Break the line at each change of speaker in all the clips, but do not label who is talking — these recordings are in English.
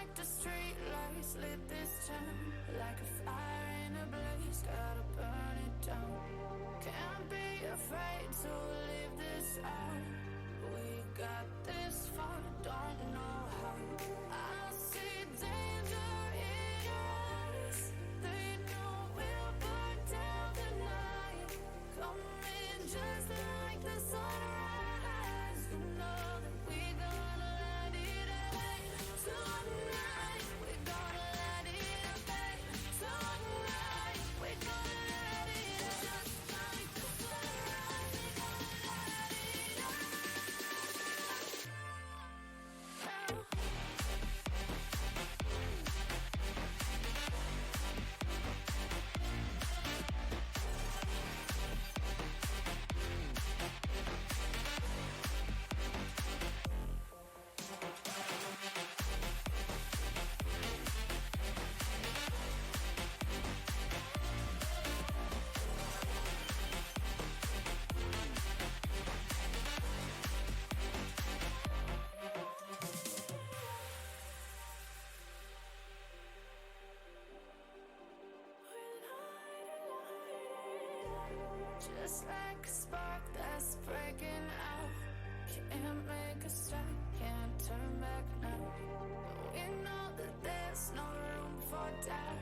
like the street lights lit this town, like a fire in a blaze, gotta burn it down. Can't be afraid to leave this out. We got this far, don't know how. I see danger in your eyes. They know we'll burn down the night. Coming just like the sunrise. You know that we gonna light it up tonight. We gonna light it up tonight. We gonna light it up just like the sunrise. We gonna light it up. Just like a spark that's breaking out. Can't make a stop, can't turn back now. We know that there's no room for doubt.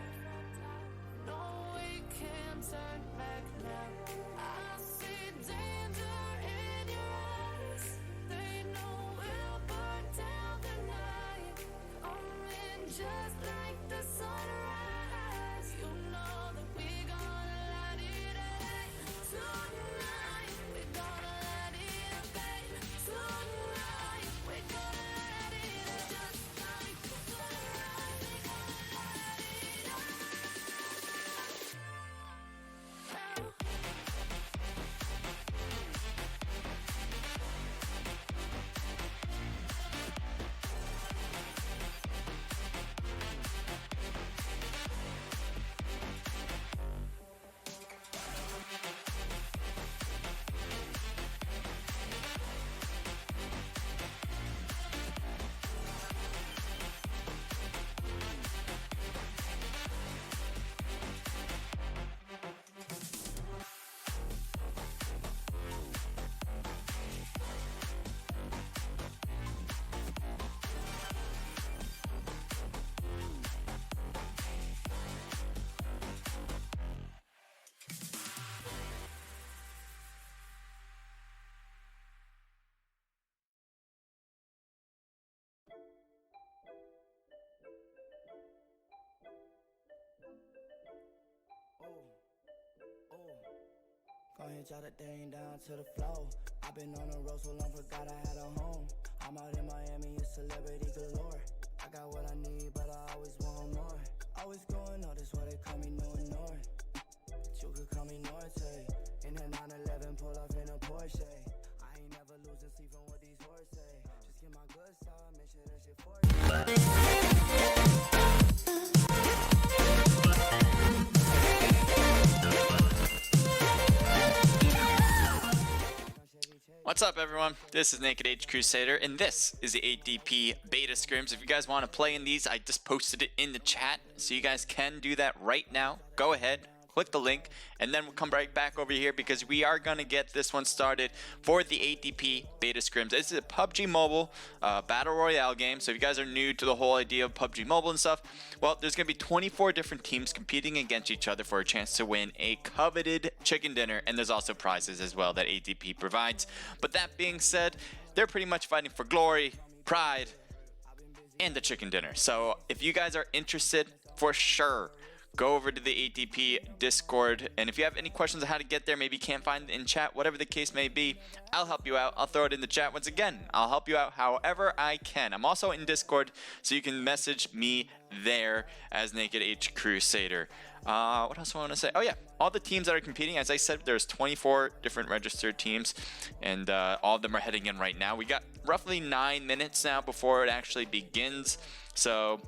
No, we can't turn back now. I see danger in your eyes. They know we'll burn down the night. Coming just like the sunrise. You know that we gonna light it up tonight. We gonna light it up tonight. We gonna light it up just like the sunrise. We gonna light it up.
Go ahead, jot that thing down to the floor. I've been on the road so long, forgot I had a home. I'm out in Miami, it's celebrity galore. I got what I need, but I always want more. Always going on, that's why they call me no and north. But you could call me Norte. In a 911, pull off in a Porsche. I ain't never losing sleep from what these horses say. Just get my good side, make sure that shit for
What's up, everyone? This is Naked Age Crusader, and this is the ADP Beta Scrims. If you guys want to play in these, I just posted it in the chat, so you guys can do that right now. Go ahead, click the link, and then we'll come right back over here because we are going to get this one started for the ADP Beta Scrims. This is a PUBG Mobile Battle Royale game, so if you guys are new to the whole idea of PUBG Mobile and stuff, well, there's going to be 24 different teams competing against each other for a chance to win a coveted chicken dinner, and there's also prizes as well that ADP provides. But that being said, they're pretty much fighting for glory, pride, and the chicken dinner. So if you guys are interested, for sure, go over to the ADP Discord, and if you have any questions on how to get there, maybe you can't find it in chat, whatever the case may be, I'll help you out. I'll throw it in the chat once again. I'll help you out however I can. I'm also in Discord, so you can message me there as Naked H Crusader. What else do I want to say? Oh yeah, all the teams that are competing, as I said, there's 24 different registered teams, and all of them are heading in right now. We got roughly 9 minutes now before it actually begins, so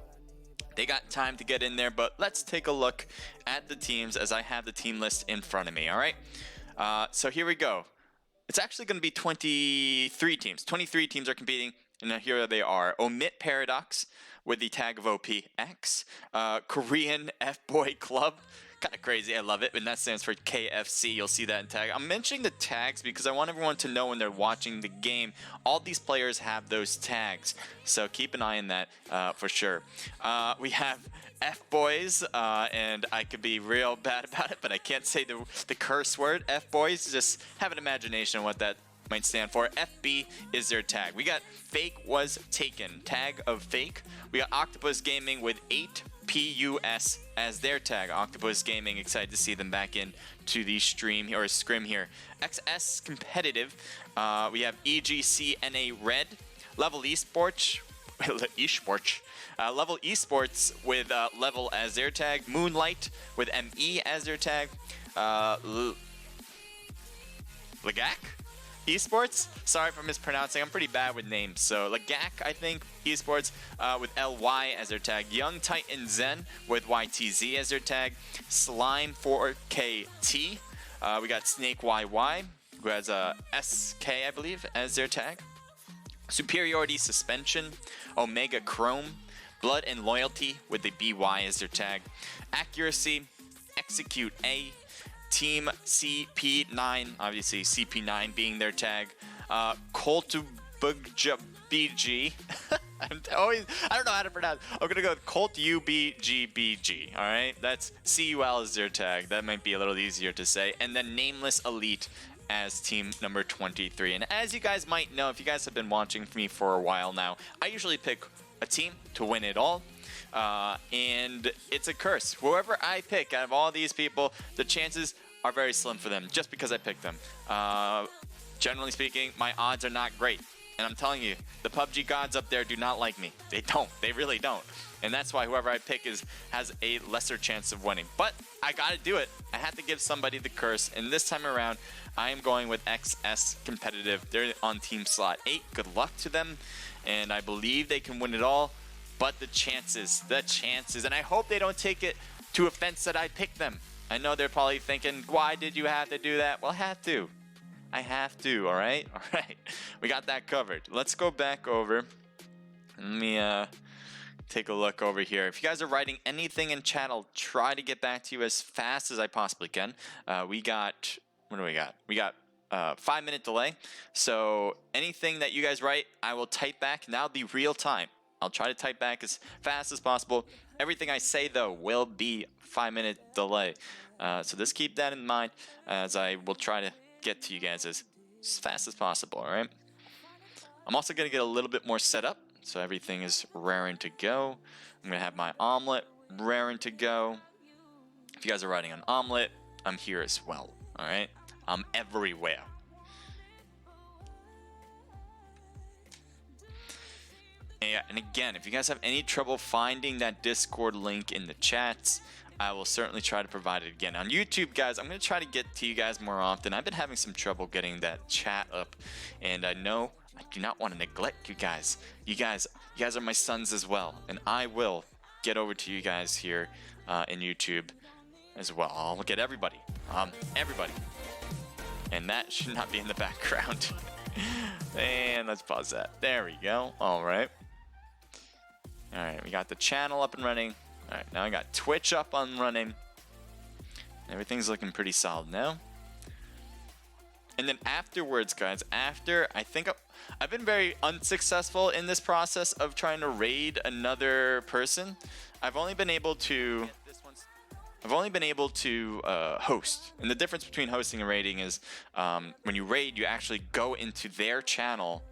they got time to get in there. But let's take a look at the teams as I have the team list in front of me. All right, so here we go. It's actually going to be 23 teams. 23 teams are competing, and here they are. Omit Paradox, with the tag of OPX. Korean F-Boy Club. Kind of crazy. I love it. And that stands for KFC. You'll see that in tag. I'm mentioning the tags because I want everyone to know when they're watching the game. All these players have those tags. So keep an eye on that for sure. We have F-Boys, and I could be real bad about it, but I can't say the curse word. F-Boys, just have an imagination of what that might stand for. FB is their tag. We got Fake Was Taken, tag of Fake. We got Octopus Gaming with 8PUS as their tag. Octopus Gaming, excited to see them back in to the stream here, or scrim here. XS Competitive, we have EGCNA Red, Level Esports, Level Esports with Level as their tag. Moonlight with ME as their tag. Lagak Esports, sorry for mispronouncing, I'm pretty bad with names. So Lagak, I think, Esports with LY as their tag. Young Titan Zen with YTZ as their tag. Slime 4KT. We got Snake YY, who has SK, I believe, as their tag. Superiority Suspension, Omega Chrome, Blood and Loyalty with the BY as their tag. Accuracy, Execute A, Team CP9, obviously CP9 being their tag. Coltubugja BG. I don't know how to pronounce. I'm gonna go with Colt UBGBG. All right, that's CUL is their tag. That might be a little easier to say. And then Nameless Elite as team number 23. And as you guys might know, if you guys have been watching me for a while now, I usually pick a team to win it all. And it's a curse. Whoever I pick out of all these people, the chances are very slim for them just because I picked them. Generally speaking, my odds are not great. And I'm telling you, the PUBG gods up there do not like me. They don't. They really don't. And that's why whoever I pick has a lesser chance of winning. But I gotta do it. I have to give somebody the curse. And this time around, I am going with XS Competitive. They're on team slot 8. Good luck to them. And I believe they can win it all. But the chances, and I hope they don't take it to offense that I picked them. I know they're probably thinking, why did you have to do that? Well, I have to. I have to, all right? All right. We got that covered. Let's go back over. Let me take a look over here. If you guys are writing anything in chat, I'll try to get back to you as fast as I possibly can. We got, what do we got? We got 5-minute delay. So anything that you guys write, I will type back. Now be real time. I'll try to type back as fast as possible. Everything I say, though, will be 5-minute delay. So just keep that in mind as I will try to get to you guys as fast as possible, all right? I'm also going to get a little bit more set up, so everything is raring to go. I'm going to have my omelet raring to go. If you guys are writing an omelet, I'm here as well, all right? I'm everywhere. And again, if you guys have any trouble finding that Discord link in the chats, I will certainly try to provide it again. On YouTube, guys, I'm going to try to get to you guys more often. I've been having some trouble getting that chat up, and I know I do not want to neglect you guys. You guys are my sons as well, and I will get over to you guys here in YouTube as well. I'll get everybody. Everybody. And that should not be in the background. And let's pause that. There we go. All right. All right, we got the channel up and running. All right, now I got Twitch up and running. Everything's looking pretty solid now. And then afterwards, guys, I think I've been very unsuccessful in this process of trying to raid another person. I've only been able to host. And the difference between hosting and raiding is when you raid, you actually go into their channel.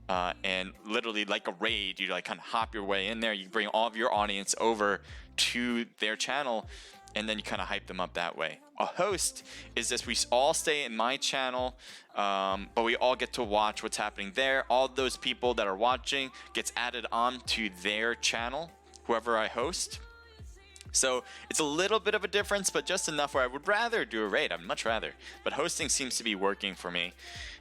And literally like a raid, you like kind of hop your way in there. You bring all of your audience over to their channel, and then you kind of hype them up that way. A host is this: we all stay in my channel, but we all get to watch what's happening there. All those people that are watching gets added on to their channel, whoever I host. So it's a little bit of a difference, but just enough where I would rather do a raid. I'd much rather. But hosting seems to be working for me.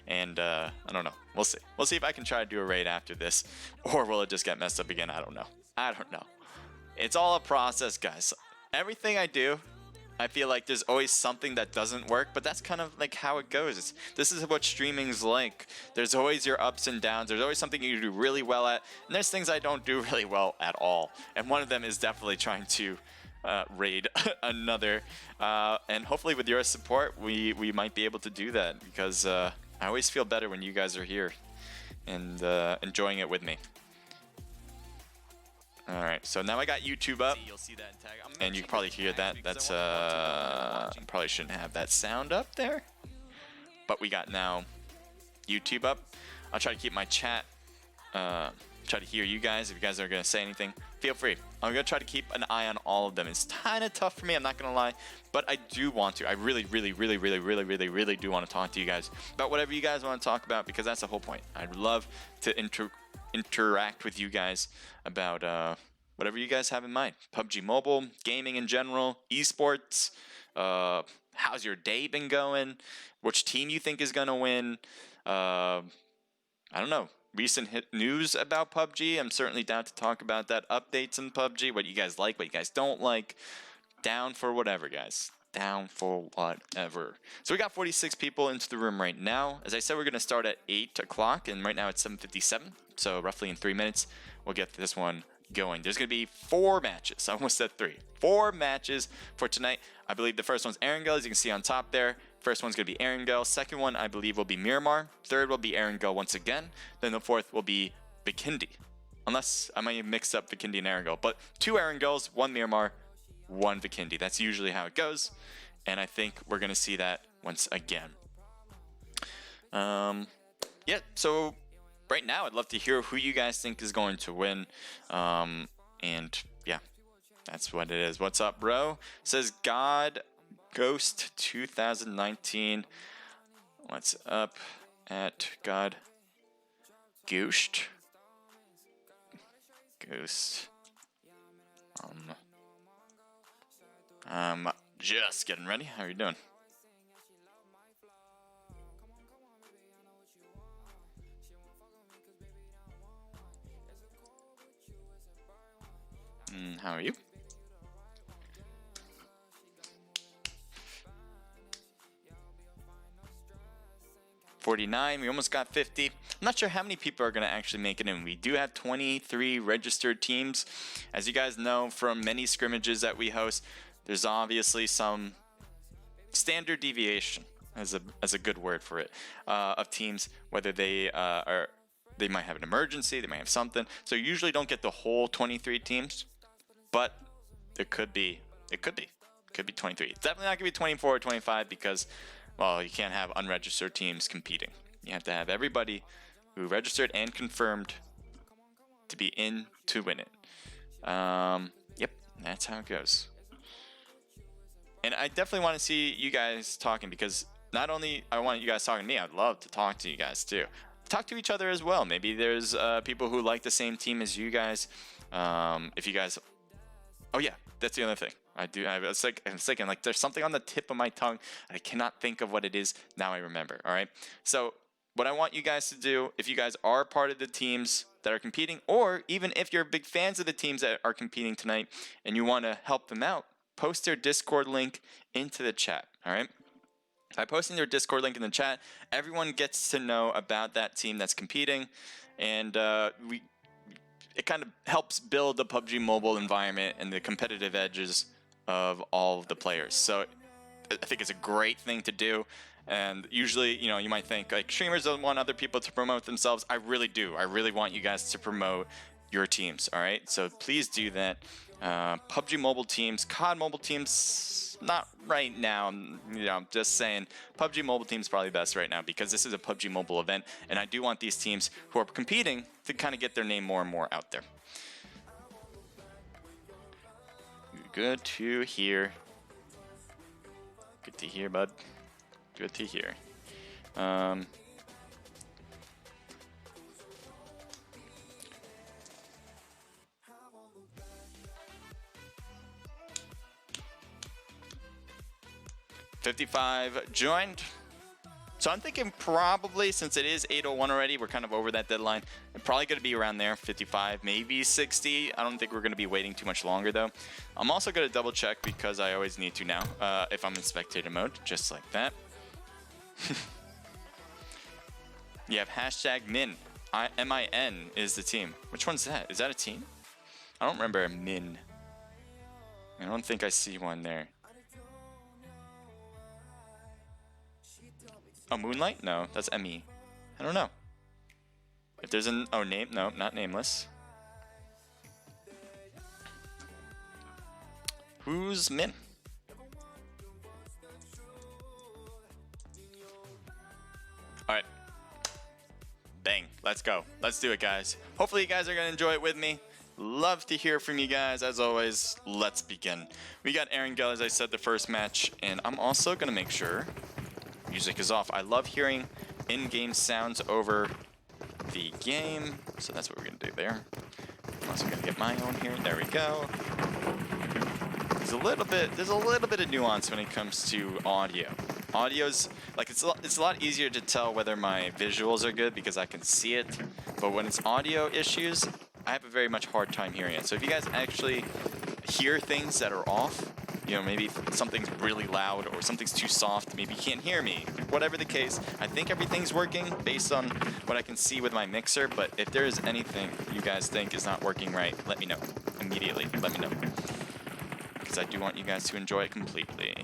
And I don't know. We'll see. We'll see if I can try to do a raid after this. Or will it just get messed up again? I don't know. I don't know. It's all a process, guys. Everything I do, I feel like there's always something that doesn't work, but that's kind of like how it goes. This is what streaming's like. There's always your ups and downs. There's always something you do really well at, and there's things I don't do really well at all. And one of them is definitely trying to raid another. And hopefully with your support, we might be able to do that, because I always feel better when you guys are here and enjoying it with me. All right, so now I got YouTube up, and you can probably hear that. That's probably shouldn't have that sound up there, but we got now YouTube up. I'll try to keep my chat, try to hear you guys. If you guys are gonna say anything, feel free. I'm gonna try to keep an eye on all of them. It's kind of tough for me, I'm not gonna lie, but I do want to. I really do want to talk to you guys about whatever you guys want to talk about, because that's the whole point. I'd love to interact with you guys about whatever you guys have in mind. PUBG Mobile, gaming in general, esports, how's your day been going, which team you think is going to win, I don't know, recent news about PUBG. I'm certainly down to talk about that, updates in PUBG, what you guys like, what you guys don't like. Down for whatever, guys. Down for whatever. So we got 46 people into the room right now. As I said, we're going to start at 8 o'clock, and right now it's 7:57. So roughly in 3 minutes, we'll get this one going. There's going to be 4 matches. I almost said 3. 4 matches for tonight. I believe the first one's Erangel, as you can see on top there. First one's going to be Erangel. Second one, I believe, will be Miramar. Third will be Erangel once again. Then the fourth will be Vikindi. Unless I might have mixed up Vikindi and Erangel. But 2 Erangels, 1 Miramar, 1 Vikindi. That's usually how it goes, and I think we're gonna see that once again. Yeah, so right now I'd love to hear who you guys think is going to win, and yeah, that's what it is. What's up, bro? Says God Ghost 2019. What's up at God Ghost? I'm just getting ready. How are you doing? How are you? $49. We almost got 50. I'm not sure how many people are going to actually make it in. We do have 23 registered teams. As you guys know from many scrimmages that we host, there's obviously some standard deviation, as a good word for it, of teams, whether they might have an emergency, they might have something. So you usually don't get the whole 23 teams, but it could be 23. It's definitely not gonna be 24 or 25, because, well, you can't have unregistered teams competing. You have to have everybody who registered and confirmed to be in to win it. Yep, that's how it goes. And I definitely want to see you guys talking, because not only I want you guys talking to me, I'd love to talk to you guys too. Talk to each other as well. Maybe there's people who like the same team as you guys. If you guys, oh yeah, that's the other thing. I'm thinking like there's something on the tip of my tongue. I cannot think of what it is. Now I remember. All right. So what I want you guys to do, if you guys are part of the teams that are competing, or even if you're big fans of the teams that are competing tonight and you want to help them out, post their Discord link into the chat. All right. By posting their Discord link in the chat, everyone gets to know about that team that's competing, and it kind of helps build the PUBG Mobile environment and the competitive edges of all of the players. So I think it's a great thing to do. And usually, you know, you might think like streamers don't want other people to promote themselves. I really do. I really want you guys to promote your teams. All right. So please do that. PUBG Mobile teams, COD Mobile teams, not right now. You know, I'm just saying PUBG Mobile teams probably best right now, because this is a PUBG Mobile event, and I do want these teams who are competing to kind of get their name more and more out there. Good to hear. Good to hear, bud. Good to hear. 55 joined. So I'm thinking probably, since it is 8:01 already, we're kind of over that deadline. It's probably going to be around there, 55, maybe 60. I don't think we're going to be waiting too much longer, though. I'm also going to double check because I always need to now, if I'm in spectator mode, just like that. You have hashtag Min. MIN is the team. Which one's that? Is that a team? I don't remember a Min. I don't think I see one there. Oh, Moonlight? No, that's ME. I don't know. If there's an... Oh, name? No, not nameless. Who's Min? Alright. Bang. Let's go. Let's do it, guys. Hopefully you guys are going to enjoy it with me. Love to hear from you guys. As always, let's begin. We got Aaron Gell, as I said, the first match. And I'm also going to make sure music is off. I love hearing in-game sounds over the game. So that's what we're going to do there. I'm also going to get my own here. There we go. There's a little bit of nuance when it comes to audio. Audio's like it's a lot easier to tell whether my visuals are good because I can see it, but when it's audio issues, I have a very much hard time hearing it. So if you guys actually hear things that are off, you know, maybe something's really loud or something's too soft, maybe you can't hear me. Whatever the case, I think everything's working based on what I can see with my mixer, but if there is anything you guys think is not working right, let me know. Immediately, let me know. Because I do want you guys to enjoy it completely.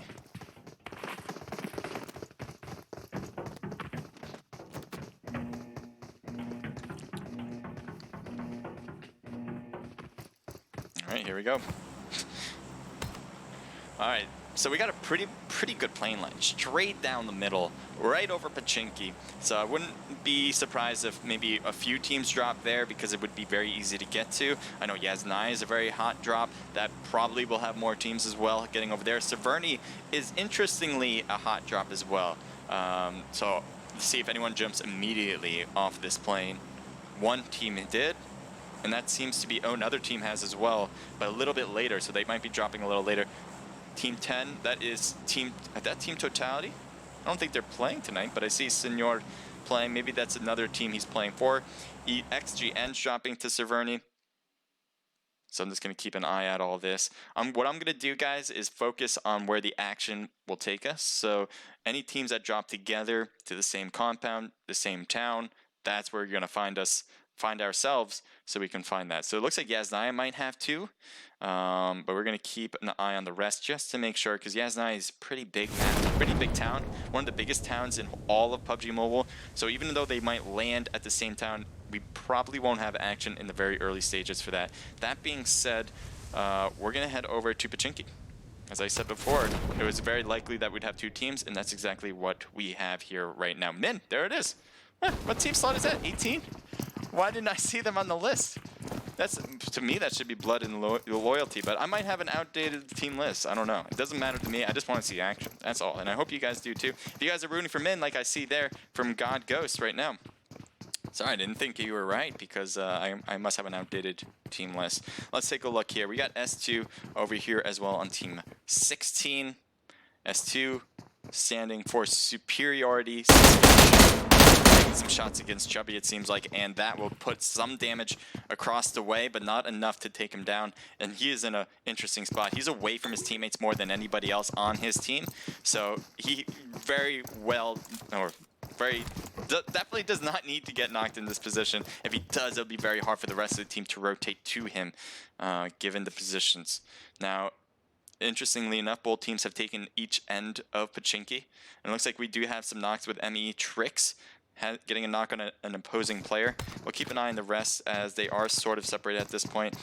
Alright, here we go. Alright, so we got a pretty good plane line, straight down the middle, right over Pachinki. So I wouldn't be surprised if maybe a few teams drop there because it would be very easy to get to. I know Yaznai is a very hot drop. That probably will have more teams as well getting over there. Severny is interestingly a hot drop as well. So let's see if anyone jumps immediately off this plane. One team did. And that seems to be, oh, another team has as well, but a little bit later, so they might be dropping a little later. Team 10, that is team totality. I don't think they're playing tonight, but I see Senor playing. Maybe that's another team he's playing for. XGN's dropping to Severny. So I'm just going to keep an eye out all this. What I'm going to do, guys, is focus on where the action will take us. So any teams that drop together to the same compound, the same town, that's where you're going to find ourselves, so we can find that. So it looks like Yaznai might have two, but we're going to keep an eye on the rest just to make sure, because Yaznai is pretty big town, one of the biggest towns in all of PUBG Mobile. So even though they might land at the same town, we probably won't have action in the very early stages for that. That being said, we're going to head over to Pachinki. As I said before, it was very likely that we'd have two teams, and that's exactly what we have here right now. Min, there it is. What team slot is that? 18? Why didn't I see them on the list? That's, to me, that should be blood and loyalty, but I might have an outdated team list. I don't know. It doesn't matter to me. I just want to see action. That's all, and I hope you guys do too. If you guys are rooting for Min, like I see there from God Ghost right now. Sorry, I didn't think you were right because I must have an outdated team list. Let's take a look here. We got S2 over here as well on team 16. S2 standing for superiority. Taking some shots against Chubby, it seems like, and that will put some damage across the way, but not enough to take him down. And he is in an interesting spot. He's away from his teammates more than anybody else on his team. So he very well, or very definitely does not need to get knocked in this position. If he does, it'll be very hard for the rest of the team to rotate to him, given the positions. Now, interestingly enough, both teams have taken each end of Pachinki. And it looks like we do have some knocks with ME Tricks, getting a knock on an opposing player. We'll keep an eye on the rest as they are sort of separated at this point.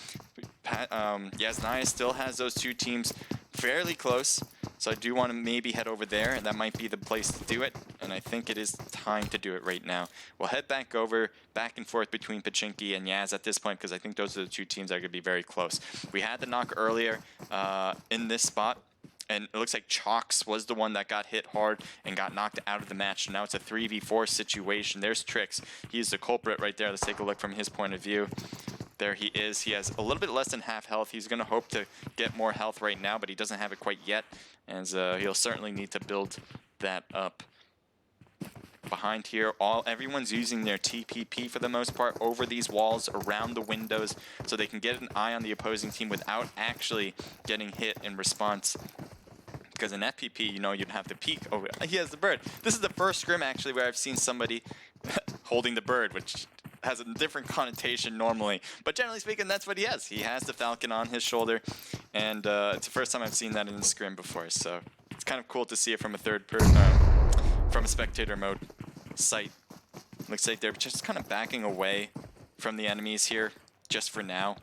Yaznai still has those two teams fairly close, so I do want to maybe head over there, and that might be the place to do it, and I think it is time to do it right now. We'll head back and forth between Pachinki and Yaz at this point, because I think those are the two teams that are going to be very close. We had the knock earlier in this spot, and it looks like Chalks was the one that got hit hard and got knocked out of the match. Now it's a 3v4 situation. There's Trix. He's the culprit right there. Let's take a look from his point of view. There he is. He has a little bit less than half health. He's going to hope to get more health right now, but he doesn't have it quite yet. And he'll certainly need to build that up. behind here. Everyone's using their TPP for the most part over these walls around the windows so they can get an eye on the opposing team without actually getting hit in response. Because in FPP, you know, you'd have to peek over. He has the bird. This is the first scrim actually where I've seen somebody holding the bird, which has a different connotation normally. But generally speaking, that's what he has. He has the falcon on his shoulder, and it's the first time I've seen that in the scrim before. So it's kind of cool to see it from a from a spectator mode sight. Looks like they're just kind of backing away from the enemies here, just for now.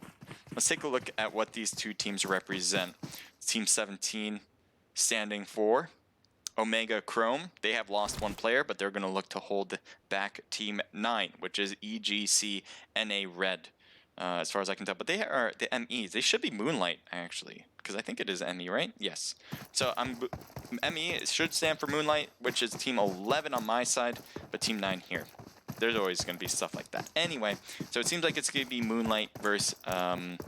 Let's take a look at what these two teams represent. Team 17 standing for Omega Chrome. They have lost one player, but they're going to look to hold back Team 9, which is EGC NA Red, as far as I can tell. But they are the MEs. They should be Moonlight, actually, because I think it is ME, right? Yes. So ME should stand for Moonlight, which is Team 11 on my side, but Team 9 here. There's always going to be stuff like that. Anyway, so it seems like it's going to be Moonlight versus, what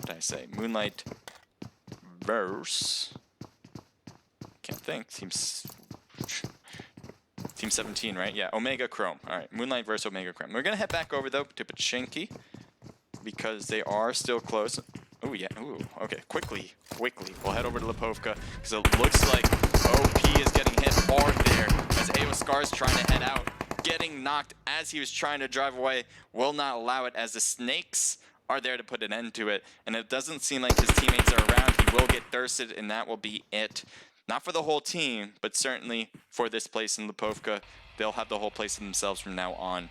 did I say? Moonlight versus... Can't think. Team 17, right? Yeah, Omega Chrome. All right, Moonlight versus Omega Chrome. We're gonna head back over though to Pachinki because they are still close. Oh yeah. Ooh. Okay. Quickly. We'll head over to Lipovka because it looks like OP is getting hit hard there as Scar's trying to head out, getting knocked as he was trying to drive away. Will not allow it as the snakes are there to put an end to it, and it doesn't seem like his teammates are around. He will get thirsted, and that will be it. Not for the whole team, but certainly for this place in Lipovka. They'll have the whole place to themselves from now on.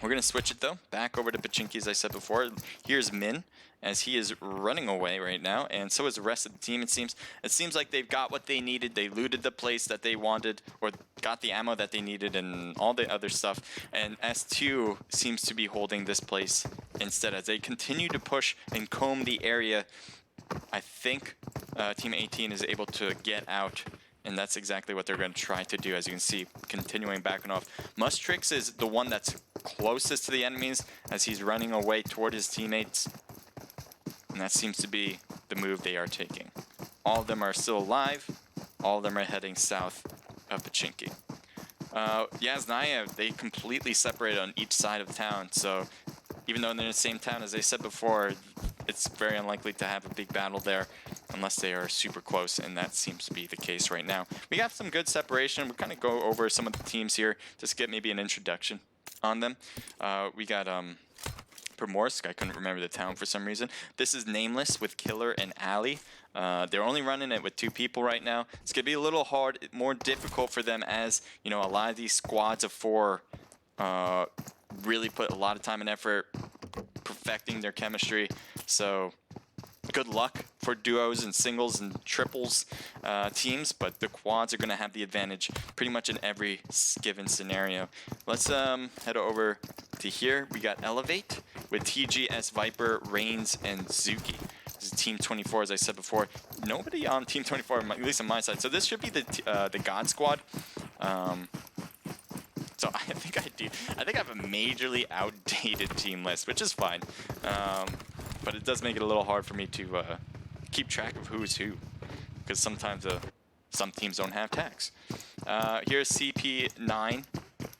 We're going to switch it, though, back over to Pachinki, as I said before. Here's Min, as he is running away right now, and so is the rest of the team, it seems. It seems like they've got what they needed. They looted the place that they wanted, or got the ammo that they needed, and all the other stuff. And S2 seems to be holding this place instead, as they continue to push and comb the area. I think Team 18 is able to get out, and that's exactly what they're going to try to do, as you can see, continuing backing off. Mustrix is the one that's closest to the enemies, as he's running away toward his teammates, and that seems to be the move they are taking. All of them are still alive. All of them are heading south of Pachinki. Yasnaya, they completely separated on each side of town, so even though they're in the same town, as I said before, it's very unlikely to have a big battle there unless they are super close, and that seems to be the case right now. We got some good separation. We'll kind of go over some of the teams here, just get maybe an introduction on them. We got Primorsk. I couldn't remember the town for some reason. This is Nameless with Killer and Ali. They're only running it with 2 people right now. It's going to be a little hard, more difficult for them, as you know, a lot of these squads of 4 really put a lot of time and effort perfecting their chemistry. So good luck for duos and singles and triples teams, but the quads are going to have the advantage pretty much in every given scenario. Let's head over to here. We got Elevate with TGS, Viper, Reigns, and Zuki. This is Team 24, as I said before. Nobody on Team 24, at least on my side. So this should be the God Squad. So I think I have a majorly outdated team list, which is fine. But it does make it a little hard for me to keep track of who's who, because sometimes some teams don't have tags. Here's CP9.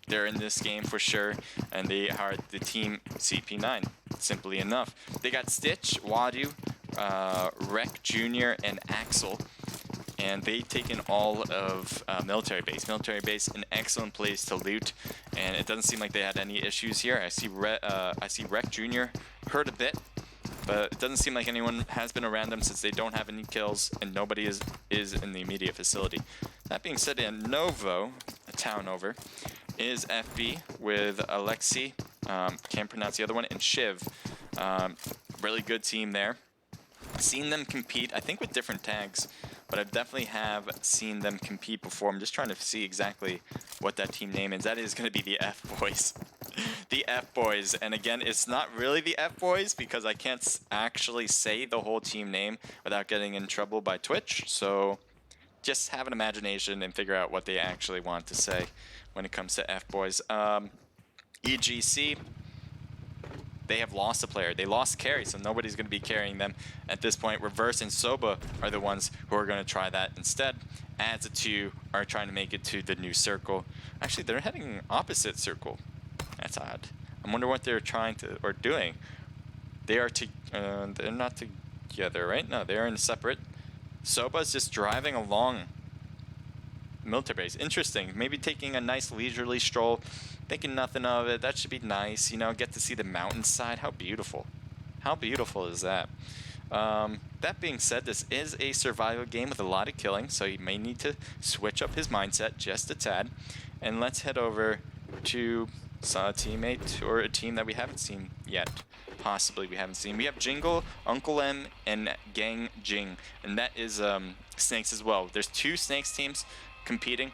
They're in this game for sure, and they are the team CP9, simply enough. They got Stitch, Wadu, Rek Jr., and Axel. And they've taken all of military base. Military base, an excellent place to loot, and it doesn't seem like they had any issues here. I see Rek Jr. hurt a bit, but it doesn't seem like anyone has been around them since they don't have any kills, and nobody is in the immediate facility. That being said, in Novo, a town over, is FB with Alexi, can't pronounce the other one, and Shiv. Really good team there. Seen them compete, I think with different tags, but I definitely have seen them compete before. I'm just trying to see exactly what that team name is. That is going to be the F-Boys. The F-Boys. And again, it's not really the F-Boys because I can't actually say the whole team name without getting in trouble by Twitch. So just have an imagination and figure out what they actually want to say when it comes to F-Boys. EGC. They have lost a player. They lost carry, so nobody's going to be carrying them at this point. Reverse and Soba are the ones who are going to try that instead. as the two are trying to make it to the new circle. Actually, they're heading opposite circle. That's odd. I wonder what they're trying to or doing. They are they're not together, right? No, they are in separate. Soba's just driving along military base. Interesting. Maybe taking a nice leisurely stroll, thinking nothing of it. That should be nice. You know, get to see the mountainside. How beautiful. How beautiful is that? That being said, this is a survival game with a lot of killing, so you may need to switch up his mindset just a tad. And let's head over to a teammate or a team that we haven't seen yet. Possibly we haven't seen. We have Jingle, Uncle M, and Gang Jing, and that is Snakes as well. There's two Snakes teams competing.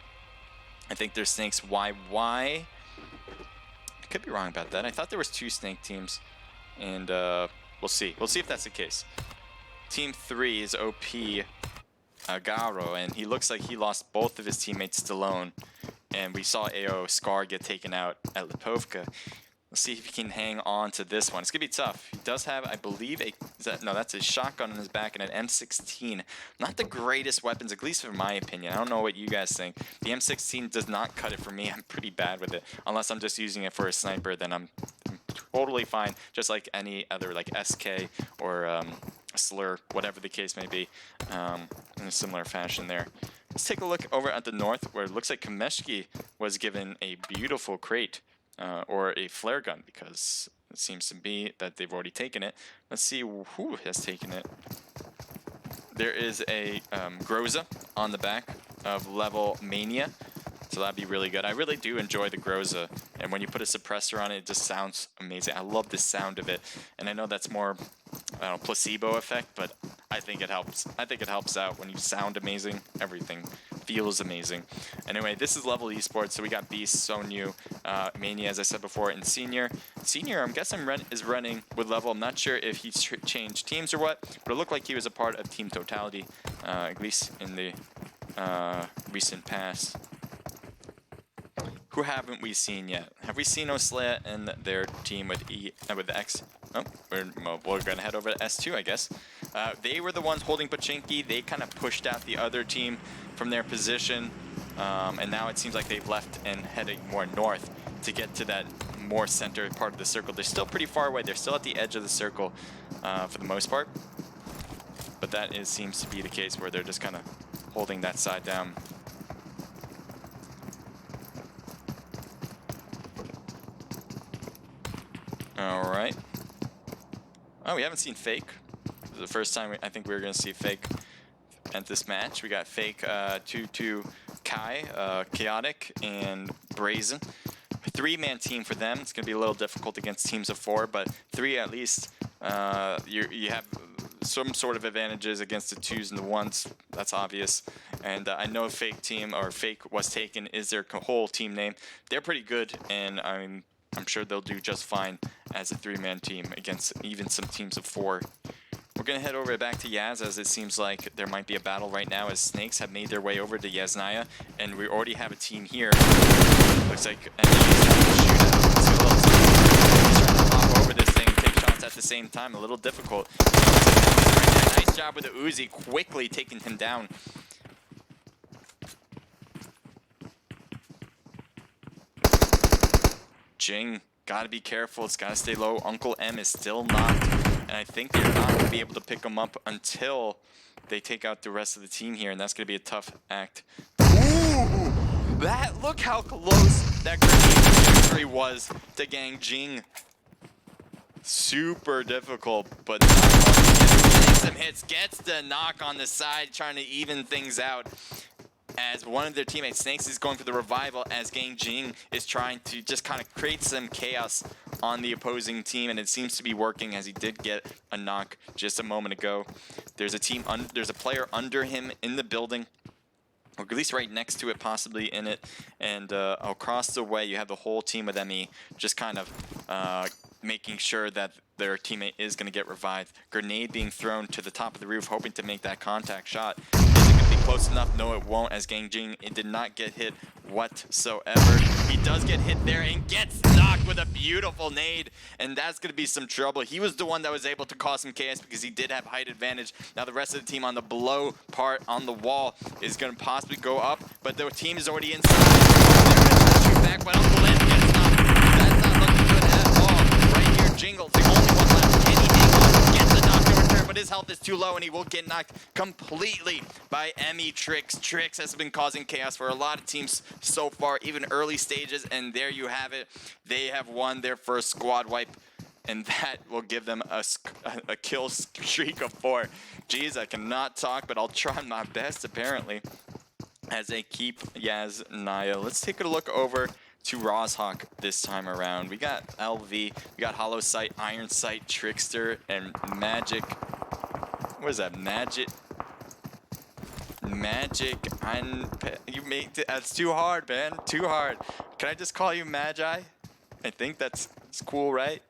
I think there's Snakes YY. I could be wrong about that. I thought there was two Snake teams, and we'll see. We'll see if that's the case. Team 3 is OP Agaro, and he looks like he lost both of his teammates to Stallone. And we saw AO Scar get taken out at Lipovka. Let's see if he can hang on to this one. It's going to be tough. He does have, I believe, that's a shotgun on his back and an M16. Not the greatest weapons, at least in my opinion. I don't know what you guys think. The M16 does not cut it for me. I'm pretty bad with it. Unless I'm just using it for a sniper, then I'm totally fine. Just like any other, like SK or Slur, whatever the case may be, in a similar fashion there. Let's take a look over at the north, where it looks like Kameshki was given a beautiful crate. Or a flare gun, because it seems to be that they've already taken it. Let's see who has taken it. There is a Groza on the back of level Mania, so that'd be really good. I really do enjoy the Groza, and when you put a suppressor on it, it just sounds amazing. I love the sound of it, and I know that's more, I don't know, placebo effect, but I think it helps. I think it helps out when you sound amazing. Everything feels amazing. Anyway, this is Level Esports, so we got Beast, Sonyu, Mania, as I said before, and Senior. Senior, I'm guessing is running with Level. I'm not sure if he's changed teams or what, but it looked like he was a part of Team Totality, at least in the recent past. Who haven't we seen yet? Have we seen Oslea and their team with X? Oh, we're gonna head over to S2, I guess. They were the ones holding Pachinki. They kind of pushed out the other team from their position, and now it seems like they've left and heading more north to get to that more center part of the circle. They're still pretty far away. They're still at the edge of the circle for the most part, but that seems to be the case where they're just kind of holding that side down. All right. Oh, we haven't seen Fake. This is the first time I think we were going to see Fake at this match. We got Fake 2-2 Kai, Chaotic, and Brazen. A three-man team for them. It's going to be a little difficult against teams of 4, but 3 at least. You have some sort of advantages against the 2s and the 1s. That's obvious. And I know Fake team, or Fake was taken, is their whole team name. They're pretty good, and I'm sure they'll do just fine as a 3-man team against even some teams of 4. We're going to head over back to Yaz, as it seems like there might be a battle right now, as Snakes have made their way over to Yaznaya, and we already have a team here. Looks like enemies trying to shoot at. Let's see a little team. He's trying to hop over this thing and take shots at the same time. A little difficult. Nice job with the Uzi, quickly taking him down. Jing, gotta be careful. It's gotta stay low. Uncle M is still knocked, and I think they're not gonna be able to pick him up until they take out the rest of the team here, and that's gonna be a tough act. Ooh, look how close that grenade victory was to Gang Jing. Super difficult, but getting some hits, gets the knock on the side, trying to even things out. As one of their teammates, Snakes, is going for the revival, as Gang Jing is trying to just kind of create some chaos on the opposing team, and it seems to be working, as he did get a knock just a moment ago. There's a player under him in the building, or at least right next to it, possibly in it, and across the way you have the whole team with ME just kind of making sure that their teammate is going to get revived. Grenade being thrown to the top of the roof, hoping to make that contact shot. Is it be close enough? No, it won't, as Gangjing, it did not get hit whatsoever. He does get hit there and gets knocked with a beautiful nade, and that's going to be some trouble. He was the one that was able to cause some chaos because he did have height advantage. Now the rest of the team on the below part on the wall is going to possibly go up, but their team is already inside. They're going to try to shoot back, but Uncle Lin gets knocked. That's not looking good at all. Right here, Jingle's the only one left. Can he hang on? Gets the knock in return, but his health is too low, and he will get knocked completely by Emmy Trix. Trix has been causing chaos for a lot of teams so far, even early stages, and there you have it. They have won their first squad wipe, and that will give them a kill streak of 4. Jeez, I cannot talk, but I'll try my best, apparently, as they keep Yaz Naya. Let's take a look over to Rozhawk this time around. We got LV, we got Hollow Sight, Iron Sight, Trickster, and Magic. What is that? Magic. You made it. That's too hard, man. Too hard. Can I just call you Magi? I think it's cool, right?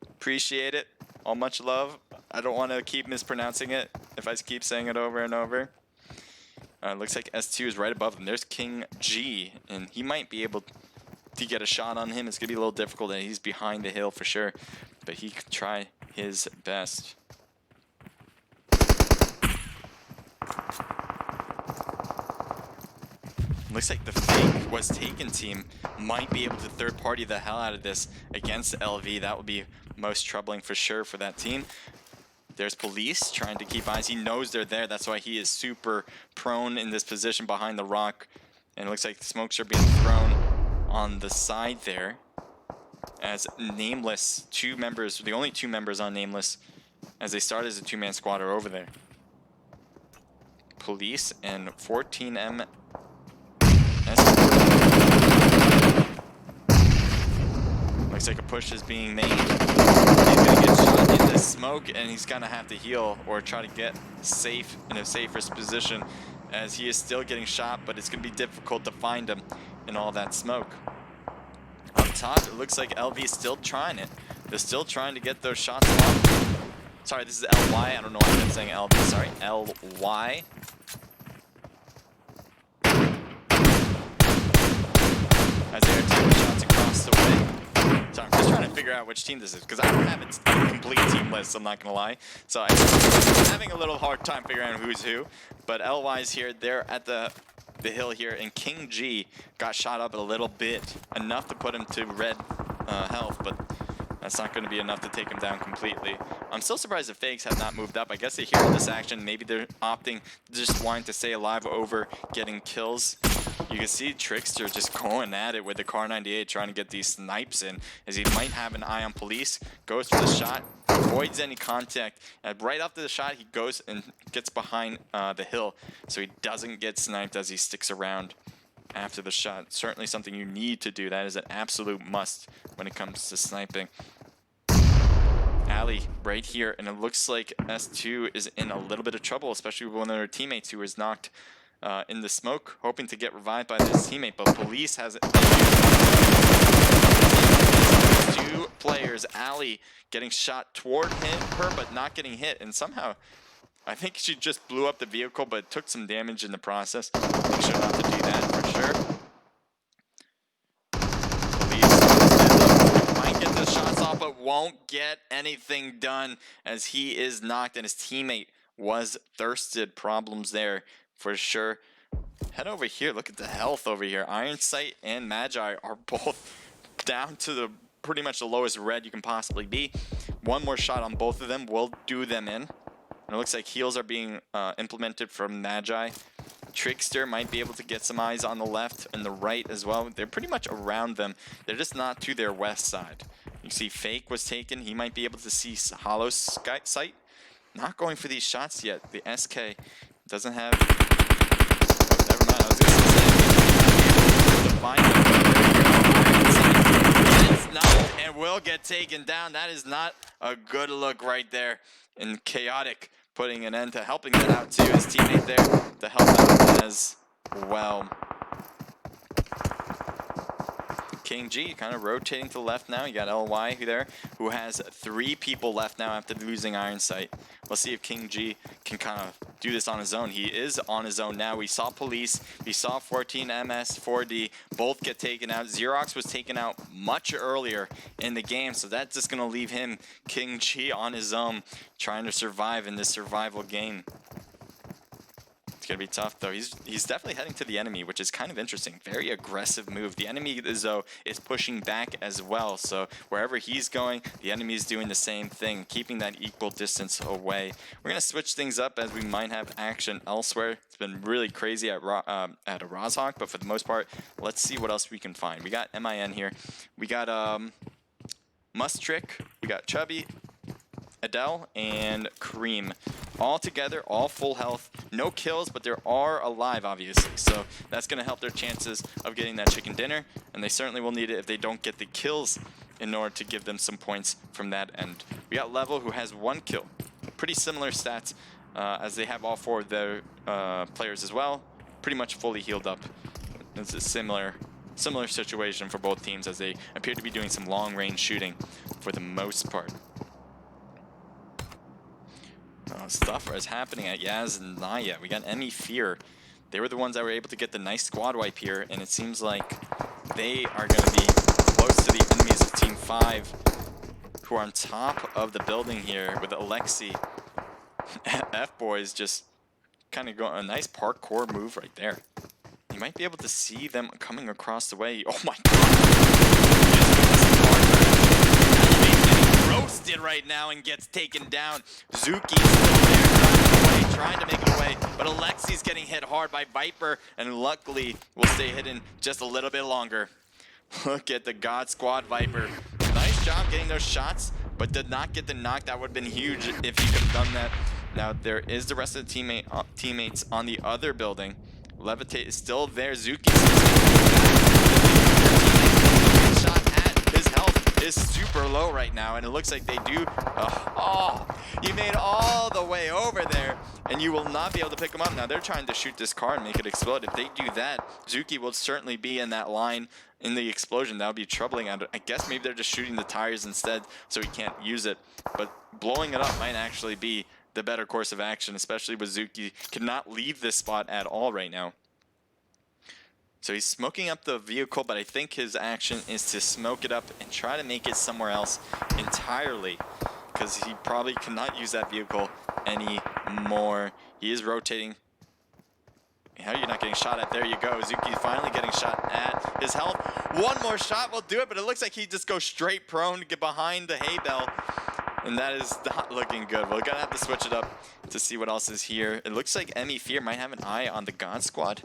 Appreciate it. All much love. I don't want to keep mispronouncing it if I keep saying it over and over. Looks like S2 is right above him. There's King G, and he might be able to get a shot on him. It's going to be a little difficult, and he's behind the hill for sure, but he could try his best. Looks like the fake was taken team might be able to third party the hell out of this against LV. That would be most troubling for sure for that team. There's police trying to keep eyes. He knows they're there. That's why he is super prone in this position behind the rock. And it looks like the smokes are being thrown on the side there. As Nameless, 2 members, the only 2 members on Nameless, as they start as a 2-man squad, are over there. Police and 14M. Looks like a push is being made. He's gonna get shot in the smoke, and he's gonna have to heal or try to get safe in a safest position, as he is still getting shot, but it's gonna be difficult to find him in all that smoke. Up top, it looks like LV is still trying it. They're still trying to get those shots off. Sorry, this is LY. I don't know why I'm saying LV. Sorry, LY. As they are taking shots across the way. So I'm just trying to figure out which team this is, because I don't have a complete team list, I'm not going to lie. So I'm having a little hard time figuring out who's who. But LY's here, they're at the hill here, and King G got shot up a little bit, enough to put him to red health, but that's not going to be enough to take him down completely. I'm still surprised the fakes have not moved up. I guess they hear all this action. Maybe they're opting just wanting to stay alive over getting kills. You can see Trickster just going at it with the Car 98, trying to get these snipes in, as he might have an eye on police. Goes for the shot, avoids any contact, and right after the shot, he goes and gets behind the hill, so he doesn't get sniped as he sticks around after the shot. Certainly something you need to do. That is an absolute must when it comes to sniping. Ali right here, and it looks like S2 is in a little bit of trouble, especially with one of their teammates who was knocked in the smoke, hoping to get revived by this teammate, but police has 2 players. Ali getting shot toward her, but not getting hit, and somehow I think she just blew up the vehicle, but took some damage in the process. Make sure not to do that for sure. Might get the shots off, but won't get anything done, as he is knocked, and his teammate was thirsted. Problems there for sure. Head over here. Look at the health over here. Iron Sight and Magi are both down to the pretty much the lowest red you can possibly be. One more shot on both of them will do them in. And it looks like heals are being implemented from Magi. Trickster might be able to get some eyes on the left and the right as well. They're pretty much around them. They're just not to their west side. You see Fake was taken. He might be able to see Hollow Sight. Not going for these shots yet. The SK doesn't have... Oh, never mind. I was going to say, to find him. It's not, and will get taken down. That is not a good look right there. And Chaotic putting an end to helping that out too. His teammate there to help out as well. King G kind of rotating to the left now. You got LY there, who has 3 people left now after losing Iron Sight. We'll see if King G can kind of do this on his own. He is on his own now. We saw Police, we saw 14MS, 4D, both get taken out. Xerox was taken out much earlier in the game, so that's just going to leave him, King G, on his own, trying to survive in this survival game. It's going to be tough, though. He's definitely heading to the enemy, which is kind of interesting. Very aggressive move. The enemy, though, is pushing back as well. So wherever he's going, the enemy is doing the same thing, keeping that equal distance away. We're going to switch things up as we might have action elsewhere. It's been really crazy at a Rozhawk, but for the most part, let's see what else we can find. We got MIN here. We got Mustrick. We got Chubby, Adele, and Cream. All together, all full health, no kills, but they are alive, obviously. So that's going to help their chances of getting that chicken dinner, and they certainly will need it if they don't get the kills in order to give them some points from that end. We got Level, who has 1 kill. Pretty similar stats as they have all 4 of their players as well. Pretty much fully healed up. It's a similar situation for both teams as they appear to be doing some long-range shooting for the most part. Stuff is happening at Yaz and Naya. We got Emmy Fear. They were the ones that were able to get the nice squad wipe here, and it seems like they are going to be close to the enemies of Team 5, who are on top of the building here with Alexi. F-Boys just kind of going a nice parkour move right there. You might be able to see them coming across the way. Oh my god! Roasted right now and gets taken down. Zuki's still there, trying to make it away, but Alexi's getting hit hard by Viper, and luckily will stay hidden just a little bit longer. Look at the God Squad Viper. Nice job getting those shots, but did not get the knock. That would have been huge if he could have done that. Now there is the rest of the teammates on the other building. Levitate is still there. Zuki shot at his health is super low right now, and it looks like they do. You made all the way over there, and you will not be able to pick them up. Now they're trying to shoot this car and make it explode. If they do that, Zuki will certainly be in that line in the explosion. That would be troubling. I guess maybe they're just shooting the tires instead, so he can't use it. But blowing it up might actually be the better course of action, especially with Zuki cannot leave this spot at all right now. So he's smoking up the vehicle, but I think his action is to smoke it up and try to make it somewhere else entirely, because he probably cannot use that vehicle anymore. He is rotating. How are you not getting shot at? There you go. Zuki finally getting shot at. His health. One more shot will do it, but it looks like he just goes straight prone to get behind the hay bale. And that is not looking good. We're gonna have to switch it up to see what else is here. It looks like Emmy Fear might have an eye on the God Squad,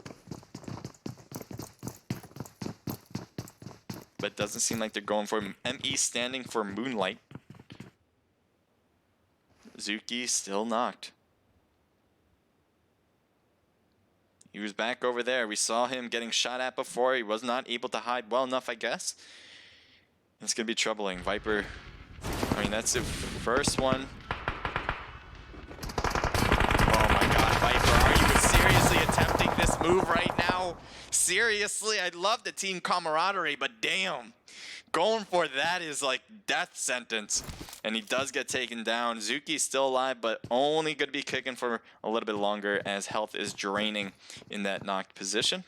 but it doesn't seem like they're going for him. ME standing for Moonlight. Zuki still knocked. He was back over there. We saw him getting shot at before. He was not able to hide well enough, I guess. It's gonna be troubling. Viper, I mean, that's the first one. Oh my god, Viper, are you seriously attempting this move right now? Seriously, I love the team camaraderie, but damn, going for that is like death sentence. And he does get taken down. Zuki's still alive, but only going to be kicking for a little bit longer as health is draining in that knocked position.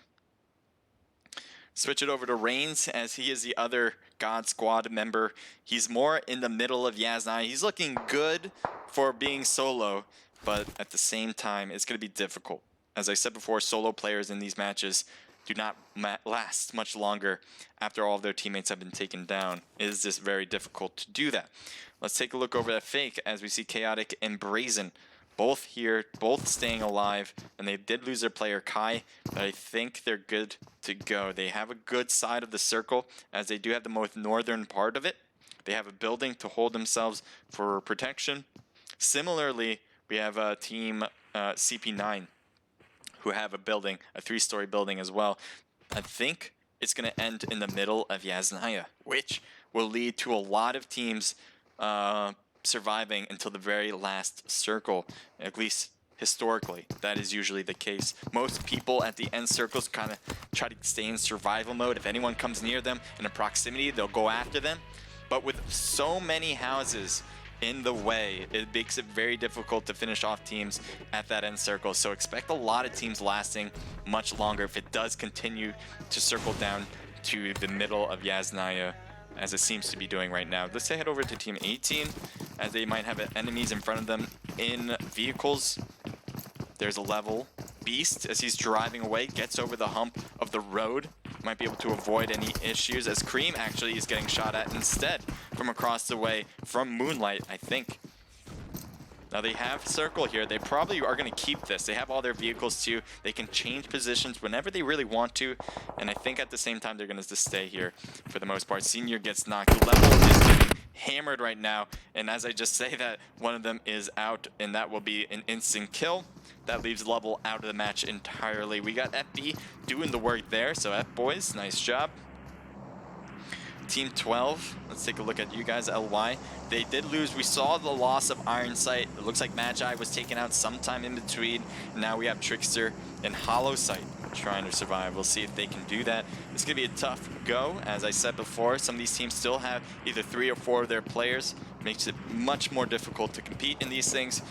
Switch it over to Reigns, as he is the other God Squad member. He's more in the middle of Yaznai. He's looking good for being solo, but at the same time, it's going to be difficult. As I said before, solo players in these matches do not last much longer after all of their teammates have been taken down. It is just very difficult to do that. Let's take a look over at Fake as we see Chaotic and Brazen both here, both staying alive, and they did lose their player Kai, but I think they're good to go. They have a good side of the circle, as they do have the most northern part of it. They have a building to hold themselves for protection. Similarly, we have a team CP9 who have a building, a 3-story building as well. I think it's going to end in the middle of Yaznaya, which will lead to a lot of teams surviving until the very last circle, at least historically, that is usually the case. Most people at the end circles kind of try to stay in survival mode. If anyone comes near them in a proximity, they'll go after them. But with so many houses in the way, it makes it very difficult to finish off teams at that end circle. So expect a lot of teams lasting much longer if it does continue to circle down to the middle of Yasnaya, as it seems to be doing right now. Let's head over to team 18, as they might have enemies in front of them in vehicles. There's a level beast as he's driving away, gets over the hump of the road. Might be able to avoid any issues, as Cream actually is getting shot at instead from across the way from Moonlight, I think. Now they have circle here. They probably are going to keep this. They have all their vehicles too. They can change positions whenever they really want to. And I think at the same time, they're going to just stay here for the most part. Senior gets knocked. Level is getting hammered right now. And as I just say that, one of them is out, and that will be an instant kill. That leaves Level out of the match entirely. We got FB doing the work there. So F boys, nice job. Team 12, let's take a look at you guys. LY, they did lose. We saw the loss of Iron Sight. It looks like Magi was taken out sometime in between. Now we have Trickster and Hollow Sight trying to survive. We'll see if they can do that. It's going to be a tough go. As I said before, some of these teams still have either 3 or 4 of their players. Makes it much more difficult to compete in these things,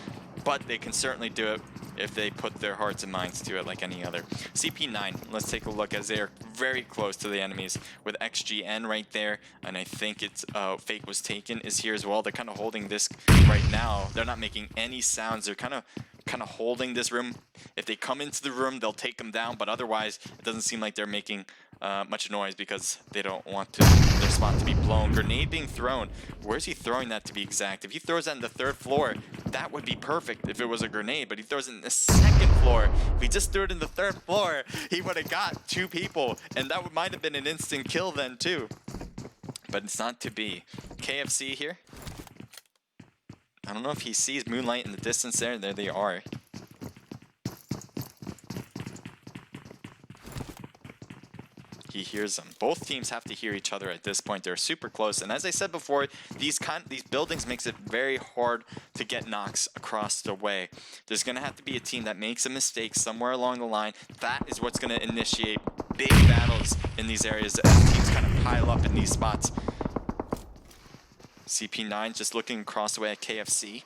but they can certainly do it if they put their hearts and minds to it like any other. CP9, let's take a look, as they are very close to the enemies with XGN right there, and I think it's Fake Was Taken is here as well. They're kind of holding this right now. They're not making any sounds. They're kind of holding this room. If they come into the room, they'll take them down, but otherwise it doesn't seem like they're making much noise because they don't want their spot to be blown. Grenade being thrown. Where's he throwing that, to be exact? If he throws that in the 3rd floor, that would be perfect if it was a grenade, but he throws it in the 2nd floor. If he just threw it in the 3rd floor, he would have got 2 people, and that might have been an instant kill then too. But it's not to be. KFC here. I don't know if he sees Moonlight in the distance there. There they are. He hears them. Both teams have to hear each other at this point. They're super close. And as I said before, these buildings makes it very hard to get knocks across the way. There's going to have to be a team that makes a mistake somewhere along the line. That is what's going to initiate big battles in these areas as teams kind of pile up in these spots. CP9 just looking across the way at KFC.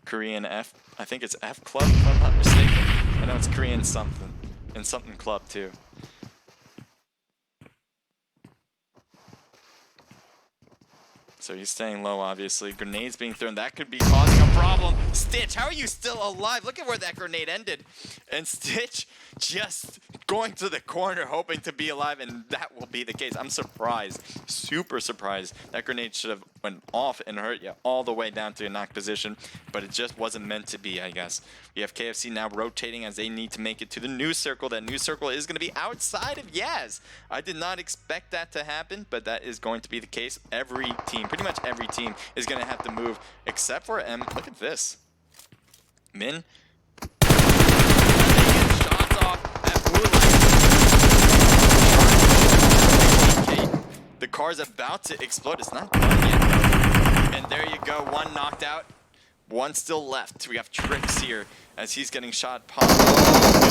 Korean F, I think it's F Club if I'm not mistaken. I know it's Korean something, and something club too. So he's staying low, obviously. Grenades being thrown, that could be causing a problem. Stitch, how are you still alive? Look at where that grenade ended. And Stitch just going to the corner, hoping to be alive, and that will be the case. I'm surprised, super surprised. That grenade should have went off and hurt you all the way down to a knock position, but it just wasn't meant to be, I guess. We have KFC now rotating as they need to make it to the new circle. That new circle is going to be outside of Yaz. I did not expect that to happen, but that is going to be the case. Every team, pretty much every team, is going to have to move, except for M. Look at this. Min. Shots off at Moonlight. The car's about to explode. It's not done yet, though. And there you go. One knocked out. One still left. We have Tricks here as he's getting shot. Oh,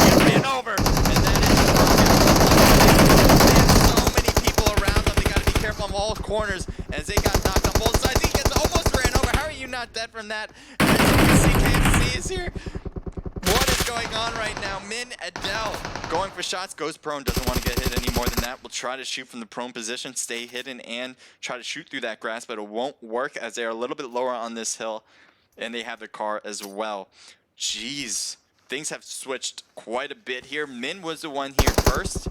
he ran over. And that is so many people around them. They got to be careful on all corners as they got knocked on both sides. He gets almost ran over. How are you not dead from that? As you can see, KFC is here. What is going on right now? Min Adele going for shots, goes prone, doesn't want to get hit any more than that. Will try to shoot from the prone position, stay hidden, and try to shoot through that grass, but it won't work as they are a little bit lower on this hill, and they have the car as well. Jeez, things have switched quite a bit here. Min was the one here first.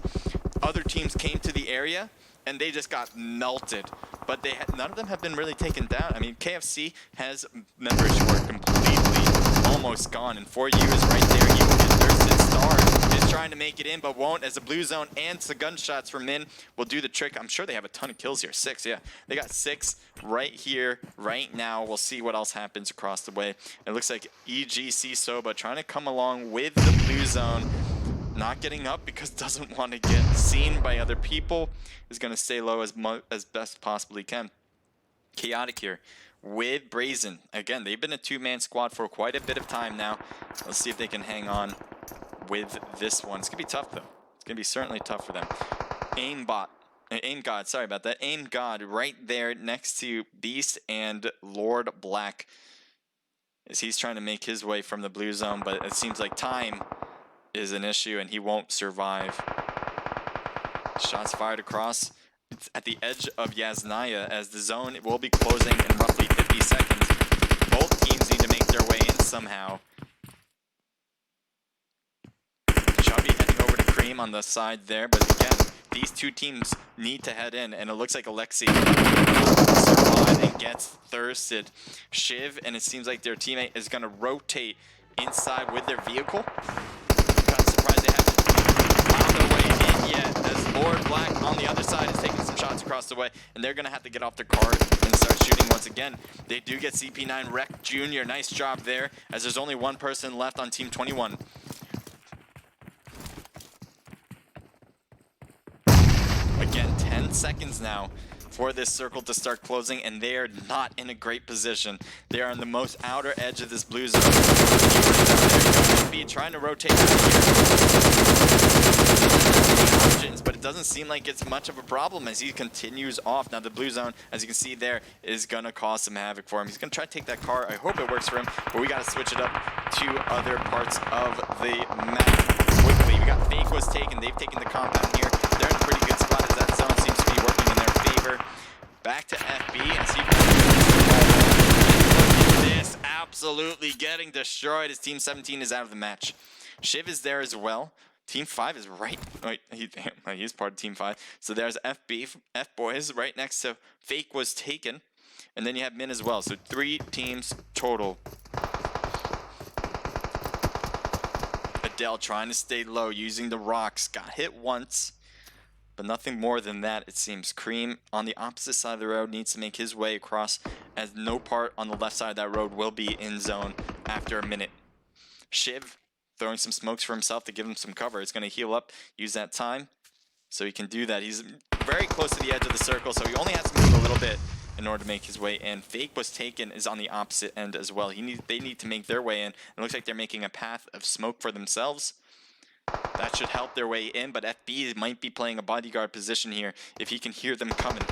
Other teams came to the area, and they just got melted. But none of them have been really taken down. I mean, KFC has members who are completely almost gone, and For You is right there. He will get Thurston Star is trying to make it in, but won't, as the blue zone and the gunshots from Min will do the trick. I'm sure they have a ton of kills here. 6, yeah. They got 6 right here, right now. We'll see what else happens across the way. It looks like EGC Soba trying to come along with the blue zone. Not getting up because doesn't want to get seen by other people. Is going to stay low as best possibly can. Chaotic here with Brazen. Again, they've been a two-man squad for quite a bit of time now. Let's see if they can hang on with this one. It's going to be tough, though. It's going to be certainly tough for them. Aim God, sorry about that. Aim God right there next to Beast and Lord Black, as he's trying to make his way from the blue zone, but it seems like time is an issue and he won't survive. Shots fired across. It's at the edge of Yasnaya as the zone will be closing in roughly 50 seconds. Both teams need to make their way in somehow. Chubby heading over to Cream on the side there, but again, these two teams need to head in, and it looks like Alexi survives and gets thirsted. Shiv, and it seems like their teammate is going to rotate inside with their vehicle. Kind of surprised they haven't found their way in yet, as Lord Black on the other side is taking some shots across the way, and they're going to have to get off their car and start shooting once again. They do get CP9 Rec Jr. Nice job there, as there's only one person left on Team 21. Again, 10 seconds now for this circle to start closing, and they are not in a great position. They are on the most outer edge of this blue zone. They're be trying to rotate out here. Options, but it doesn't seem like it's much of a problem as he continues off. Now the blue zone, as you can see there, is going to cause some havoc for him. He's going to try to take that car. I hope it works for him, but we got to switch it up to other parts of the map quickly. We got Fake was taken. They've taken the compound here. They're in a pretty good spot as that zone seems to be working in their favor. Back to FB and see this absolutely getting destroyed as Team 17 is out of the match. Shiv is there as well. Team 5 is right. Wait, he's part of Team 5. So there's FB, F-Boys right next to Fake was taken. And then you have Min as well. So 3 teams total. Adele trying to stay low using the rocks. Got hit once, but nothing more than that, it seems. Cream on the opposite side of the road needs to make his way across, as no part on the left side of that road will be in zone after a minute. Shiv throwing some smokes for himself to give him some cover. It's going to heal up, use that time, so he can do that. He's very close to the edge of the circle, so he only has to move a little bit in order to make his way in. Fake was taken is on the opposite end as well. They need to make their way in. It looks like they're making a path of smoke for themselves. That should help their way in, but FB might be playing a bodyguard position here if he can hear them coming.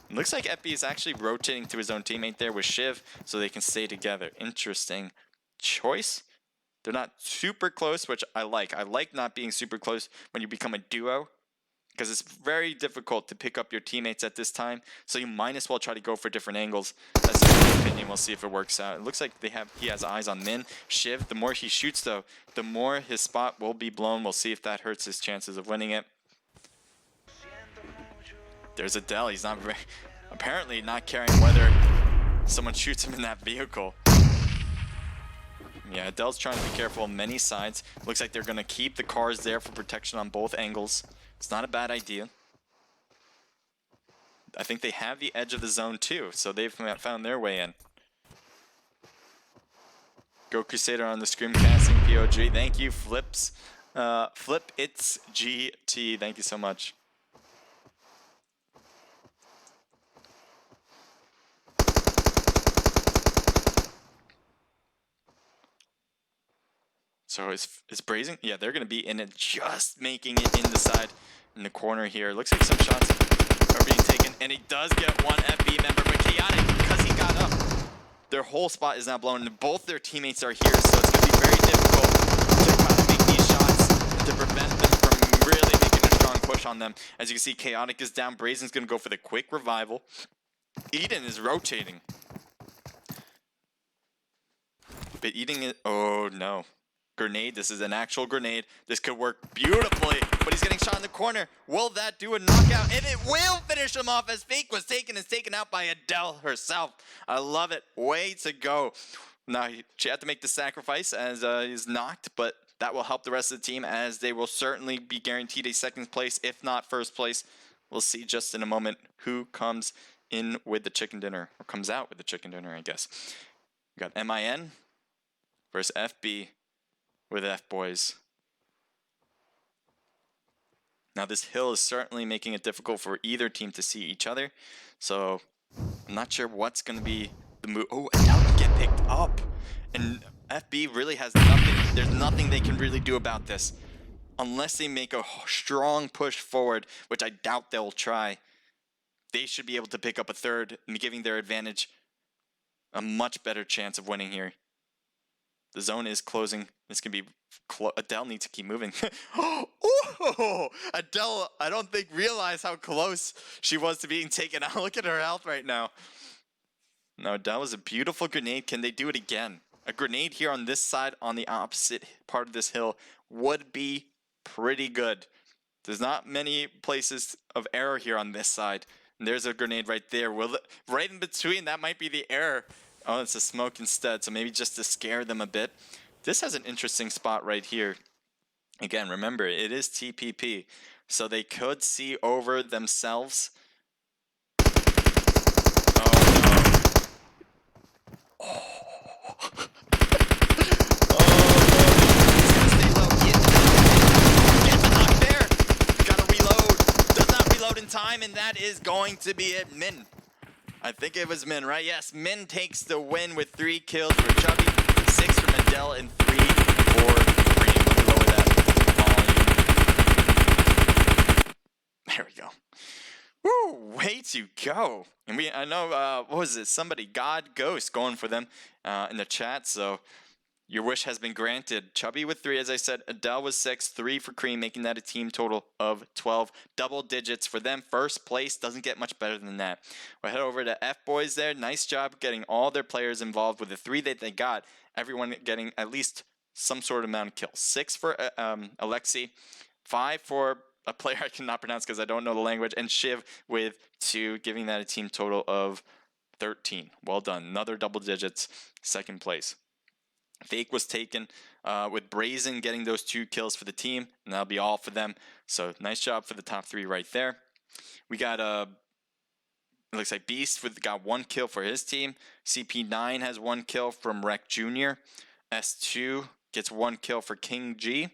It looks like FB is actually rotating to his own teammate there with Shiv so they can stay together. Interesting choice. They're not super close, which I like. I like not being super close when you become a duo, because it's very difficult to pick up your teammates at this time. So you might as well try to go for different angles. That's my opinion. We'll see if it works out. It looks like he has eyes on Min. Shiv, the more he shoots though, the more his spot will be blown. We'll see if that hurts his chances of winning it. There's Adele. He's not apparently not caring whether someone shoots him in that vehicle. Yeah, Adele's trying to be careful on many sides. Looks like they're going to keep the cars there for protection on both angles. It's not a bad idea. I think they have the edge of the zone too, so they've found their way in. Go Crusader on the Scrim casting POG. Thank you, Flips. Flip It's GT. Thank you so much. So is Brazen? Yeah, they're going to be in it, just making it in the side, in the corner here. Looks like some shots are being taken, and he does get one FB member, but Chaotic, because he got up, their whole spot is now blown, and both their teammates are here, so it's going to be very difficult to kind of make these shots to prevent them from really making a strong push on them. As you can see, Chaotic is down. Brazen's going to go for the quick revival. Eden is rotating. But Eden is... Oh, no. Grenade. This is an actual grenade. This could work beautifully, but he's getting shot in the corner. Will that do a knockout? And it will finish him off as Fake was taken out by Adele herself. I love it. Way to go. Now, she had to make the sacrifice as he's knocked, but that will help the rest of the team as they will certainly be guaranteed a second place, if not first place. We'll see just in a moment who comes in with the chicken dinner, or comes out with the chicken dinner, I guess. We got MIN versus FB. With F-Boys. Now this hill is certainly making it difficult for either team to see each other. So I'm not sure what's going to be the move. Oh, Adele can get picked up. And FB really has nothing. There's nothing they can really do about this. Unless they make a strong push forward, which I doubt they'll try. They should be able to pick up a third, giving their advantage a much better chance of winning here. The zone is closing. This can be Adele needs to keep moving. Oh, Adele, I don't think realized how close she was to being taken out. Look at her health right now. No, that was a beautiful grenade. Can they do it again? A grenade here on this side, on the opposite part of this hill, would be pretty good. There's not many places of error here on this side. And there's a grenade right there. Right in between, that might be the error. Oh, it's a smoke instead, so maybe just to scare them a bit. This has an interesting spot right here. Again, remember, it is TPP, so they could see over themselves. Time, and that is going to be it. Min. I think it was Min, right? Yes, Min takes the win with 3 kills for Chubby, 6 from Adele, and 3 for Cream. Let me lower that volume. There we go. Woo, way to go. And I know, what was it? Somebody, God Ghost, going for them in the chat, so your wish has been granted. Chubby with 3, as I said. Adele with 6, 3 for Cream, making that a team total of 12. Double digits for them. First place doesn't get much better than that. We'll head over to F-Boys there. Nice job getting all their players involved with the 3 that they got. Everyone getting at least some sort of amount of kills. 6 for Alexi, 5 for a player I cannot pronounce because I don't know the language, and Shiv with 2, giving that a team total of 13. Well done. Another double digits, second place. Fake was taken with Brazen getting those 2 kills for the team, and that'll be all for them. So nice job for the top 3 right there. We got it looks like Beast got 1 kill for his team. CP9 has 1 kill from Rec Jr. S2 gets 1 kill for King G.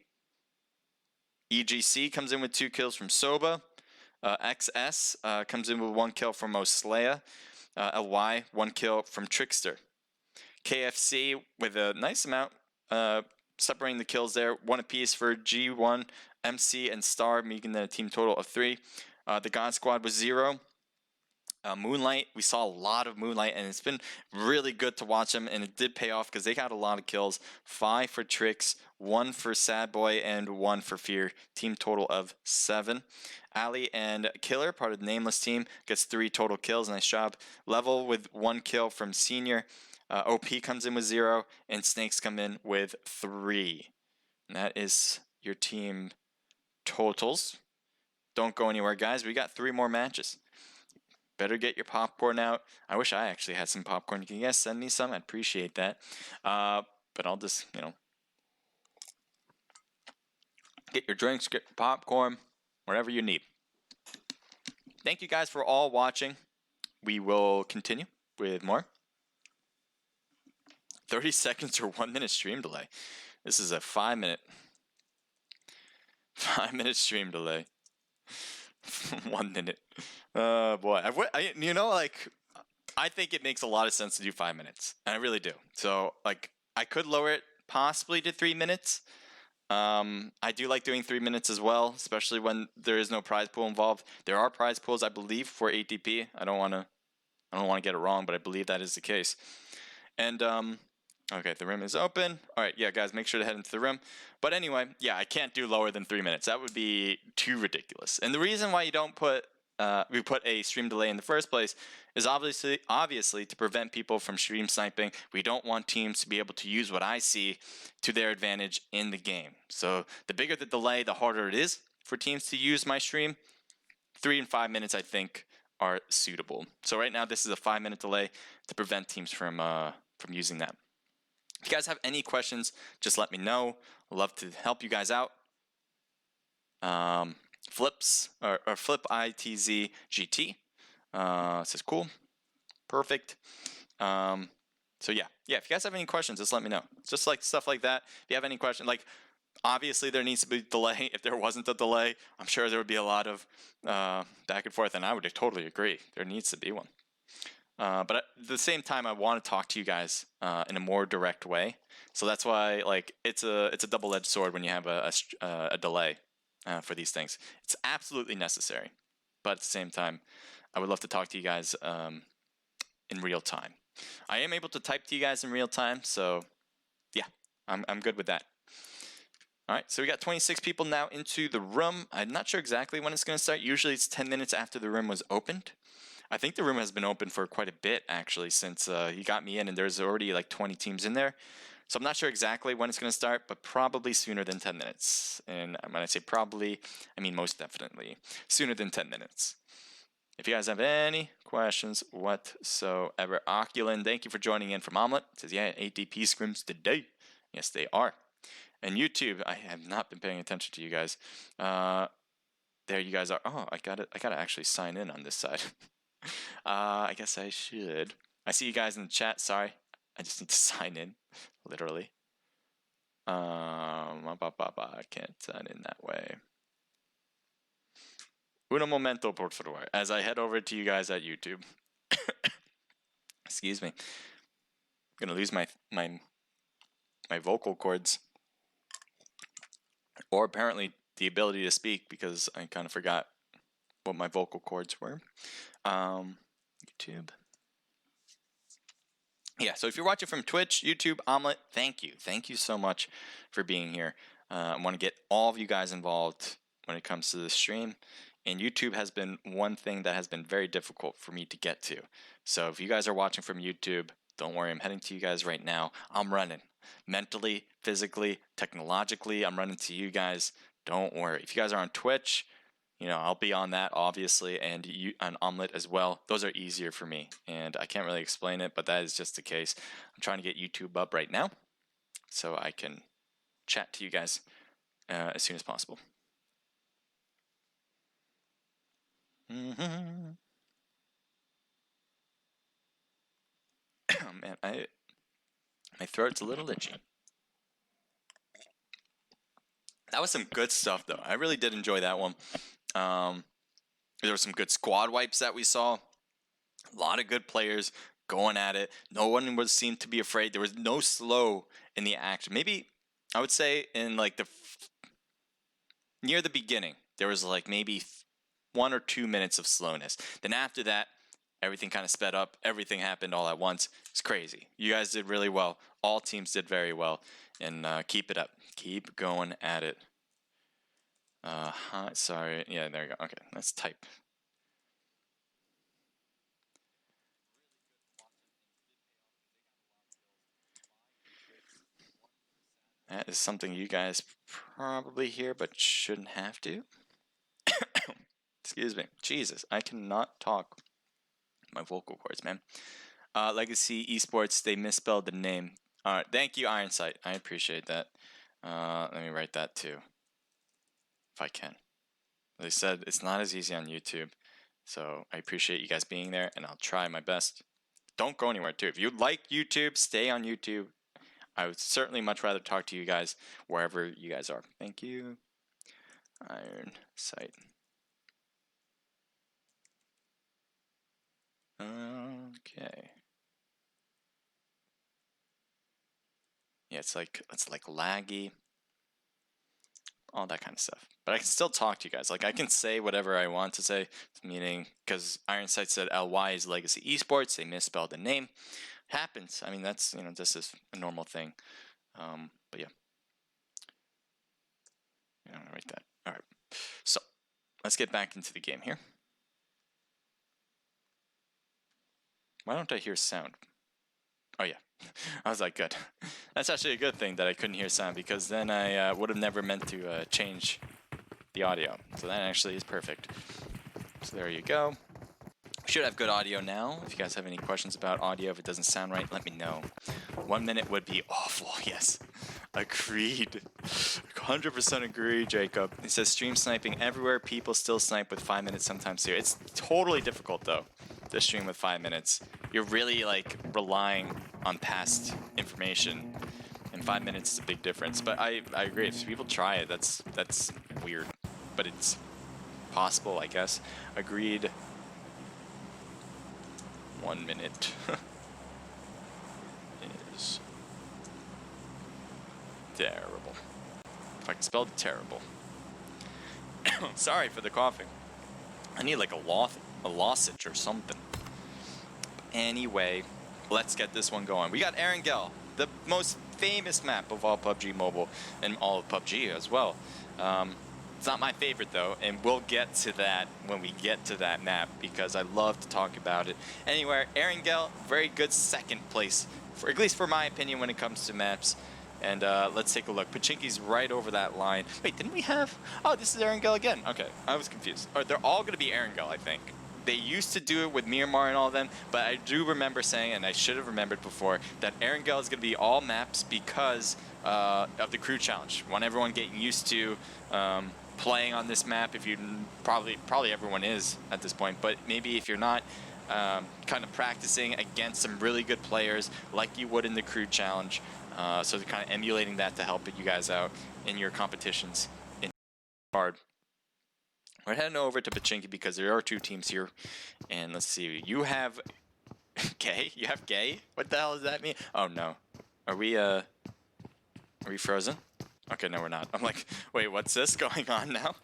EGC comes in with 2 kills from Soba. XS comes in with 1 kill from Oslea. LY 1 kill from Trickster. KFC with a nice amount, separating the kills there. 1 apiece for G1, MC, and Star, making that a team total of 3. The God Squad was 0. Moonlight, we saw a lot of Moonlight, and it's been really good to watch them, and it did pay off because they got a lot of kills. 5 for Tricks, 1 for Sad Boy, and 1 for Fear. Team total of 7. Ali and Killer, part of the Nameless team, gets 3 total kills. Nice job. Level with 1 kill from Senior. OP comes in with 0, and Snakes come in with 3. And that is your team totals. Don't go anywhere, guys. We got 3 more matches. Better get your popcorn out. I wish I actually had some popcorn. Can you guys send me some? I'd appreciate that. But I'll just, get your drinks, get your popcorn, whatever you need. Thank you guys for all watching. We will continue with more. 30 seconds or 1 minute stream delay. This is a 5-minute stream delay. 1 minute. Boy, I think it makes a lot of sense to do 5 minutes, and I really do. So, I could lower it possibly to 3 minutes. I do like doing 3 minutes as well, especially when there is no prize pool involved. There are prize pools, I believe, for ATP. I don't want to get it wrong, but I believe that is the case. And okay, the room is open. All right, yeah, guys, make sure to head into the room. But anyway, yeah, I can't do lower than 3 minutes. That would be too ridiculous. And the reason why you don't put we put a stream delay in the first place is obviously to prevent people from stream sniping. We don't want teams to be able to use what I see to their advantage in the game. So the bigger the delay, the harder it is for teams to use my stream. 3 and 5 minutes, I think, are suitable. So right now, this is a 5-minute delay to prevent teams from using that. If you guys have any questions, just let me know. I'd love to help you guys out. Flips or Flip ITZ GT says cool, perfect. So yeah. If you guys have any questions, just let me know. Just like stuff like that. If you have any questions, obviously there needs to be a delay. If there wasn't a delay, I'm sure there would be a lot of back and forth, and I would totally agree. There needs to be one. But at the same time, I want to talk to you guys in a more direct way. So that's why, like, it's a double-edged sword when you have a delay for these things. It's absolutely necessary, but at the same time, I would love to talk to you guys in real time. I am able to type to you guys in real time, so yeah, I'm good with that. All right, so we got 26 people now into the room. I'm not sure exactly when it's going to start. Usually it's 10 minutes after the room was opened. I think the room has been open for quite a bit, actually, since you got me in, and there's already like 20 teams in there. So I'm not sure exactly when it's going to start, but probably sooner than 10 minutes. And when I say probably, I mean most definitely sooner than 10 minutes. If you guys have any questions whatsoever, Oculin, thank you for joining in from Omelet. It says, yeah, ADP scrims today. Yes, they are. And YouTube, I have not been paying attention to you guys. There you guys are. Oh, I gotta actually sign in on this side. I guess I should. I see you guys in the chat. Sorry, I just need to sign in, literally. I can't sign in that way. Uno momento, por favor, as I head over to you guys at YouTube. Excuse me. I'm gonna lose my vocal cords. Or apparently the ability to speak, because I kind of forgot what my vocal cords were. YouTube. Yeah, so if you're watching from Twitch, YouTube, Omelet, thank you. Thank you so much for being here. I want to get all of you guys involved when it comes to the stream. And YouTube has been one thing that has been very difficult for me to get to. So if you guys are watching from YouTube, don't worry, I'm heading to you guys right now. I'm running. Mentally, physically, technologically, I'm running to you guys. Don't worry. If you guys are on Twitch, you know, I'll be on that, obviously, and on Omelet as well. Those are easier for me, and I can't really explain it, but that is just the case. I'm trying to get YouTube up right now so I can chat to you guys as soon as possible. Oh, man, my throat's a little itchy. That was some good stuff, though. I really did enjoy that one. There were some good squad wipes that we saw. A lot of good players going at it. No one seemed to be afraid. There was no slow in the action. Maybe I would say in like near the beginning, there was like maybe 1 or 2 minutes of slowness. Then after that, everything kind of sped up. Everything happened all at once. It's crazy. You guys did really well. All teams did very well. And keep it up. Keep going at it. Sorry. Yeah, there you go. Okay, let's type. That is something you guys probably hear, but shouldn't have to. Excuse me. Jesus, I cannot talk. My vocal cords, man. Legacy Esports, they misspelled the name. All right, thank you, Ironsight. I appreciate that. Let me write that too, if I can. They said it's not as easy on YouTube, so I appreciate you guys being there, and I'll try my best. Don't go anywhere, too. If you like YouTube, stay on YouTube. I would certainly much rather talk to you guys wherever you guys are. Thank you. Iron Sight. Okay. Yeah, it's like laggy. All that kind of stuff. But I can still talk to you guys. Like, I can say whatever I want to say, meaning, because Ironsight said LY is Legacy Esports, they misspelled the name. Happens. I mean, that's, you know, this is a normal thing. But yeah. I'm gonna write that. All right. So, let's get back into the game here. Why don't I hear sound? Oh, yeah. I was like, good. That's actually a good thing that I couldn't hear sound, because then I would have never meant to change the audio. So that actually is perfect. So there you go. We should have good audio now. If you guys have any questions about audio, if it doesn't sound right, let me know. 1 minute would be awful, yes. Agreed. 100% agree, Jacob. It says stream sniping everywhere. People still snipe with 5 minutes sometimes here. It's totally difficult, though, to stream with 5 minutes. You're really, like, relying on past information. And 5 minutes is a big difference. But I agree. If people try it, that's weird. But it's possible, I guess. Agreed. 1 minute is terrible. If I can spell terrible. Sorry for the coughing. I need like a lozenge or something. Anyway, let's get this one going. We got Erangel, the most famous map of all PUBG Mobile and all of PUBG as well. It's not my favorite though, and we'll get to that when we get to that map because I love to talk about it. Anyway, Erangel, very good second place, for at least for my opinion when it comes to maps. And let's take a look. Pachinki's right over that line. Wait, didn't we have... Oh, this is Erangel again. Okay, I was confused. Or they're all going to be Erangel, I think. They used to do it with Miramar and all of them, but I do remember saying, and I should have remembered before, that Erangel is going to be all maps because of the crew challenge. Want everyone getting used to playing on this map. If you probably everyone is at this point, but maybe if you're not, kind of practicing against some really good players like you would in the crew challenge. So they're kind of emulating that to help you guys out in your competitions in hard. We're heading over to Pachinki because there are 2 teams here, and let's see. You have gay. You have gay. What the hell does that mean? Oh no. Are we frozen? Okay, no, we're not. I'm like, wait, what's this going on now?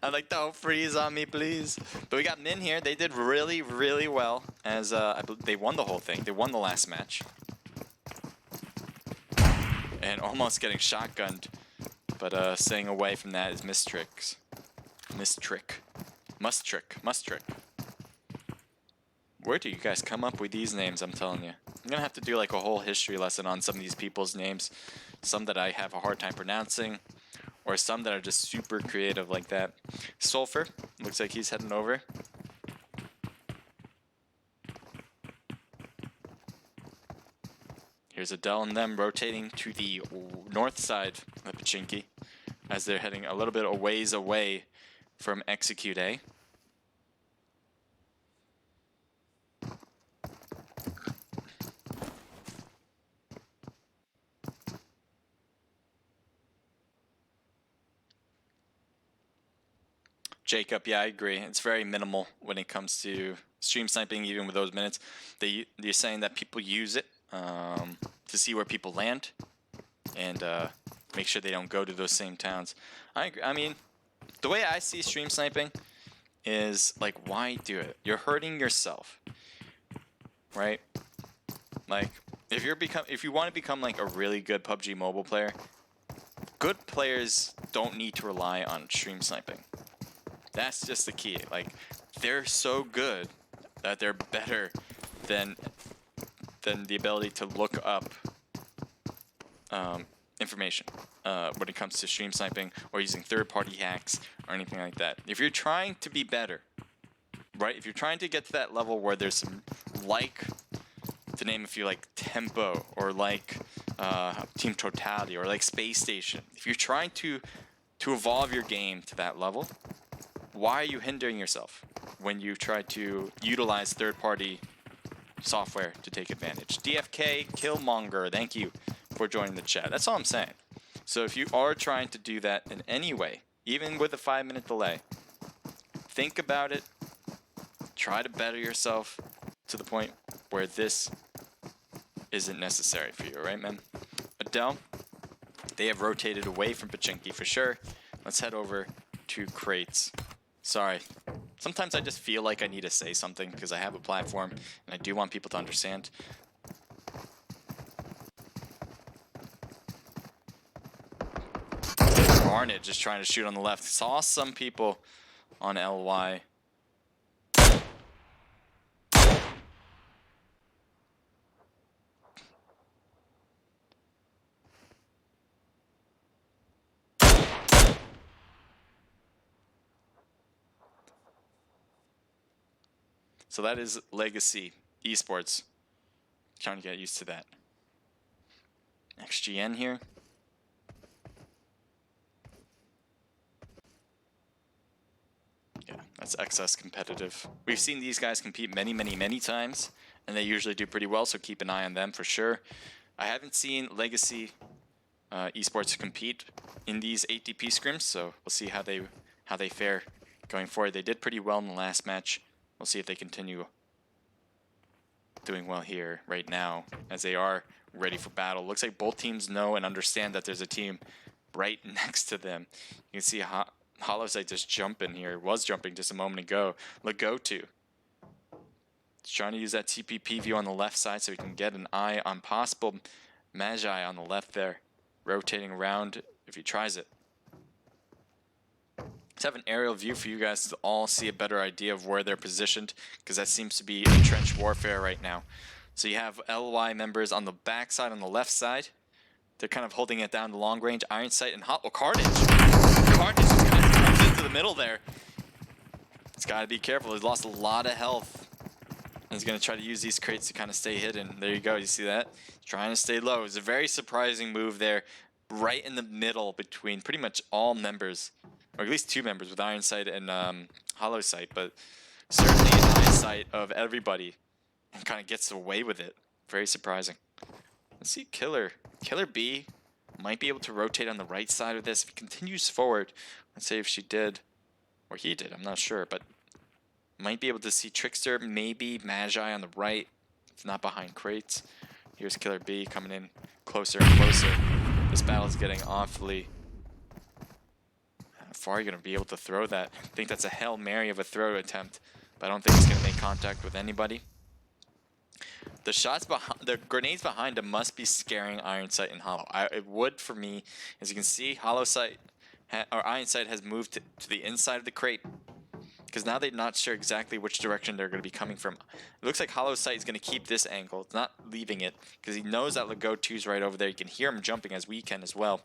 I'm like, don't freeze on me, please. But we got Min here. They did really, really well as they won the whole thing. They won the last match. And almost getting shotgunned, but staying away from that is Mistrick. Mustrick. Where do you guys come up with these names, I'm telling you? I'm gonna have to do like a whole history lesson on some of these people's names. Some that I have a hard time pronouncing, or some that are just super creative like that. Sulfur, looks like he's heading over. Here's Adele and them rotating to the north side of Pachinki as they're heading a little bit a ways away from Execute A. Jacob, yeah, I agree. It's very minimal when it comes to stream sniping, even with those minutes. They're saying that people use it to see where people land and make sure they don't go to those same towns. I agree. I mean, the way I see stream sniping is like, why do it? You're hurting yourself, right? Like, if you want to become like a really good PUBG Mobile player, good players don't need to rely on stream sniping. That's just the key. Like, they're so good that they're better than the ability to look up information when it comes to stream sniping or using third-party hacks or anything like that. If you're trying to be better, right? If you're trying to get to that level where there's some, like, to name a few, like Tempo or like Team Totality or like Space Station, if you're trying to evolve your game to that level, why are you hindering yourself when you try to utilize third-party software to take advantage? DFK Killmonger, thank you for joining the chat. That's all I'm saying. So if you are trying to do that in any way, even with a 5-minute delay, think about it. Try to better yourself to the point where this isn't necessary for you, right, man? Adele, they have rotated away from Pachinki for sure. Let's head over to crates. Sorry. Sometimes I just feel like I need to say something because I have a platform and I do want people to understand. Garnet just trying to shoot on the left. Saw some people on LY. So that is Legacy Esports. Trying to get used to that. XGN here. Yeah, that's XS competitive. We've seen these guys compete many times, and they usually do pretty well, so keep an eye on them for sure. I haven't seen Legacy Esports compete in these 8DP scrims, so we'll see how they fare going forward. They did pretty well in the last match. We'll see if they continue. not doing well here right now, as they are ready for battle. Looks like both teams know and understand that there's a team right next to them. You can see HoloSight just jumping here. Was jumping just a moment ago. Legotu. He's trying to use that TPP view on the left side so he can get an eye on possible Magi on the left there. Rotating around if he tries it. Let's have an aerial view for you guys to all see a better idea of where they're positioned, because that seems to be entrenched warfare right now. So you have LY members on the back side, on the left side. They're kind of holding it down to long range. Iron Sight and Carnage. Carnage just kind of comes into the middle there. He's got to be careful. He's lost a lot of health. And he's going to try to use these crates to kind of stay hidden. There you go. You see that? He's trying to stay low. It's a very surprising move there. Right in the middle between pretty much all members. Or at least two members with Iron Sight and HoloSight. But certainly an Iron Sight of everybody. And kind of gets away with it. Very surprising. Let's see Killer. Killer B might be able to rotate on the right side of this. If he continues forward, let's say if she did, or he did, I'm not sure, but might be able to see Trickster, maybe Magi on the right, if not behind crates. Here's Killer B coming in closer and closer. This battle is getting awfully... How far are you going to be able to throw that? I think that's a Hail Mary of a throw attempt, but I don't think it's going to make contact with anybody. The shots behind, the grenades behind him must be scaring Iron Sight and Hollow. It would for me. As you can see, HoloSight or Iron Sight has moved to the inside of the crate, because now they're not sure exactly which direction they're going to be coming from. It looks like HoloSight is going to keep this angle. It's not leaving it, because he knows that Legotu's right over there. You can hear him jumping as we can as well.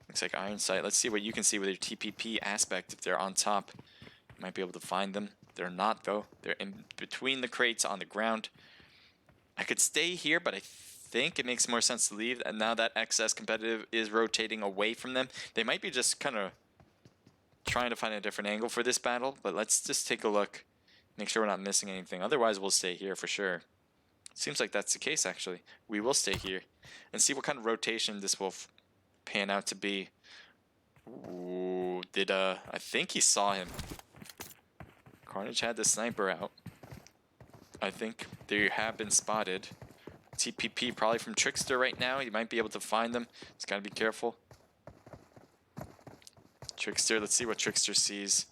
Looks like Iron Sight. Let's see what you can see with your TPP aspect. If they're on top, you might be able to find them. They're not, though. They're in between the crates on the ground. I could stay here, but I think it makes more sense to leave. And now that XS competitive is rotating away from them, they might be just kind of trying to find a different angle for this battle. But let's just take a look, make sure we're not missing anything. Otherwise, we'll stay here for sure. Seems like that's the case, actually. We will stay here and see what kind of rotation this will pan out to be. Ooh, I think he saw him. Carnage had the sniper out. I think they have been spotted. TPP probably from Trickster right now. You might be able to find them. Just gotta be careful. Trickster, let's see what Trickster sees.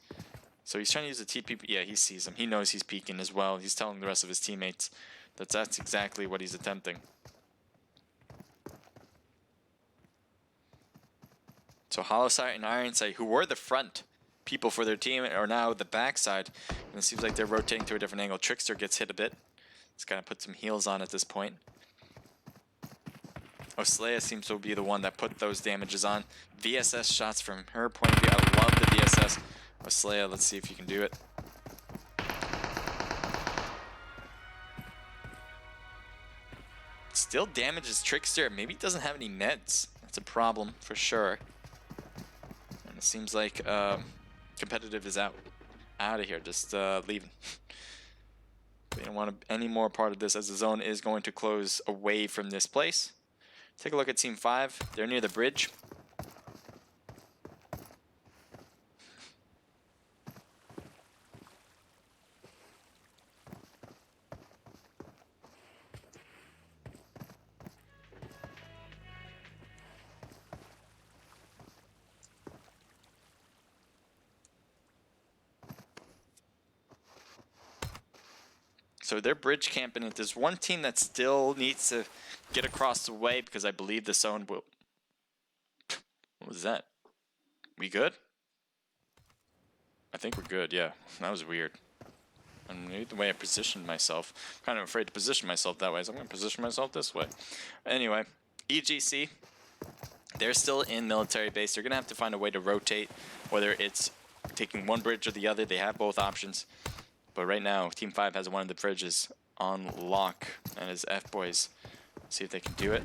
So he's trying to use the TPP. Yeah, he sees him. He knows he's peeking as well. He's telling the rest of his teammates that that's exactly what he's attempting. So HoloSight and Iron Sight, who were the front people for their team, are now the backside, and it seems like they're rotating to a different angle. Trickster gets hit a bit. He's got to put some heals on at this point. Oslea seems to be the one that put those damages on. VSS shots from her point of view. I love the VSS. Oslea, let's see if you can do it. Still damages Trickster. Maybe he doesn't have any meds. That's a problem for sure. And it seems like competitive is out of here, just leaving. We don't want any more part of this, as the zone is going to close away from this place. Take a look at Team 5. They're near the bridge. So they're bridge camping it. There's one team that still needs to get across the way, because I believe the zone will... What was that? We good? I think we're good, yeah. That was weird. And maybe the way I positioned myself. I'm kind of afraid to position myself that way, so I'm going to position myself this way. Anyway, EGC, they're still in military base. They're going to have to find a way to rotate, whether it's taking one bridge or the other. They have both options. But right now, Team 5 has one of the bridges on lock, and his F-boys see if they can do it.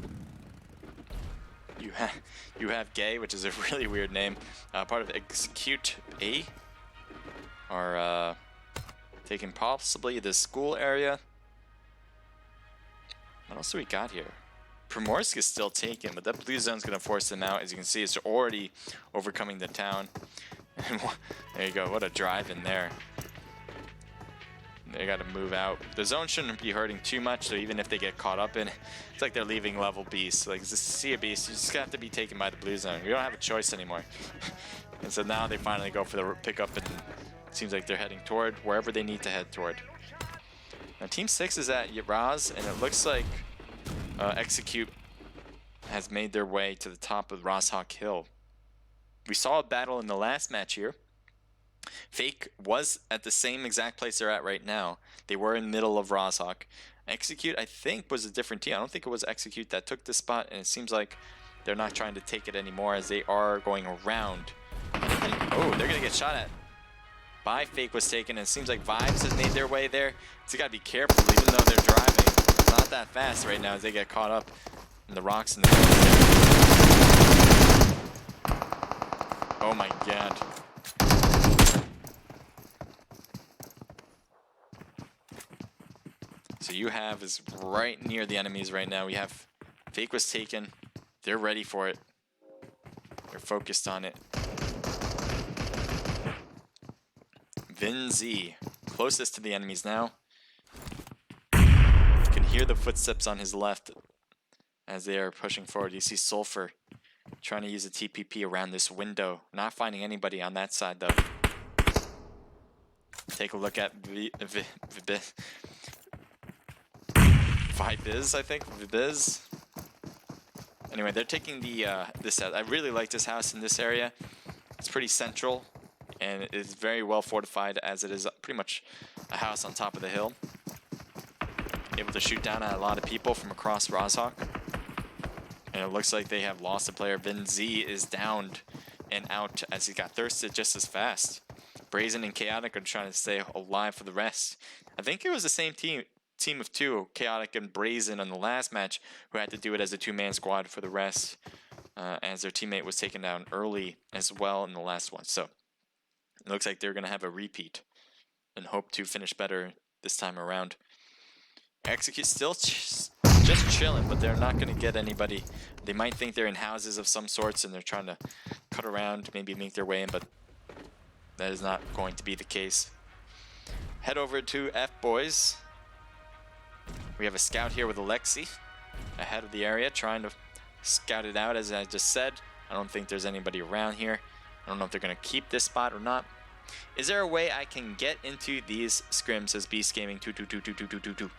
You have Gay, which is a really weird name. Part of Execute A, are taking possibly the school area. What else do we got here? Primorsk is still taken, but that blue zone's going to force them out. As you can see, it's already overcoming the town. There you go. What a drive in there. They got to move out. The zone shouldn't be hurting too much, so even if they get caught up in it, it's like they're leaving level beasts. Like, to see a beast, you just have to be taken by the blue zone. You don't have a choice anymore. And so now they finally go for the pickup, and it seems like they're heading toward wherever they need to head toward. Now, Team 6 is at Raz, and it looks like Execute has made their way to the top of Rozhawk Hill. We saw a battle in the last match here. Fake was at the same exact place they're at right now. They were in the middle of Rozhawk. Execute, I think, was a different team. I don't think it was Execute that took this spot, and it seems like they're not trying to take it anymore as they are going around. And, oh, they're going to get shot at. By Fake was taken, and it seems like Vibes has made their way there. So you got to be careful, even though they're driving. Not that fast right now as they get caught up in the rocks in the middle. Oh my god. So you have is right near the enemies right now. We have Fake was taken. They're ready for it. They're focused on it. Vin Z, closest to the enemies now. You can hear the footsteps on his left as they are pushing forward. You see Sulfur trying to use a TPP around this window. Not finding anybody on that side though. Take a look at Vibiz, I think. Vibiz. Anyway, they're taking the this house. I really like this house in this area. It's pretty central, and it is very well fortified as it is pretty much a house on top of the hill. Able to shoot down at a lot of people from across Rozhawk. And it looks like they have lost a player. Vin Z is downed and out as he got thirsted just as fast. Brazen and Chaotic are trying to stay alive for the rest. I think it was the same team of two, Chaotic and Brazen on the last match, who had to do it as a two-man squad for the rest, as their teammate was taken down early as well in the last one. So it looks like they're going to have a repeat and hope to finish better this time around. Execute still just chilling, but they're not going to get anybody. They might think they're in houses of some sorts and they're trying to cut around, maybe make their way in, but that is not going to be the case. Head over to F Boys. We have a scout here with Alexi ahead of the area, trying to scout it out, as I just said. I don't think there's anybody around here. I don't know if they're going to keep this spot or not. Is there a way I can get into these scrims, says Beast Gaming 2222222?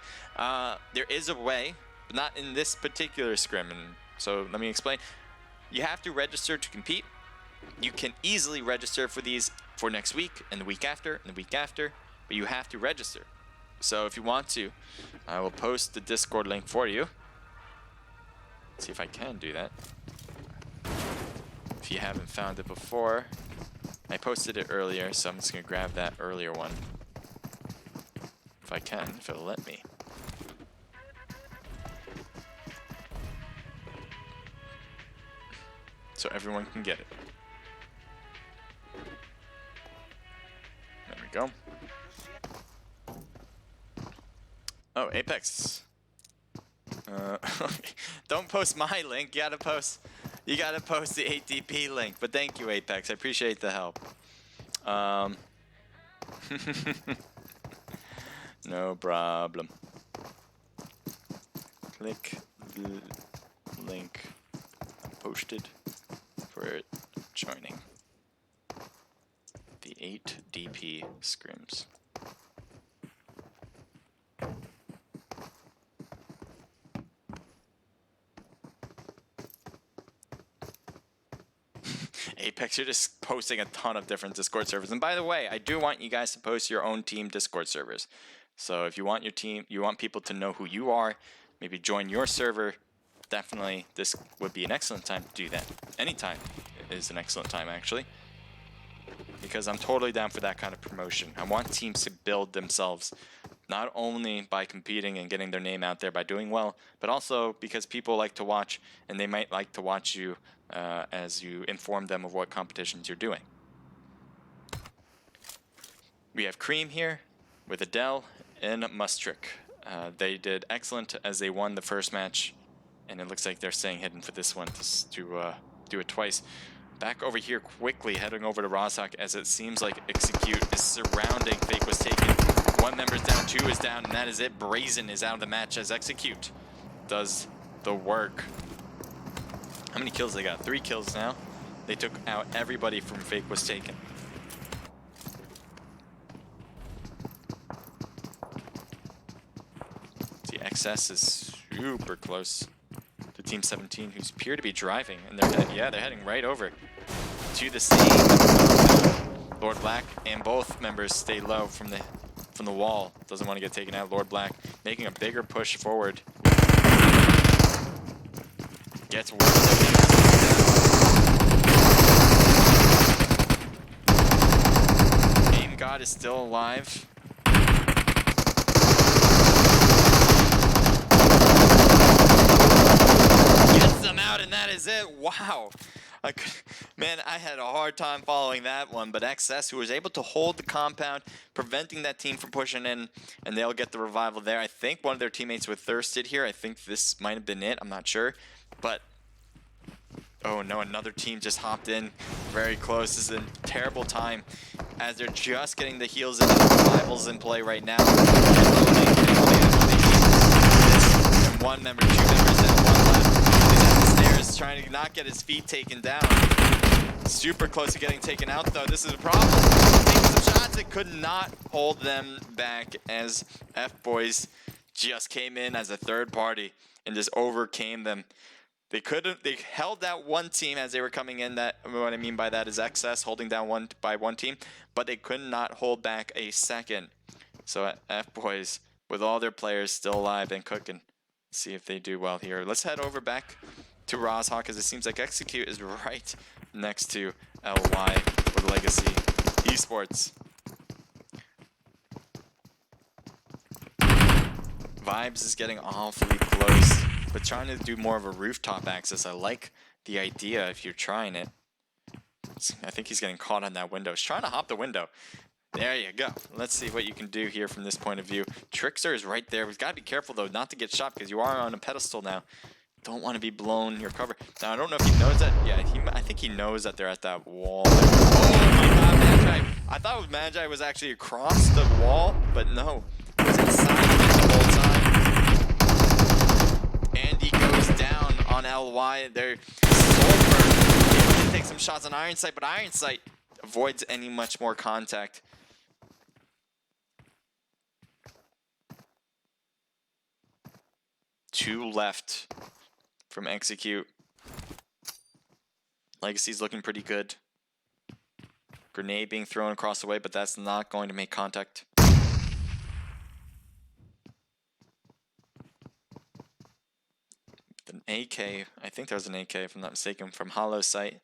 There is a way, but not in this particular scrim. And so let me explain. You have to register to compete. You can easily register for these for next week and the week after and the week after, but you have to register. So if you want to, I will post the Discord link for you. Let's see if I can do that. If you haven't found it before, I posted it earlier, so I'm just going to grab that earlier one. If I can, if it'll let me. So everyone can get it. There we go. Oh, Apex. Don't post my link. You gotta post the ATP link. But thank you, Apex. I appreciate the help. No problem. Click the link posted for joining the 8DP scrims. Apex, you're just posting a ton of different Discord servers. And by the way, I do want you guys to post your own team Discord servers. So if you want your team, you want people to know who you are, maybe join your server, definitely this would be an excellent time to do that. Anytime is an excellent time, actually. Because I'm totally down for that kind of promotion. I want teams to build themselves, not only by competing and getting their name out there by doing well, but also because people like to watch, and they might like to watch you as you inform them of what competitions you're doing. We have Cream here with Adele and Mustrick. They did excellent as they won the first match, and it looks like they're staying hidden for this one to do it twice. Back over here quickly, heading over to Rozhawk, as it seems like Execute is surrounding. Fake was taken. One member's down, two is down, and that is it. Brazen is out of the match as Execute does the work. How many kills they got? 3 kills now. They took out everybody from Fake was taken. See, XS is super close to Team 17, who's appear to be driving, and they're heading right over to the same. Lord Black and both members stay low from the wall. Doesn't want to get taken out. Lord Black making a bigger push forward. Gets one. Aim God is still alive. Gets them out, and that is it. Wow. Man, I had a hard time following that one, but XS, who was able to hold the compound, preventing that team from pushing in, and they'll get the revival there. I think one of their teammates were thirsted here. I think this might have been it. I'm not sure. But, oh no, another team just hopped in very close. This is a terrible time as they're just getting the heals in and the revivals in play right now. And one member, 2 members, and 1 left. Stairs trying to not get his feet taken down. Super close to getting taken out though. This is a problem. Taking some shots that could not hold them back as F-Boys just came in as a third party and just overcame them. They held that one team as they were coming in. That what I mean by that is XS holding down one team, but they could not hold back a second. So F-Boys with all their players still alive and cooking. See if they do well here. Let's head over back to Rozhawk, because it seems like Execute is right next to LY with Legacy Esports. Vibes is getting awfully close, but trying to do more of a rooftop access. I like the idea if you're trying it. I think he's getting caught on that window. He's trying to hop the window. There you go. Let's see what you can do here from this point of view. Trickster is right there. We've got to be careful, though, not to get shot, because you are on a pedestal now. Don't want to be blown your cover. Now, I don't know if he knows that. Yeah, I think he knows that they're at that wall. Oh, my God, Magi. I thought it was Magi was actually across the wall, but no. He's inside the whole time. And he goes down on LY. They're Sulfur able to take some shots on Iron Sight, but Iron Sight avoids any much more contact. Two left from Execute. Legacy's looking pretty good. Grenade being thrown across the way, but that's not going to make contact. An AK, I think there's an AK if I'm not mistaken, from Hollow Sight.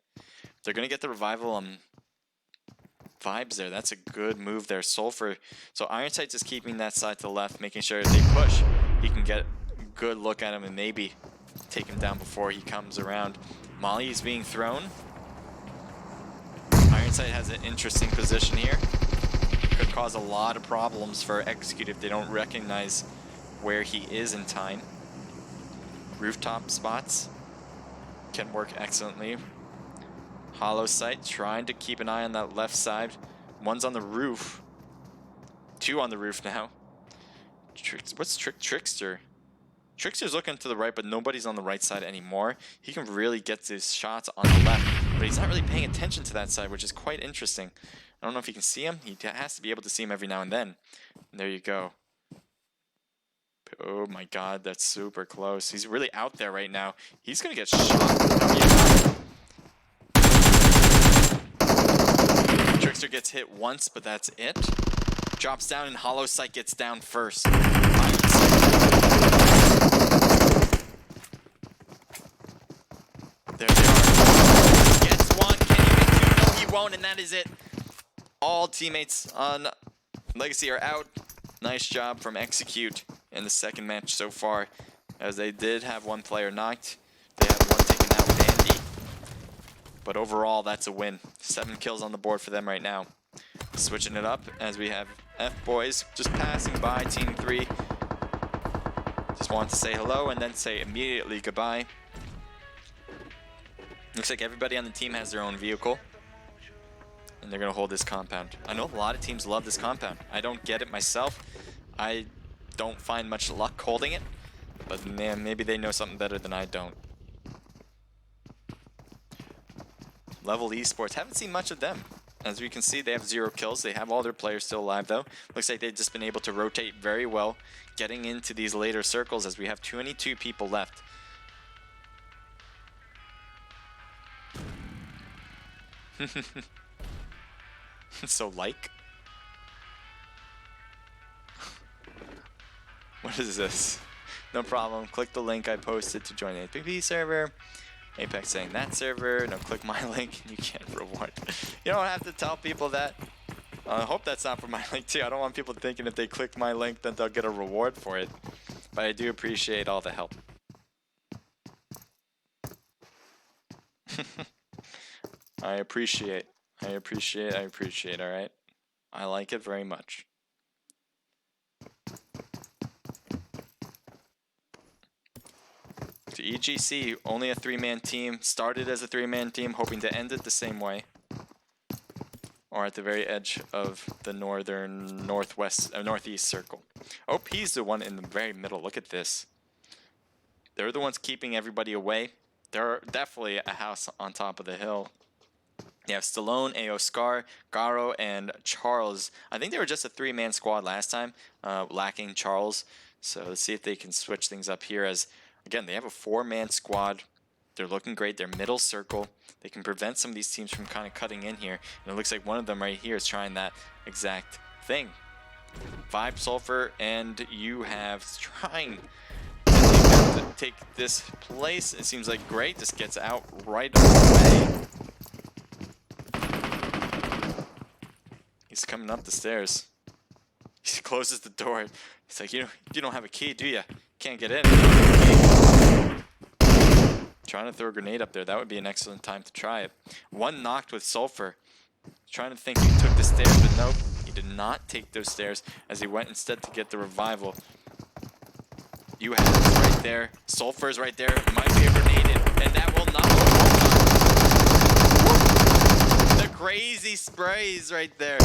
They're going to get the revival Vibes there. That's a good move there. Sulfur. So Iron Sight's just keeping that side to the left, making sure if they push, he can get a good look at him and maybe take him down before he comes around. Molly is being thrown. Iron Sight has an interesting position here. Could cause a lot of problems for Execute if they don't recognize where he is in time. Rooftop spots can work excellently. Hollow Sight trying to keep an eye on that left side. One's on the roof. 2 on the roof now. What's Trickster? Trickster's looking to the right, but nobody's on the right side anymore. He can really get his shots on the left, but he's not really paying attention to that side, which is quite interesting. I don't know if he can see him. He has to be able to see him every now and then. And there you go. Oh my God, that's super close. He's really out there right now. He's gonna get shot. Oh, yeah. Trickster gets hit once, but that's it. Drops down, and Hollow Sight gets down first. There they are. Gets one. Can he get 2? No, he won't, and that is it. All teammates on Legacy are out. Nice job from Execute in the second match so far, as they did have one player knocked. They have one taken out with Andy. But overall, that's a win. 7 kills on the board for them right now. Switching it up as we have F-Boys just passing by Team 3. Just want to say hello and then say immediately goodbye. Looks like everybody on the team has their own vehicle. And they're going to hold this compound. I know a lot of teams love this compound. I don't get it myself. I don't find much luck holding it. But man, maybe they know something better than I don't. Level Esports, haven't seen much of them. As we can see, they have 0 kills. They have all their players still alive though. Looks like they've just been able to rotate very well, getting into these later circles as we have 22 people left. So like? What is this? No problem. Click the link I posted to join the APP server. Apex saying that server. No, click my link and you get reward. You don't have to tell people that. I hope that's not for my link too. I don't want people thinking if they click my link that they'll get a reward for it. But I do appreciate all the help. I appreciate, alright? I like it very much. To EGC, only a 3-man team. Started as a 3-man team, hoping to end it the same way. Or at the very edge of the northeast circle. OP's the one in the very middle. Look at this. They're the ones keeping everybody away. They're definitely a house on top of the hill. You have Stallone, AO Scar, Garo, and Charles. I think they were just a 3-man squad last time, lacking Charles. So let's see if they can switch things up here as, again, they have a 4-man squad. They're looking great. They're middle circle. They can prevent some of these teams from kind of cutting in here. And it looks like one of them right here is trying that exact thing. Vibe Sulfur, and you have trying to take this place. It seems like great. Just gets out right away. He's coming up the stairs. He closes the door. He's like, you don't have a key, do you? Can't get in. Trying to throw a grenade up there. That would be an excellent time to try it. One knocked with Sulfur. Trying to think he took the stairs, but nope. He did not take those stairs as he went instead to get the revival. You have it right there. Sulfur's right there. Might be a grenade, and that will not work. The crazy sprays right there.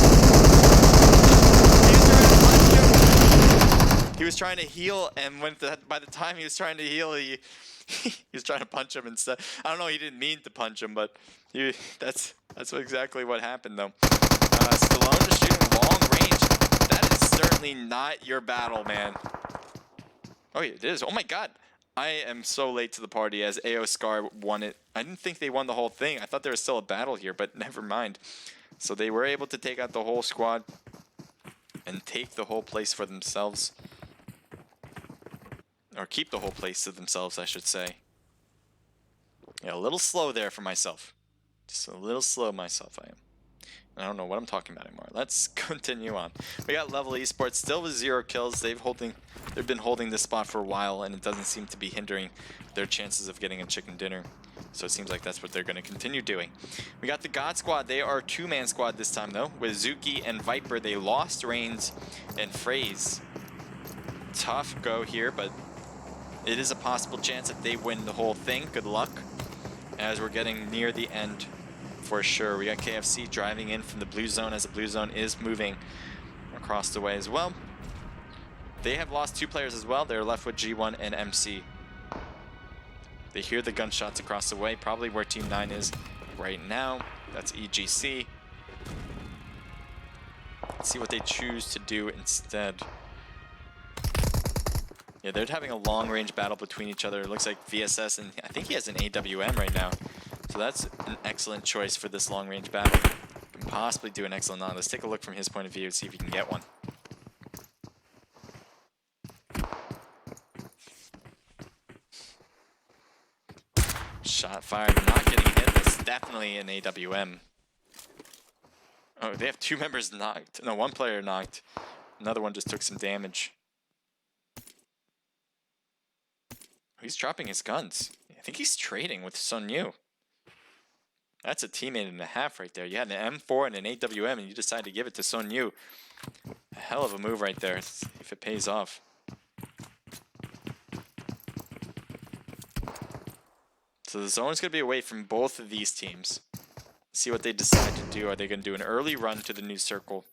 He was trying to heal, and by the time he was trying to heal, he was trying to punch him instead. I don't know, he didn't mean to punch him, but that's exactly what happened though. Stallone is shooting long range. That is certainly not your battle, man. Oh, it is. Oh my god. I am so late to the party as AO Scar won it. I didn't think they won the whole thing. I thought there was still a battle here, but never mind. So they were able to take out the whole squad and take the whole place for themselves. Or keep the whole place to themselves, I should say. Yeah, a little slow there for myself. Just a little slow myself, I am. I don't know what I'm talking about anymore. Let's continue on. We got Level Esports still with 0 kills. They've been holding this spot for a while, and it doesn't seem to be hindering their chances of getting a chicken dinner. So it seems like that's what they're going to continue doing. We got the God Squad. They are a 2-man squad this time, though. With Zuki and Viper, they lost Reigns and Phrase. Tough go here, but it is a possible chance that they win the whole thing. Good luck, as we're getting near the end for sure. We got KFC driving in from the blue zone, as the blue zone is moving across the way as well. They have lost 2 players as well. They're left with G1 and MC. They hear the gunshots across the way, probably where Team 9 is right now. That's EGC. Let's see what they choose to do instead. Yeah, they're having a long-range battle between each other. It looks like VSS, and I think he has an AWM right now. So that's an excellent choice for this long-range battle. Can possibly do an excellent on. Let's take a look from his point of view and see if he can get one. Shot fired, not getting hit. That's definitely an AWM. Oh, they have 2 members knocked. No, 1 player knocked. Another one just took some damage. He's dropping his guns. I think he's trading with Sun Yu. That's a teammate and a half right there. You had an M4 and an AWM, and you decided to give it to Sun Yu. A hell of a move right there, if it pays off. So the zone's going to be away from both of these teams. see what they decide to do. Are they going to do an early run to the new circle?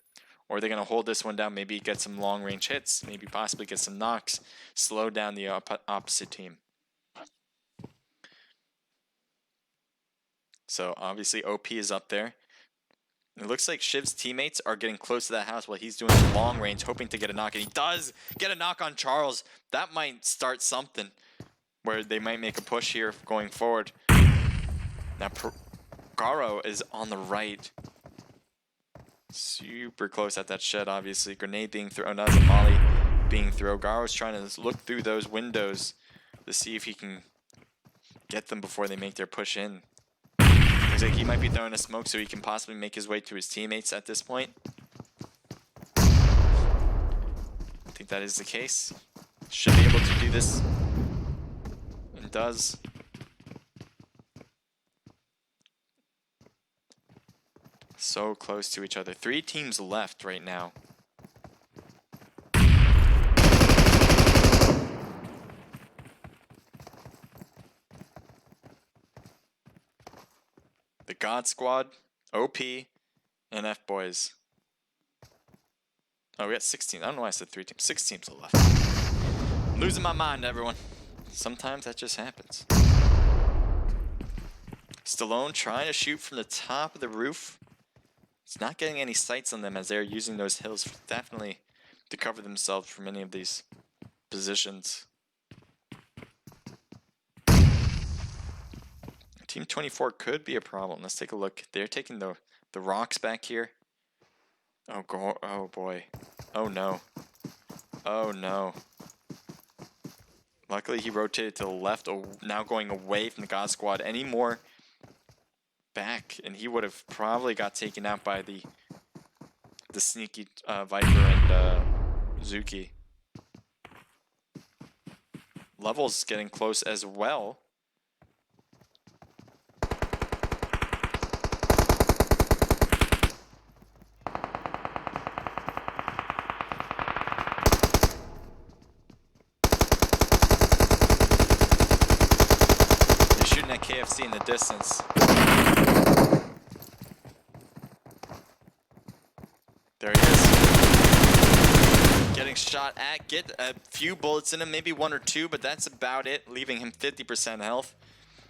Or are they going to hold this one down, maybe get some long-range hits, maybe possibly get some knocks, slow down the opposite team? So obviously OP is up there. It looks like Shiv's teammates are getting close to that house while he's doing the long range, hoping to get a knock. And he does get a knock on Charles. That might start something where they might make a push here going forward. Now Garo is on the right. Super close at that shed, obviously. Grenade being thrown. That's a molly being thrown. Garo's trying to look through those windows to see if he can get them before they make their push in. Looks like he might be throwing a smoke so he can possibly make his way to his teammates at this point. I think that is the case. Should be able to do this. And does. So close to each other. 3 teams left right now. The God Squad, OP, and F Boys. Oh, we got 16. I don't know why I said 3 teams. 6 teams are left. I'm losing my mind, everyone. Sometimes that just happens. Stallone trying to shoot from the top of the roof. It's not getting any sights on them as they're using those hills definitely to cover themselves from any of these positions. Team 24 could be a problem. Let's take a look. They're taking the rocks back here. Oh boy. Oh no. Oh no. Luckily he rotated to the left, now going away from the God Squad. Any more back and he would have probably got taken out by the sneaky Viper and Zuki. Levels getting close as well. At KFC in the distance. There he is. Getting shot at. Get a few bullets in him, maybe 1 or 2, but that's about it, leaving him 50% health.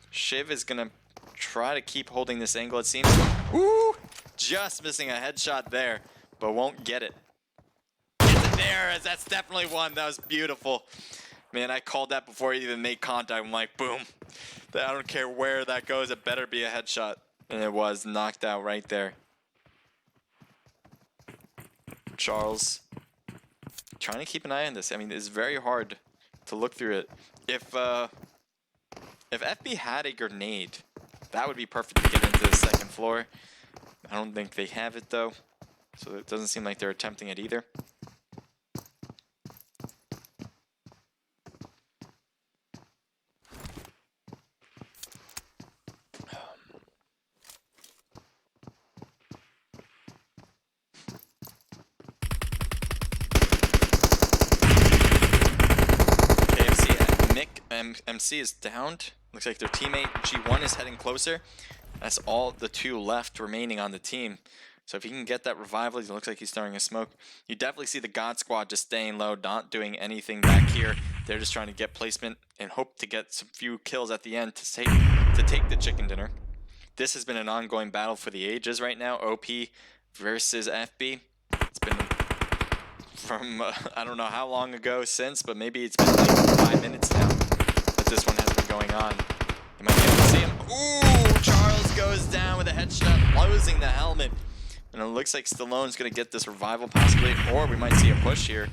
Shiv is going to try to keep holding this angle, it seems. Woo! Just missing a headshot there, but won't get it. Gets it there, as that's definitely one. That was beautiful. Man, I called that before he even made contact. I'm like, boom. I don't care where that goes. It better be a headshot. And it was knocked out right there. Charles trying to keep an eye on this. I mean, it's very hard to look through it. If FB had a grenade, that would be perfect to get into the second floor. I don't think they have it though. So it doesn't seem like they're attempting it either. MC is downed. Looks like their teammate G1 is heading closer. That's all the 2 left remaining on the team. So if he can get that revival, it looks like he's throwing a smoke. You definitely see the God Squad just staying low, not doing anything back here. They're just trying to get placement and hope to get some few kills at the end to take the chicken dinner. This has been an ongoing battle for the ages right now. OP versus FB. It's been from I don't know how long ago since, but maybe it's been like 5 minutes now that this one has been going on. You might be able to see him. Ooh, Charles goes down with a headshot, closing the helmet. And it looks like Stallone's going to get this revival possibly, or we might see a push here,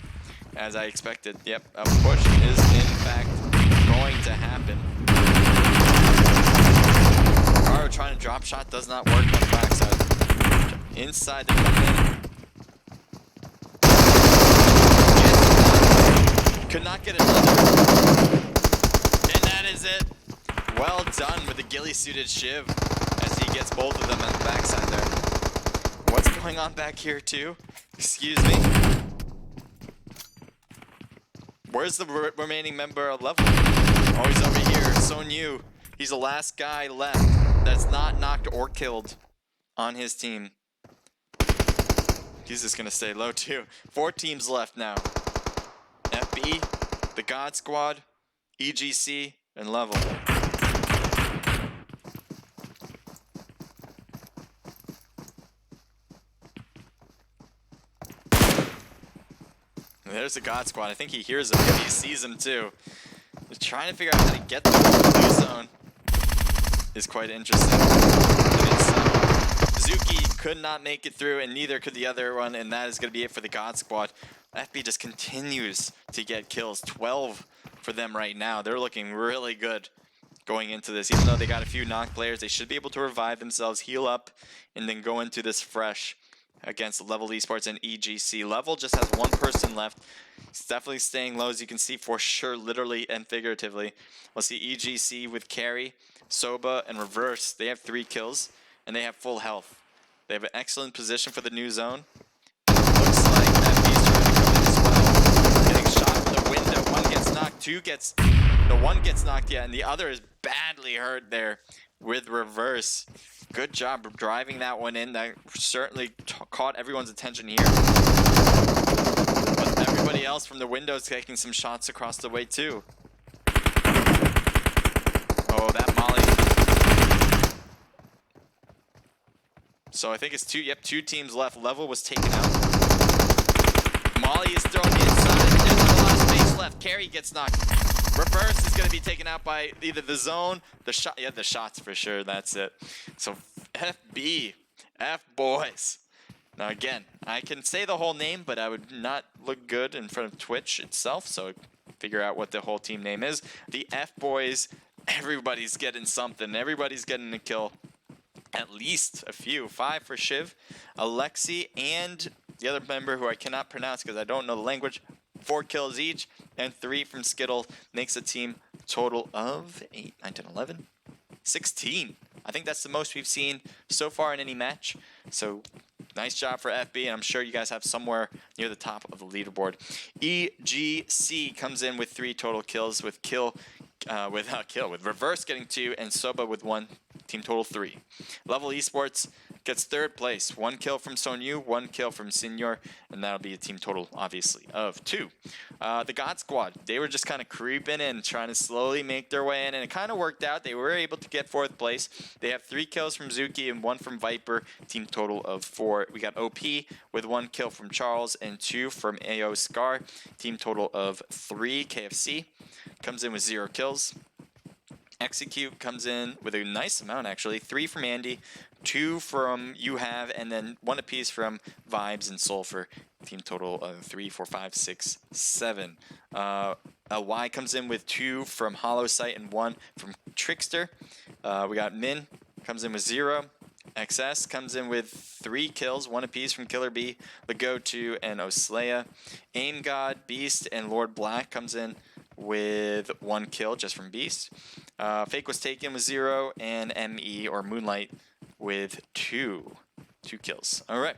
as I expected. Yep, a push is in fact going to happen. Garo trying to drop shot, does not work on the backside. Inside the command. Could not get another. And that is it. Well done with the ghillie-suited Shiv as he gets both of them on the backside there. What's going on back here too? Excuse me. Where's the remaining member of level? Oh, he's over here. Son Yu. He's the last guy left that's not knocked or killed. on his team. He's just going to stay low too. 4 teams left now. FB, the God Squad, EGC, and Level. There's the God Squad. I think he hears him. He sees him too. He's trying to figure out how to get the blue zone. Is quite interesting. Zuki could not make it through, and neither could the other one, and that is going to be it for the God Squad. FB just continues to get kills. 12 for them right now. They're looking really good going into this. Even though they got a few knocked players, they should be able to revive themselves, heal up, and then go into this fresh against Level Esports and EGC. Level just has 1 person left. It's definitely staying low, as you can see, for sure, literally and figuratively. We'll see EGC with Carry, Soba, and Reverse. They have 3 kills, and they have full health. They have an excellent position for the new zone. Looks like FB's trying to come in as well. Getting shot from the window. 1 gets knocked, 2 gets... No, 1 gets knocked, yeah, and the other is badly hurt there with Reverse. Good job driving that one in. That certainly caught everyone's attention here. But everybody else from the windows taking some shots across the way too. Oh, that Molly. So I think it's 2 teams left. Level was taken out. Molly is thrown inside. There's not a lot of space left. Carry gets knocked. Reverse is going to be taken out by either the zone, the shot. Yeah, the shots for sure. That's it. So FB, F-Boys. Now again, I can say the whole name, but I would not look good in front of Twitch itself. So figure out what the whole team name is. The F-Boys, everybody's getting something. Everybody's getting a kill. At least a few. 5 for Shiv, Alexi, and the other member who I cannot pronounce because I don't know the language. 4 kills each, and 3 from Skittle makes a team total of 8, 9, 10, 11, 16. I think that's the most we've seen so far in any match. So nice job for FB, and I'm sure you guys have somewhere near the top of the leaderboard. EGC comes in with 3 total kills, with with Reverse getting 2 and Soba with 1. Team total 3. Level Esports gets 3rd place. 1 kill from Sonyu, 1 kill from Senior, and that'll be a team total, obviously, of 2. The God Squad, they were just kind of creeping in, trying to slowly make their way in, and it kind of worked out. They were able to get 4th place. They have 3 kills from Zuki and 1 from Viper. Team total of 4. We got OP with 1 kill from Charles and 2 from AO Scar. Team total of 3. KFC comes in with 0 kills. Execute comes in with a nice amount, actually. 3 from Andy, 2 from You Have, and then 1 apiece from Vibes and Sulfur. Team total of 3, 4, 5, 6, 7. Y comes in with 2 from Hollow Sight and 1 from Trickster. We got Min comes in with 0. XS comes in with 3 kills, 1 apiece from Killer B, the Go-To, and Oslaya. Aim God, Beast, and Lord Black comes in with 1 kill just from Beast. Fake was taken with 0, and ME or Moonlight with 2 kills. All right.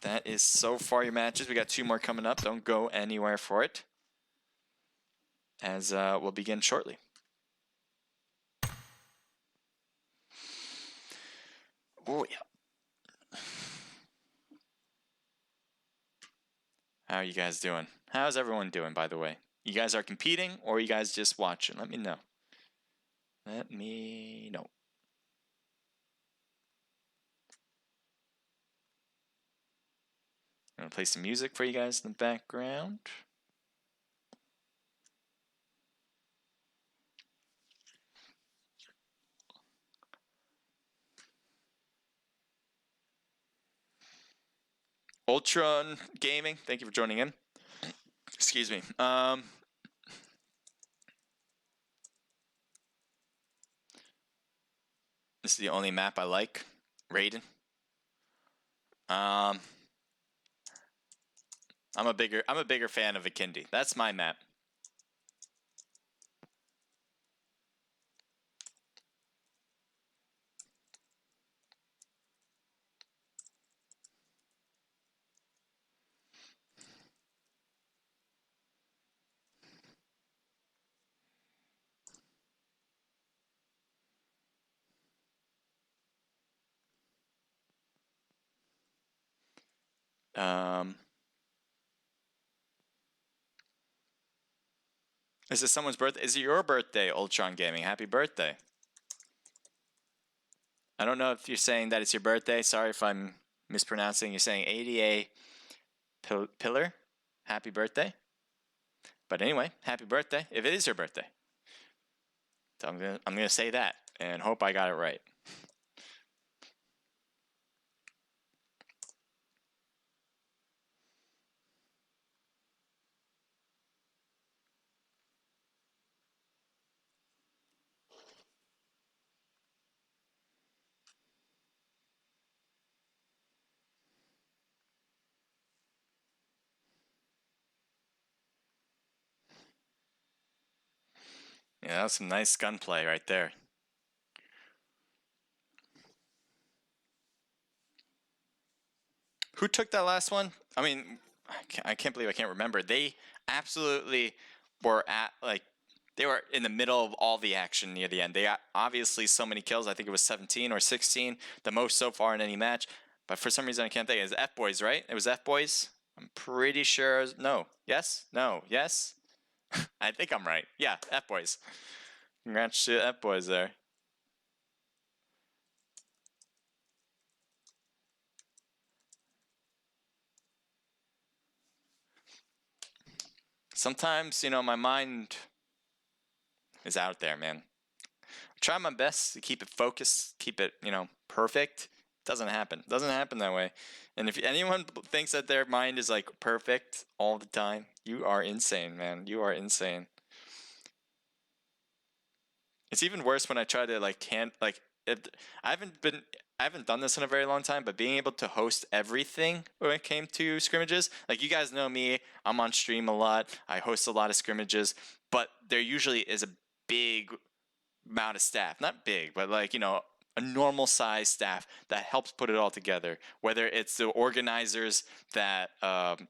That is so far your matches. We got 2 more coming up. Don't go anywhere for it, as we'll begin shortly. Oh yeah. How are you guys doing? How's everyone doing, by the way? You guys are competing, or are you guys just watching? Let me know. Let me know. I'm going to play some music for you guys in the background. Ultron Gaming, thank you for joining in. Excuse me. This is the only map I like. Raiden. I'm a bigger fan of Akindi. That's my map. Is it someone's birthday? Is it your birthday, Ultron Gaming? Happy birthday. I don't know if you're saying that it's your birthday. Sorry if I'm mispronouncing. You're saying ADA Pillar. Happy birthday. But anyway, happy birthday if it is your birthday. So I'm gonna say that and hope I got it right. Yeah, that was some nice gunplay right there. Who took that last one? I mean, I can't believe I can't remember. They absolutely were at, like, they were in the middle of all the action near the end. They got obviously so many kills. I think it was 17 or 16, the most so far in any match. But for some reason, I can't think. It was F-Boys, right? It was F-Boys? I'm pretty sure. No. Yes? No. Yes? I think I'm right. Yeah, F-Boys. Congrats to F-Boys there. Sometimes, you know, my mind is out there, man. I try my best to keep it focused, keep it, you know, perfect. Doesn't happen. Doesn't happen that way. And if anyone thinks that their mind is like perfect all the time, you are insane, man. You are insane. It's even worse when I try to if I haven't done this in a very long time, but being able to host everything when it came to scrimmages, like you guys know me, I'm on stream a lot, I host a lot of scrimmages, but there usually is a big amount of staff, not big, but like, you know, a normal size staff that helps put it all together, whether it's the organizers that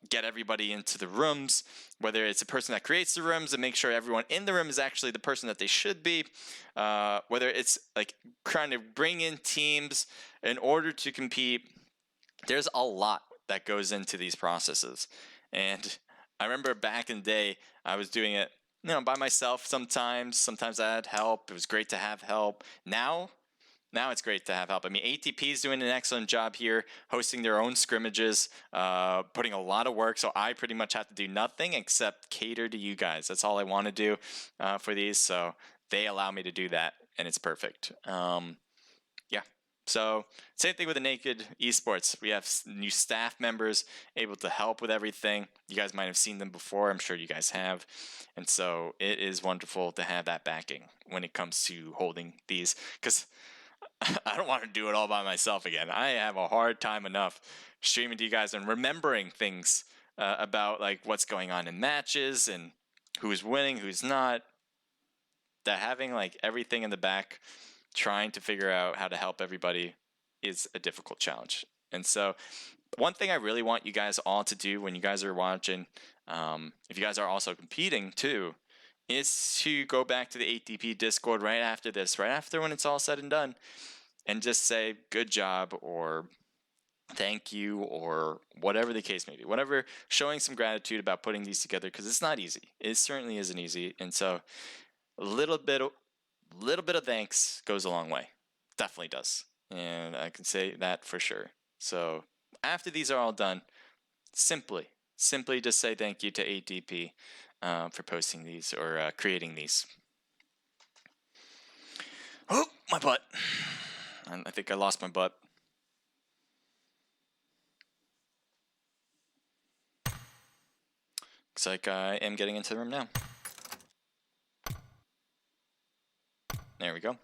get everybody into the rooms, whether it's a person that creates the rooms and makes sure everyone in the room is actually the person that they should be, whether it's like trying to bring in teams in order to compete. There's a lot that goes into these processes. And I remember back in the day, I was doing it, you know, by myself sometimes I had help. It was great to have help. Now it's great to have help. I mean, ATP is doing an excellent job here, hosting their own scrimmages, putting a lot of work. So I pretty much have to do nothing except cater to you guys. That's all I want to do for these. So they allow me to do that, and it's perfect. Yeah. So same thing with the Naked Esports. We have new staff members able to help with everything. You guys might have seen them before. I'm sure you guys have. And so it is wonderful to have that backing when it comes to holding these, because I don't want to do it all by myself again. I have a hard time enough streaming to you guys and remembering things about like what's going on in matches and who's winning, who's not. That having like everything in the back, trying to figure out how to help everybody is a difficult challenge. And so one thing I really want you guys all to do when you guys are watching, if you guys are also competing too, is to go back to the ATP Discord right after this, right after when it's all said and done, and just say good job or thank you or whatever the case may be. Whatever, showing some gratitude about putting these together, because it's not easy. It certainly isn't easy. And so a little bit of thanks goes a long way. Definitely does. And I can say that for sure. So after these are all done, simply just say thank you to ATP for posting these or creating these. Oh, my butt. I think I lost my butt. Looks like I am getting into the room now. There we go.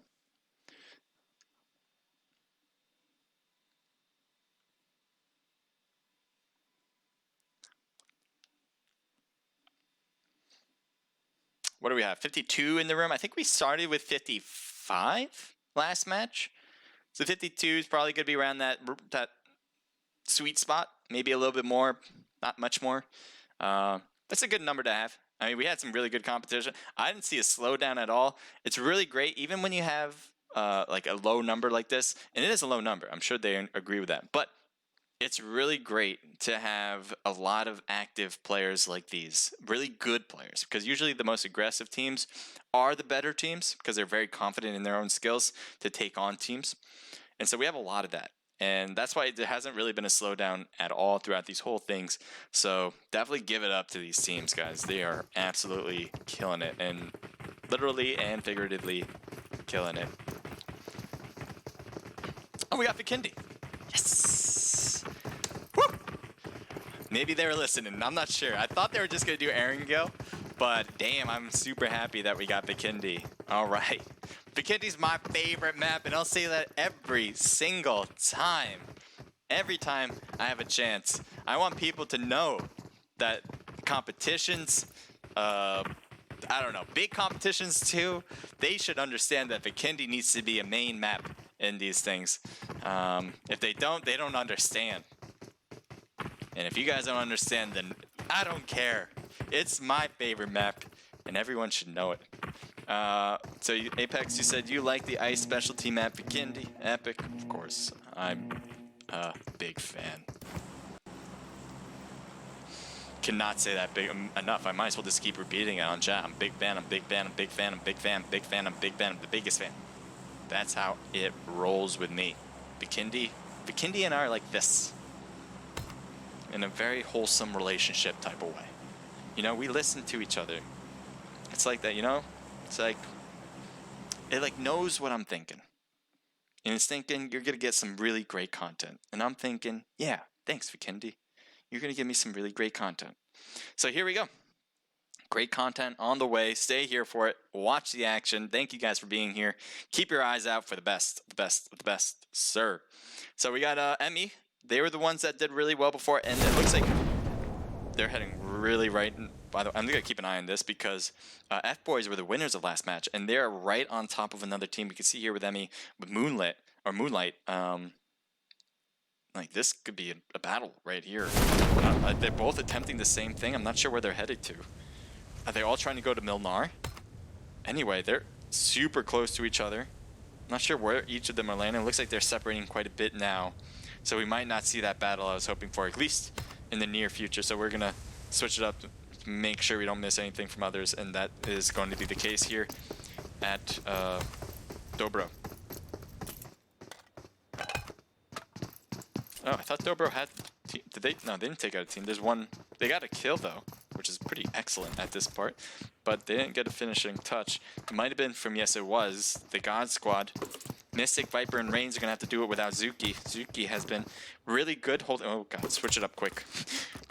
What do we have? 52 in the room. I think we started with 55 last match. So 52 is probably going to be around that sweet spot. Maybe a little bit more, not much more. That's a good number to have. I mean, we had some really good competition. I didn't see a slowdown at all. It's really great, even when you have like a low number like this, and it is a low number. I'm sure they agree with that. But it's really great to have a lot of active players like these, really good players, because usually the most aggressive teams are the better teams because they're very confident in their own skills to take on teams. And so we have a lot of that. And that's why there hasn't really been a slowdown at all throughout these whole things. So definitely give it up to these teams, guys. They are absolutely killing it, and literally and figuratively killing it. Oh, we got Vikendi. Yes! Woo! Maybe they were listening. I'm not sure. I thought they were just going to do Erangel, but damn, I'm super happy that we got Vikendi. All right. Vikendi's my favorite map, and I'll say that every single time. Every time I have a chance. I want people to know that competitions, I don't know, big competitions too, they should understand that Vikendi needs to be a main map in these things. If they don't understand. And if you guys don't understand, then I don't care. It's my favorite map, and everyone should know it. So Apex, you said you like the ice specialty map Vikendi. Epic, of course. I'm a big fan. Cannot say that big enough. I might as well just keep repeating it on chat. I'm big fan, I'm big fan, I'm big fan, I'm big fan, big fan, I'm big fan, I'm the biggest fan. That's how it rolls with me. Vikendi and I are like this. In a very wholesome relationship type of way. You know, we listen to each other. It's like that, you know? It's like, it like knows what I'm thinking. And it's thinking, you're gonna get some really great content. And I'm thinking, yeah, thanks Vikendi. You're gonna give me some really great content. So here we go. Great content on the way. Stay here for it. Watch the action. Thank you guys for being here. Keep your eyes out for the best, sir. So we got Emmy. They were the ones that did really well before, and it looks like they're heading really right. By the way, I'm gonna keep an eye on this because F-Boys were the winners of last match, and they're right on top of another team. We can see here with Emmy with Moonlight. Like this could be a battle right here. They're both attempting the same thing. I'm not sure where they're headed to. Are they all trying to go to Milnar? Anyway, they're super close to each other. I'm not sure where each of them are landing. It looks like they're separating quite a bit now. So we might not see that battle I was hoping for, at least in the near future. So we're going to switch it up to make sure we don't miss anything from others. And that is going to be the case here at Dobro. Oh, I thought Dobro had... Did they? No, they didn't take out a team. There's one... They got a kill, though, which is pretty excellent at this part. But they didn't get a finishing touch. It might have been from... Yes, it was. The God Squad. Mystic, Viper, and Reigns are going to have to do it without Zuki. Zuki has been really good holding... Oh, God. Switch it up quick.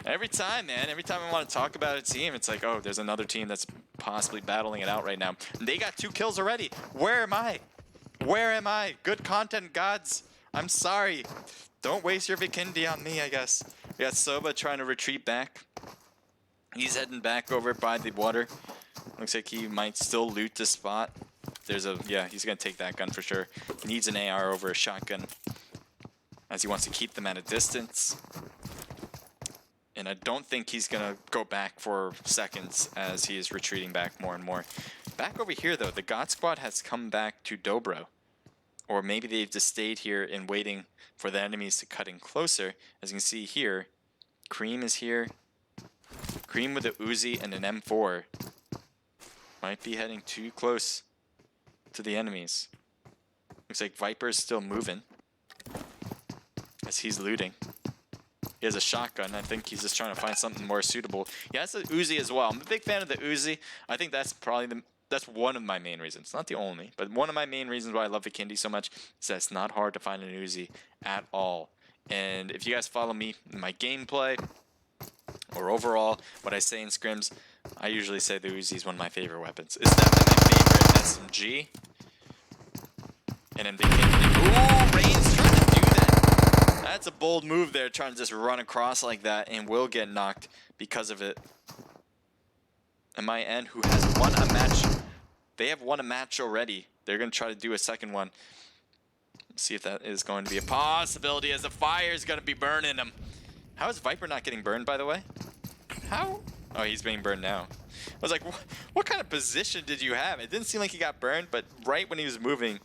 Every time, man. Every time I want to talk about a team, it's like, oh, there's another team that's possibly battling it out right now. And they got 2 kills already. Where am I? Where am I? Good content, gods. I'm sorry. Don't waste your Vikendi on me, I guess. We got Soba trying to retreat back. He's heading back over by the water. Looks like he might still loot this spot. There's a... Yeah, he's going to take that gun for sure. Needs an AR over a shotgun, as he wants to keep them at a distance. And I don't think he's going to go back for seconds as he is retreating back more and more. Back over here, though, the God Squad has come back to Dobro. Or maybe they've just stayed here and waiting for the enemies to cut in closer. As you can see here, Cream is here. Cream with a Uzi and an M4. Might be heading too close to the enemies. Looks like Viper is still moving as he's looting. He has a shotgun. I think he's just trying to find something more suitable. He has the Uzi as well. I'm a big fan of the Uzi. I think that's probably that's one of my main reasons. Not the only, but one of my main reasons why I love Vikendi so much is that it's not hard to find an Uzi at all. And if you guys follow me in my gameplay or overall what I say in scrims, I usually say the Uzi is one of my favorite weapons. It's definitely my favorite SMG. And then Vikendi. Ooh, Rain's trying to do that. That's a bold move there, trying to just run across like that, and will get knocked because of it. MIN, who has won a match. They have won a match already. They're going to try to do a second one. See if that is going to be a possibility, as the fire is going to be burning him. How is Viper not getting burned, by the way? How? Oh, he's being burned now. I was like, what kind of position did you have? It didn't seem like he got burned, but right when he was moving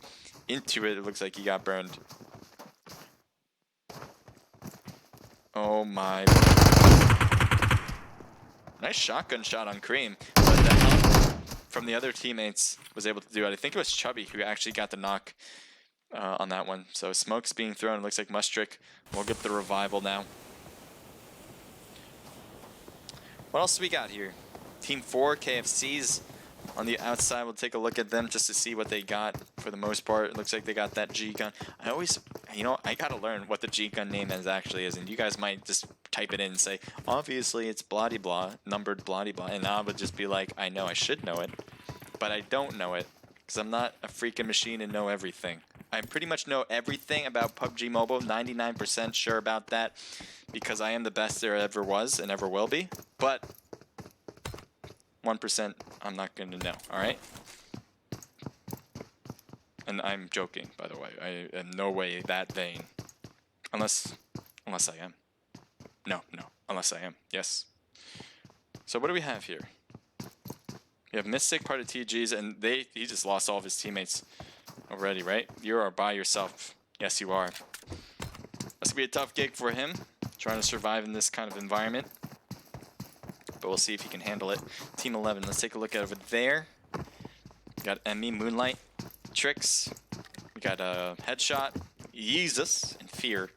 into it, it looks like he got burned. Oh my. Nice shotgun shot on Cream, but the help from the other teammates was able to do it. I think it was Chubby who actually got the knock on that one. So smoke's being thrown. It looks like Mustrick will get the revival now. What else do we got here? Team 4, KFC's on the outside. We'll take a look at them just to see what they got. For the most part, it looks like they got that G-gun. I always, you know, I gotta learn what the G-gun name actually is, and you guys might just type it in and say, obviously it's bloody blah, numbered bloody blah, and I would just be like, I know I should know it, but I don't know it, because I'm not a freaking machine and know everything. I pretty much know everything about PUBG Mobile, 99% sure about that, because I am the best there ever was and ever will be, but 1% I'm not going to know, alright? And I'm joking, by the way. I am no way that vain. Unless I am. No, unless I am. Yes. So what do we have here? We have Mystic, part of TG's, and he just lost all of his teammates already, right? You are by yourself. Yes, you are. That's going to be a tough gig for him, trying to survive in this kind of environment. But we'll see if he can handle it. Team 11, let's take a look at over there. We got Emmy, Moonlight, Tricks. We got a Headshot, Jesus, and Fear.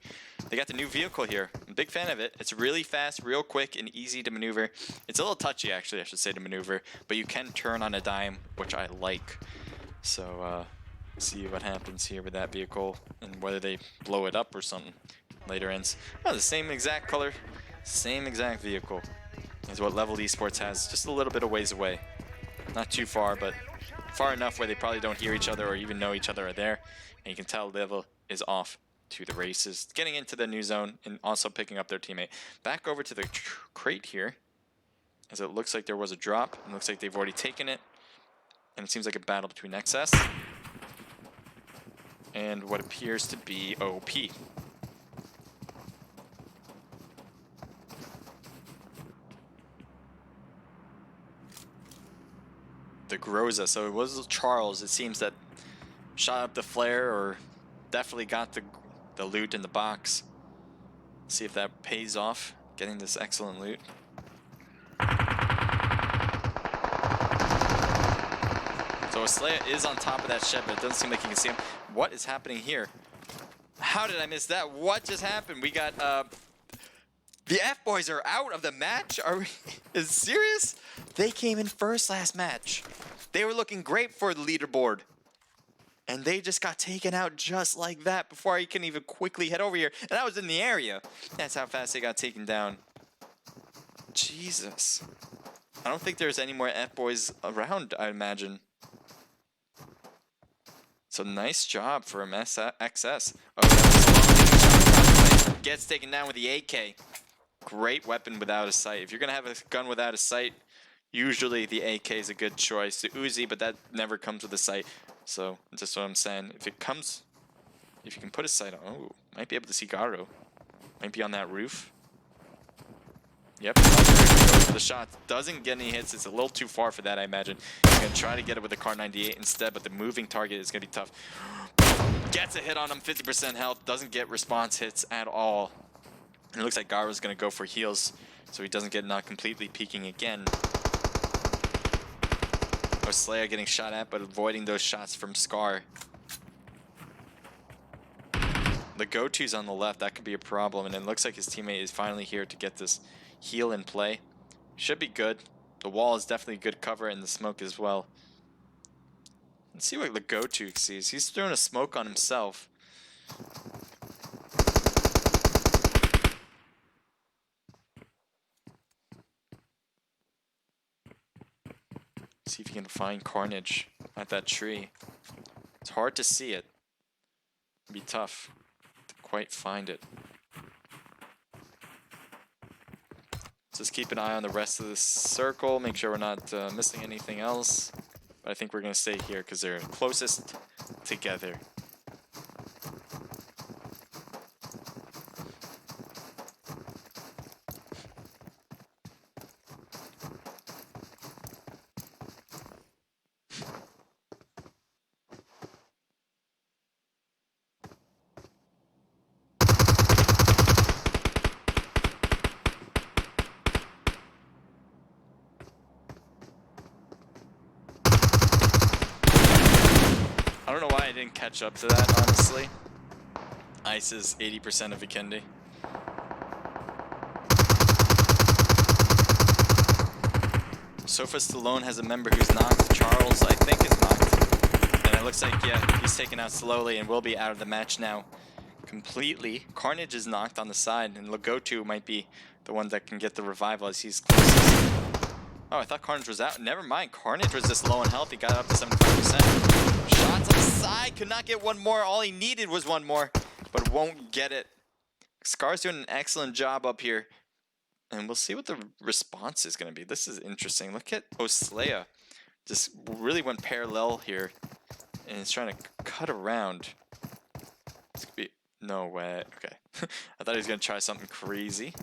They got the new vehicle here. I'm a big fan of it. It's really fast, real quick, and easy to maneuver. It's a little touchy, actually, I should say, to maneuver. But you can turn on a dime, which I like. So, see what happens here with that vehicle and whether they blow it up or something. Later ends. Oh, the same exact color, same exact vehicle is what Level Esports has, just a little bit of ways away. Not too far, but far enough where they probably don't hear each other or even know each other are there. And you can tell Level is off to the races, getting into the new zone and also picking up their teammate. Back over to the crate here, as it looks like there was a drop. It looks like they've already taken it. And it seems like a battle between XS and what appears to be OP. The Groza, so it was Charles, it seems, that shot up the flare or definitely got the loot in the box. See if that pays off, getting this excellent loot. So Aslaya is on top of that shed, but it doesn't seem like you can see him. What is happening here? How did I miss that? What just happened? We got, the F-Boys are out of the match? Are we, is it serious? They came in first last match. They were looking great for the leaderboard. And they just got taken out just like that before I can even quickly head over here. And I was in the area. That's how fast they got taken down. Jesus. I don't think there's any more F-Boys around, I imagine. So nice job for XS. Oh, gets taken down with the AK. Great weapon without a sight. If you're going to have a gun without a sight, usually the AK is a good choice. The Uzi, but that never comes with a sight. So that's just what I'm saying. If it comes, if you can put a sight on, oh, might be able to see Garo. Might be on that roof. Yep, goes for the shot. Doesn't get any hits. It's a little too far for that, I imagine. He's going to try to get it with the Kar 98 instead, but the moving target is going to be tough. Gets a hit on him, 50% health. Doesn't get response hits at all. And it looks like Garo's going to go for heals, so he doesn't get not completely peeking again. Slayer getting shot at, but avoiding those shots from Scar. The go-to's on the left, that could be a problem, and it looks like his teammate is finally here to get this heal in play. Should be good. The wall is definitely good cover, and the smoke as well. Let's see what the go-to sees. He's throwing a smoke on himself. See if you can find Carnage at that tree. It's hard to see it. It'd be tough to quite find it. Just keep an eye on the rest of the circle. Make sure we're not missing anything else. But I think we're going to stay here because they're closest together. don't know why I didn't catch up to that, honestly. Ice is 80% of Vikendi. Sofa Stallone has a member who's knocked. Charles, I think, is knocked. And it looks like, yeah, he's taken out slowly and will be out of the match now completely. Carnage is knocked on the side, and Lagotu might be the one that can get the revival as he's closest. Oh, I thought Carnage was out. Never mind. Carnage was just low on health. He got up to 75%. Shots on the side. Could not get one more. All he needed was one more, but won't get it. Scar's doing an excellent job up here. And we'll see what the response is going to be. This is interesting. Look at Oslea. Just really went parallel here. And he's trying to cut around. This could be... No way. Okay. I thought he was going to try something crazy.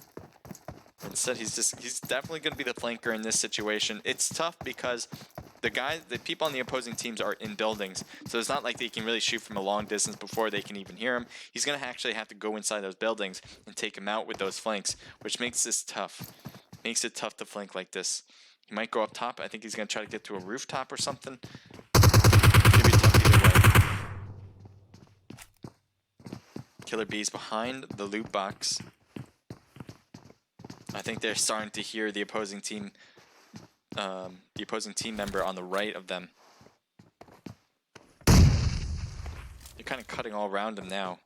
Instead, he's definitely going to be the flanker in this situation. It's tough because the people on the opposing teams are in buildings. So it's not like they can really shoot from a long distance before they can even hear him. He's going to actually have to go inside those buildings and take him out with those flanks, which makes this tough. Makes it tough to flank like this. He might go up top. I think he's going to try to get to a rooftop or something. Could be tough either way. Killer Bees behind the loot box. I think they're starting to hear the opposing team member on the right of them. You're kind of cutting all around him now.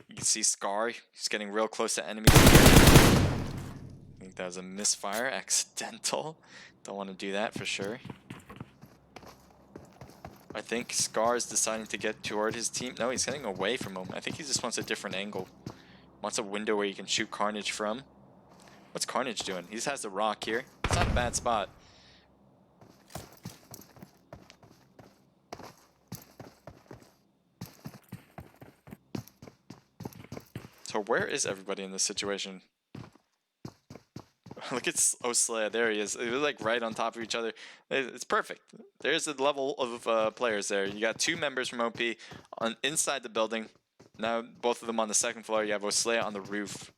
You can see Scar. He's getting real close to enemies. I think that was a misfire, accidental. Don't want to do that for sure. I think Scar is deciding to get toward his team. No, he's getting away from him. I think he just wants a different angle. Wants a window where you can shoot Carnage from. What's Carnage doing? He just has the rock here. It's not a bad spot. So where is everybody in this situation? Look at Oslea. There he is. They're like right on top of each other. It's perfect. There's the level of players there. You got two members from OP inside the building. Now both of them on the second floor. You have Oslea on the roof.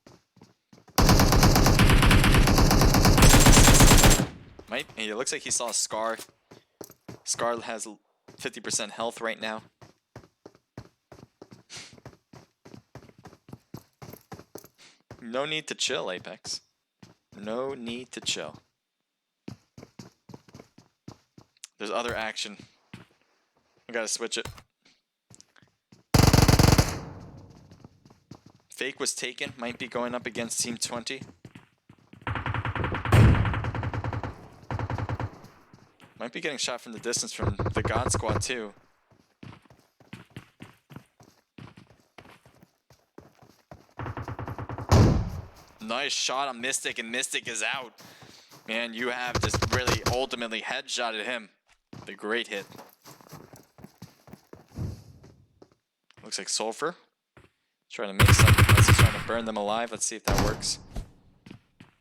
It looks like he saw Scar. Scar has 50% health right now. No need to chill, Apex. No need to chill. There's other action. I gotta switch it. Fake was taken. Might be going up against Team 20. Might be getting shot from the distance from the God Squad too. Nice shot on Mystic, and Mystic is out. Man, you have just really ultimately headshotted him. The great hit. Looks like Sulfur. Trying to make something. He's trying to burn them alive. Let's see if that works.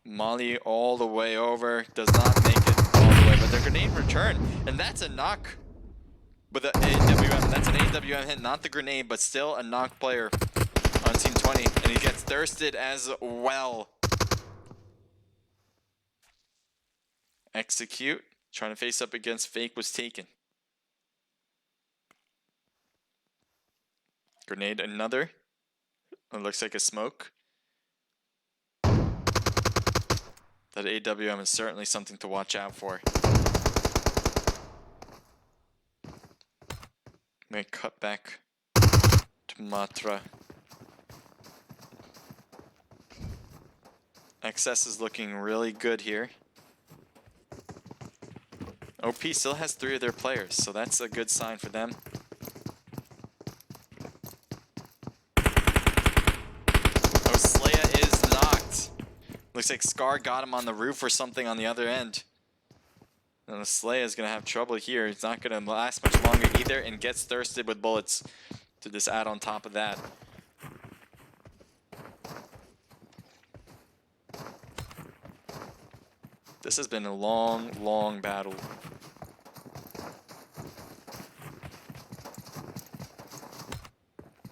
Molly all the way over. Does not make it all the way, but their grenade return. And that's a knock with an AWM. That's an AWM hit, not the grenade, but still a knock player on Team 20. And he gets thirsted as well. Execute. Trying to face up against Fake was taken. Grenade, another. It looks like a smoke. That AWM is certainly something to watch out for. May cut back to Matra. XS is looking really good here. OP still has 3 of their players, so that's a good sign for them. Oslea is knocked. Looks like Scar got him on the roof or something on the other end. And Oslea is going to have trouble here. It's not going to last much longer either, and gets thirsted with bullets to just add on top of that. This has been a long, long battle.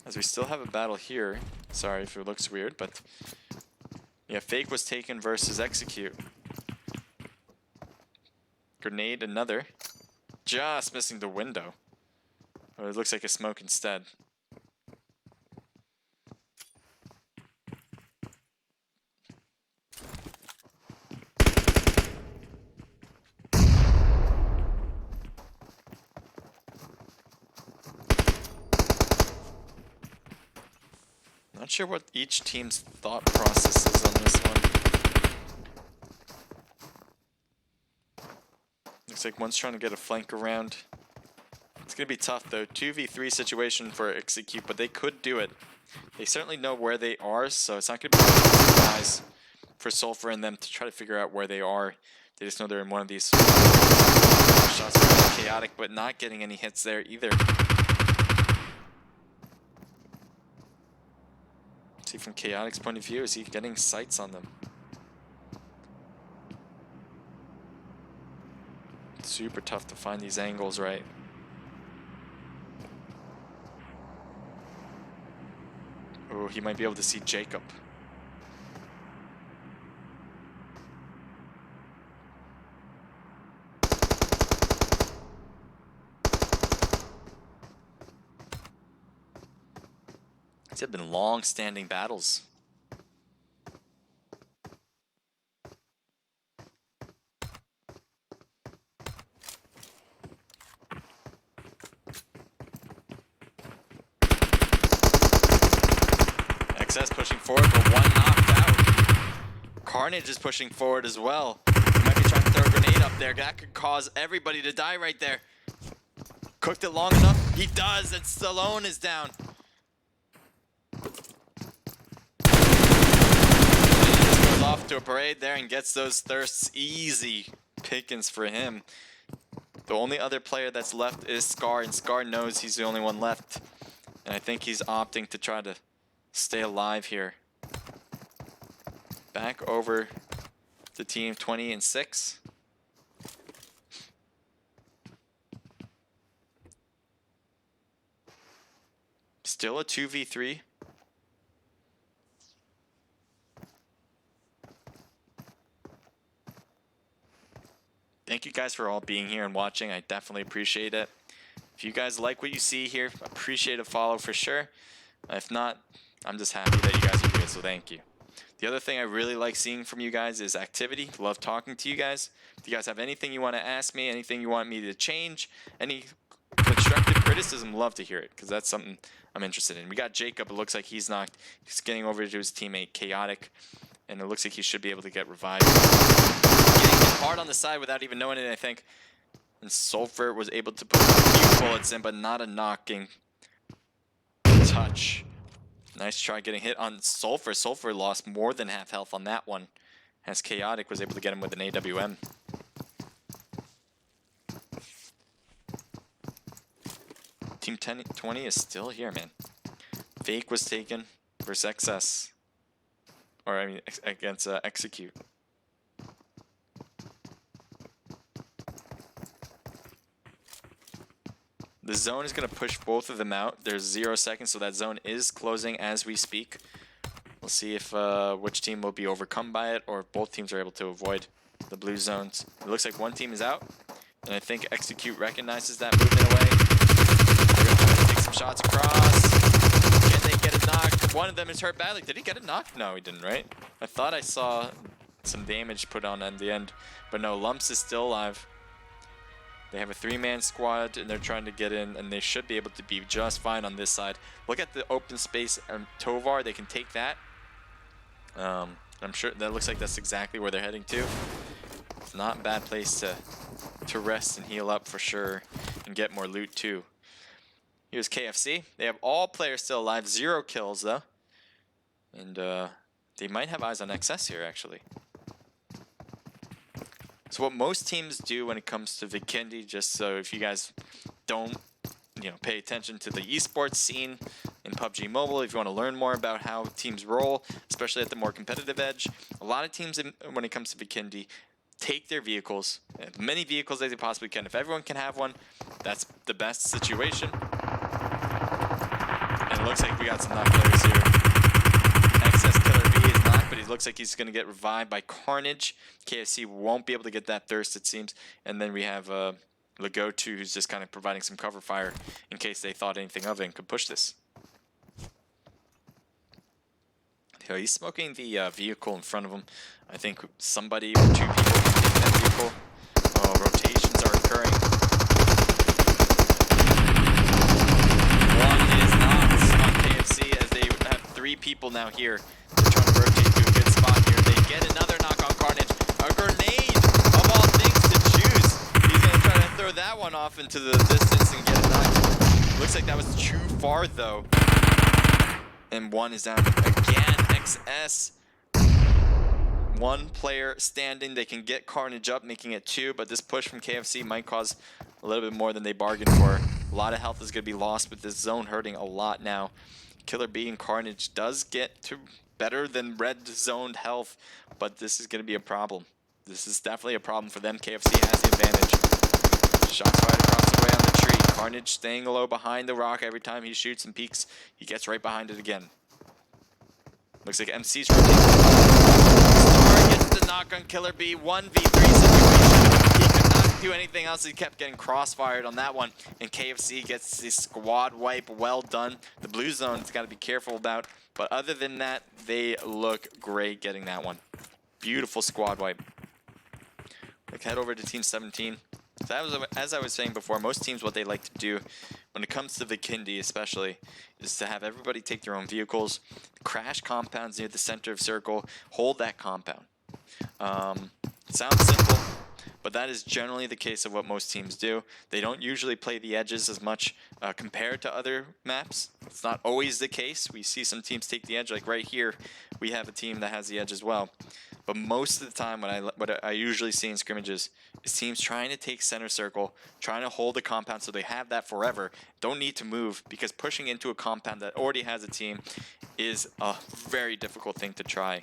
As we still have a battle here. Sorry if it looks weird, but yeah, Fake was taken versus Execute. Grenade, another. Just missing the window. Or it looks like a smoke instead. Not sure what each team's thought process is on this one. Looks like one's trying to get a flank around. It's going to be tough though. 2v3 situation for Execute, but they could do it. They certainly know where they are, so it's not going to be guys for Sulfur and them to try to figure out where they are. They just know they're in one of these shots for Chaotic, but not getting any hits there either. See, from Chaotic's point of view, is he getting sights on them? It's super tough to find these angles right. Oh, he might be able to see Jacob. These have been long-standing battles. XS pushing forward, but one knocked out. Carnage is pushing forward as well. He might be trying to throw a grenade up there. That could cause everybody to die right there. Cooked it long enough? He does, and Stallone is down. Off to a parade there and gets those thirsts. Easy pickings for him. The only other player that's left is Scar, and Scar knows he's the only one left. And I think he's opting to try to stay alive here. Back over to team 20 and 6. Still a 2v3. Thank you guys for all being here and watching. I definitely appreciate it. If you guys like what you see here, appreciate a follow for sure. If not, I'm just happy that you guys are here, so thank you. The other thing I really like seeing from you guys is activity. Love talking to you guys. If you guys have anything you want to ask me, anything you want me to change, any constructive criticism, love to hear it, because that's something I'm interested in. We got Jacob. It looks like he's knocked. He's getting over to his teammate Chaotic, and it looks like he should be able to get revived. Getting hit hard on the side without even knowing it, I think. And Sulfur was able to put a few bullets in, but not a knocking touch. Nice try getting hit on Sulfur. Sulfur lost more than half health on that one, as Chaotic was able to get him with an AWM. Team 20 is still here, man. Fake was taken versus XS. Or, I mean, against Execute. The zone is going to push both of them out. There's 0 seconds, so that zone is closing as we speak. We'll see if which team will be overcome by it, or if both teams are able to avoid the blue zones. It looks like one team is out, and I think Execute recognizes that movement away. They're going to try to take some shots across. Can they get a knock? One of them is hurt badly. Did he get a knock? No, he didn't, right? I thought I saw some damage put on at the end, but no, Lumps is still alive. They have a 3-man squad, and they're trying to get in, and they should be able to be just fine on this side. Look at the open space. Tovar, they can take that. I'm sure that looks like that's exactly where they're heading to. It's not a bad place to rest and heal up for sure, and get more loot too. Here's KFC. They have all players still alive. 0 kills though, and they might have eyes on XS here actually. So what most teams do when it comes to Vikendi, just so if you guys don't, pay attention to the esports scene in PUBG Mobile, if you want to learn more about how teams roll, especially at the more competitive edge, a lot of teams, when it comes to Vikendi, take their vehicles, as many vehicles as they possibly can. If everyone can have one, that's the best situation. And it looks like we got some knock players here. XS Killer B is knocked, but he looks like he's going to get revived by Carnage. KFC won't be able to get that thirst, it seems. And then we have the go-to who's just kind of providing some cover fire in case they thought anything of it and could push this. So he's smoking the vehicle in front of him. I think somebody or 2 people can take that vehicle. Oh, rotations are occurring. One is knocked on KFC as they have 3 people now here. They're trying to rotate to a good spot here. They get another knock on Carnage. A grenade of all things to choose. He's going to try to throw that one off into the distance and get a knock. Looks like that was too far though. And one is down again. XS. 1 player standing. They can get Carnage up, making it 2, but this push from KFC might cause a little bit more than they bargained for. A lot of health is going to be lost with this zone hurting a lot now. Killer B and Carnage does get to better than red zoned health, but this is going to be a problem. This is definitely a problem for them. KFC has the advantage. Shots fired across the way on the tree. Carnage staying low behind the rock. Every time he shoots and peeks, he gets right behind it again. Looks like MC's rotating. Star gets the knock on Killer B. 1v3 situation. He could not do anything else. He kept getting crossfired on that one. And KFC gets the squad wipe. Well done. The blue zone's got to be careful about. But other than that, they look great getting that one. Beautiful squad wipe. Let's head over to Team 17. So as I was saying before, most teams, what they like to do when it comes to Vikindi especially, is to have everybody take their own vehicles, crash compounds near the center of circle, hold that compound. It sounds simple, but that is generally the case of what most teams do. They don't usually play the edges as much compared to other maps. It's not always the case. We see some teams take the edge, like right here, we have a team that has the edge as well. But most of the time, what I usually see in scrimmages is teams trying to take center circle, trying to hold the compound so they have that forever. Don't need to move, because pushing into a compound that already has a team is a very difficult thing to try.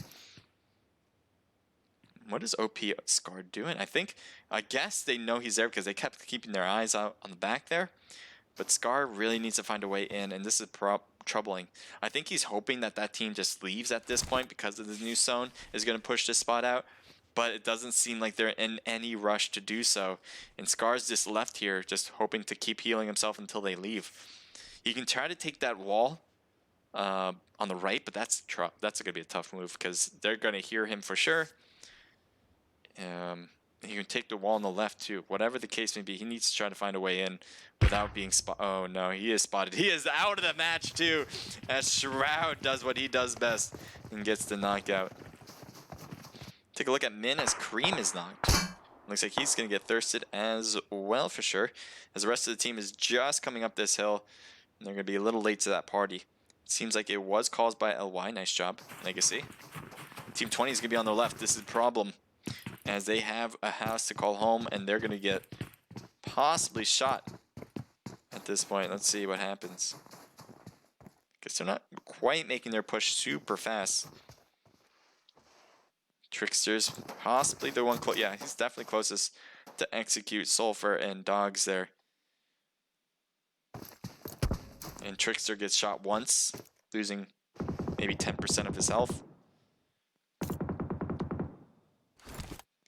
What is OP Scar doing? I guess they know he's there because they kept keeping their eyes out on the back there. But Scar really needs to find a way in, and this is troubling. I think he's hoping that that team just leaves at this point because of the new zone is going to push this spot out. But it doesn't seem like they're in any rush to do so. And Scar's just left here, just hoping to keep healing himself until they leave. He can try to take that wall on the right, but that's going to be a tough move because they're going to hear him for sure. He can take the wall on the left too. Whatever the case may be, he needs to try to find a way in without being spotted. Oh no, he is spotted. He is out of the match too, as Shroud does what he does best and gets the knockout. Take a look at Min as Cream is knocked. Looks like he's going to get thirsted as well for sure, as the rest of the team is just coming up this hill, and they're going to be a little late to that party. It seems like it was caused by LY. Nice job, Legacy. Team 20 is going to be on their left. This is a problem, as they have a house to call home, and they're going to get possibly shot at this point. Let's see what happens. Guess they're not quite making their push super fast. Trickster's possibly the one close. Yeah, he's definitely closest to execute Sulfur and Dogs there. And Trickster gets shot once, losing maybe 10% of his health.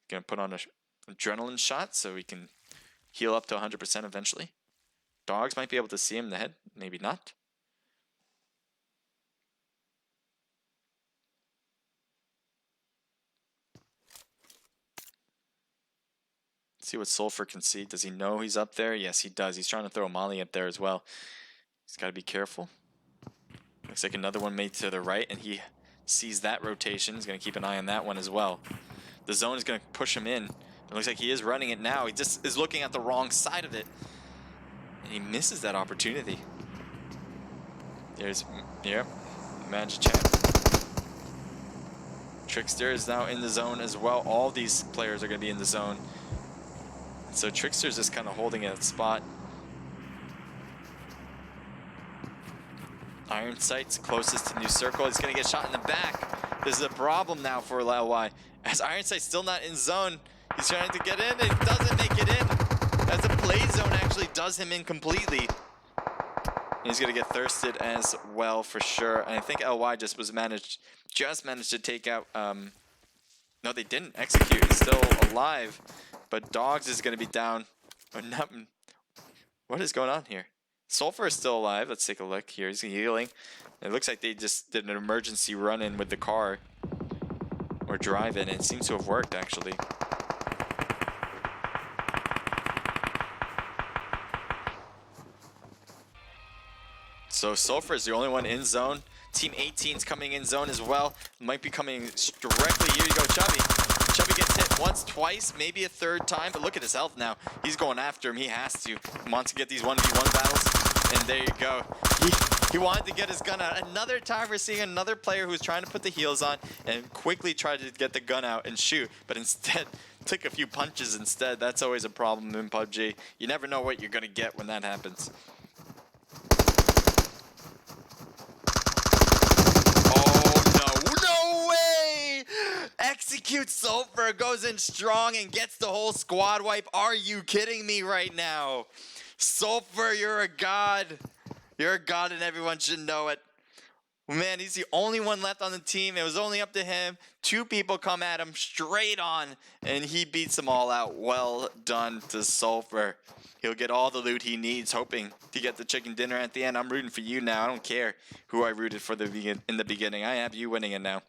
Gonna put on an adrenaline shot so he can heal up to 100% eventually. Dogs might be able to see him in the head, maybe not. Let's see what Sulfur can see. Does he know he's up there? Yes, he does. He's trying to throw a molly up there as well. He's got to be careful. Looks like another one made to the right, and he sees that rotation. He's going to keep an eye on that one as well. The zone is going to push him in. It looks like he is running it now. He just is looking at the wrong side of it, and he misses that opportunity. There's, yeah, Magic Chat. Trickster is now in the zone as well. All these players are going to be in the zone. So Trickster's just kind of holding that spot. Iron Sight's closest to New Circle. He's going to get shot in the back. This is a problem now for LY. As Iron Sight's still not in zone, he's trying to get in and he doesn't make it in. As the play zone actually does him in completely. He's going to get thirsted as well for sure. And I think LY just managed to take out... no, they didn't execute. He's still alive. But Dogs is going to be down. Oh, nothing. What is going on here? Sulfur is still alive. Let's take a look here. He's healing. It looks like they just did an emergency run-in with the car. Or drive-in. It seems to have worked, actually. So Sulfur is the only one in zone. Team 18's coming in zone as well. Might be coming directly. Here you go, Chubby. Chubby gets hit once, twice, maybe a third time. But look at his health now. He's going after him. He has to. He wants to get these 1v1 battles. And there you go. He wanted to get his gun out. Another time we're seeing another player who's trying to put the heels on and quickly tried to get the gun out and shoot. But instead, took a few punches instead. That's always a problem in PUBG. You never know what you're going to get when that happens. Execute Sulfur, goes in strong and gets the whole squad wipe. Are you kidding me right now? Sulfur, you're a god. You're a god and everyone should know it. Man, he's the only one left on the team. It was only up to him. 2 people come at him straight on and he beats them all out. Well done to Sulfur. He'll get all the loot he needs, hoping to get the chicken dinner at the end. I'm rooting for you now. I don't care who I rooted for in the beginning. I have you winning it now.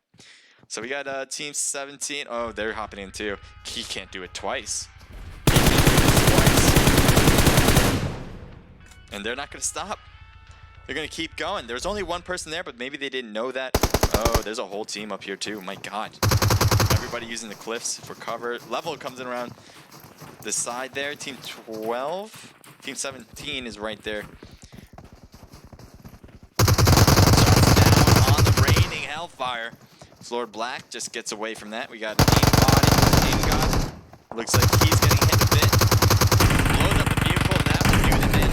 So we got team 17. Oh, they're hopping in too. He can't do it twice. And they're not going to stop. They're going to keep going. There's only one person there, but maybe they didn't know that. Oh, there's a whole team up here too. My God. Everybody using the cliffs for cover. Level comes in around the side there. Team 12. Team 17 is right there. Shots down on the raining hellfire. Lord Black just gets away from that. We got Aim God. Looks like he's getting hit a bit. Blows up the vehicle, and that would do them in.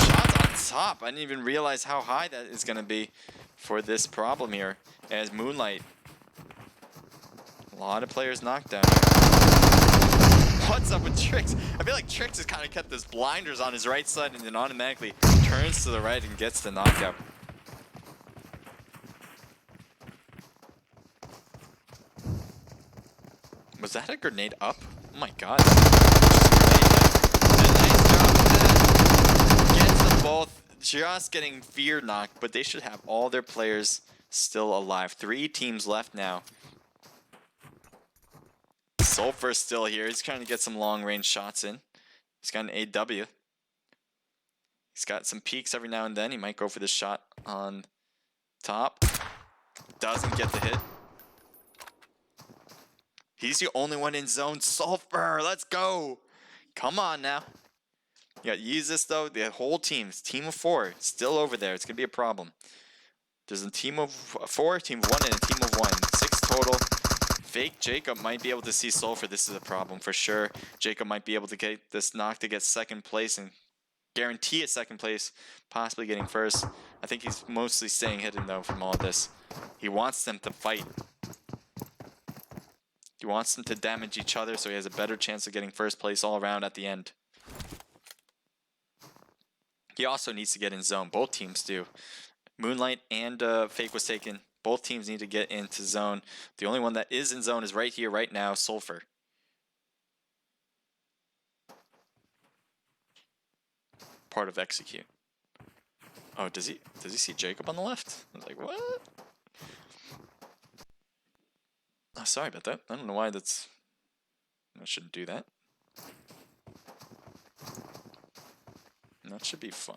Shots on top. I didn't even realize how high that is going to be for this problem here. As Moonlight. A lot of players knocked down here. What's up with Trix? I feel like Trix has kind of kept his blinders on his right side and then automatically turns to the right and gets the knockout. Was that a grenade up? Oh my God. Nice job. Gets them both just getting fear knocked, but they should have all their players still alive. 3 teams left now. Sulfur's still here. He's trying to get some long range shots in. He's got an AW. He's got some peeks every now and then. He might go for the shot on top. Doesn't get the hit. He's the only one in zone. Sulfur, let's go. Come on now. You got Yeezus though. The whole team, team of 4, still over there. It's going to be a problem. There's a team of 4, team of 1, and a team of 1. 6 total. Fake Jacob might be able to see Sulfur. This is a problem for sure. Jacob might be able to get this knock to get 2nd place and guarantee a 2nd place, possibly getting 1st. I think he's mostly staying hidden though from all this. He wants them to fight. He wants them to damage each other so he has a better chance of getting 1st place all around at the end. He also needs to get in zone. Both teams do. Moonlight and Fake was taken. Both teams need to get into zone. The only one that is in zone is right here, right now, Sulfur. Part of execute. Oh, does he see Jacob on the left? I was like, what? Oh, sorry about that. I don't know why that's... I shouldn't do that. That should be fine.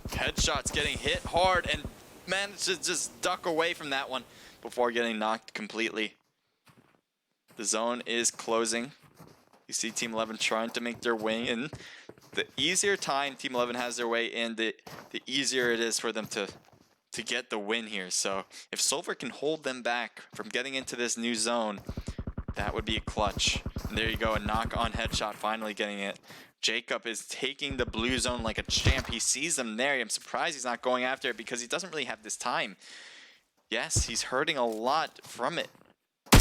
Headshots getting hit hard and managed to just duck away from that one before getting knocked completely. The zone is closing. You see Team 11 trying to make their way in. The easier time Team 11 has their way in, the easier it is for them to get the win here. So if Sulfur can hold them back from getting into this new zone, that would be a clutch. And there you go, a knock on headshot, finally getting it. Jacob is taking the blue zone like a champ. He sees them there. I'm surprised he's not going after it because he doesn't really have this time. Yes, he's hurting a lot from it. He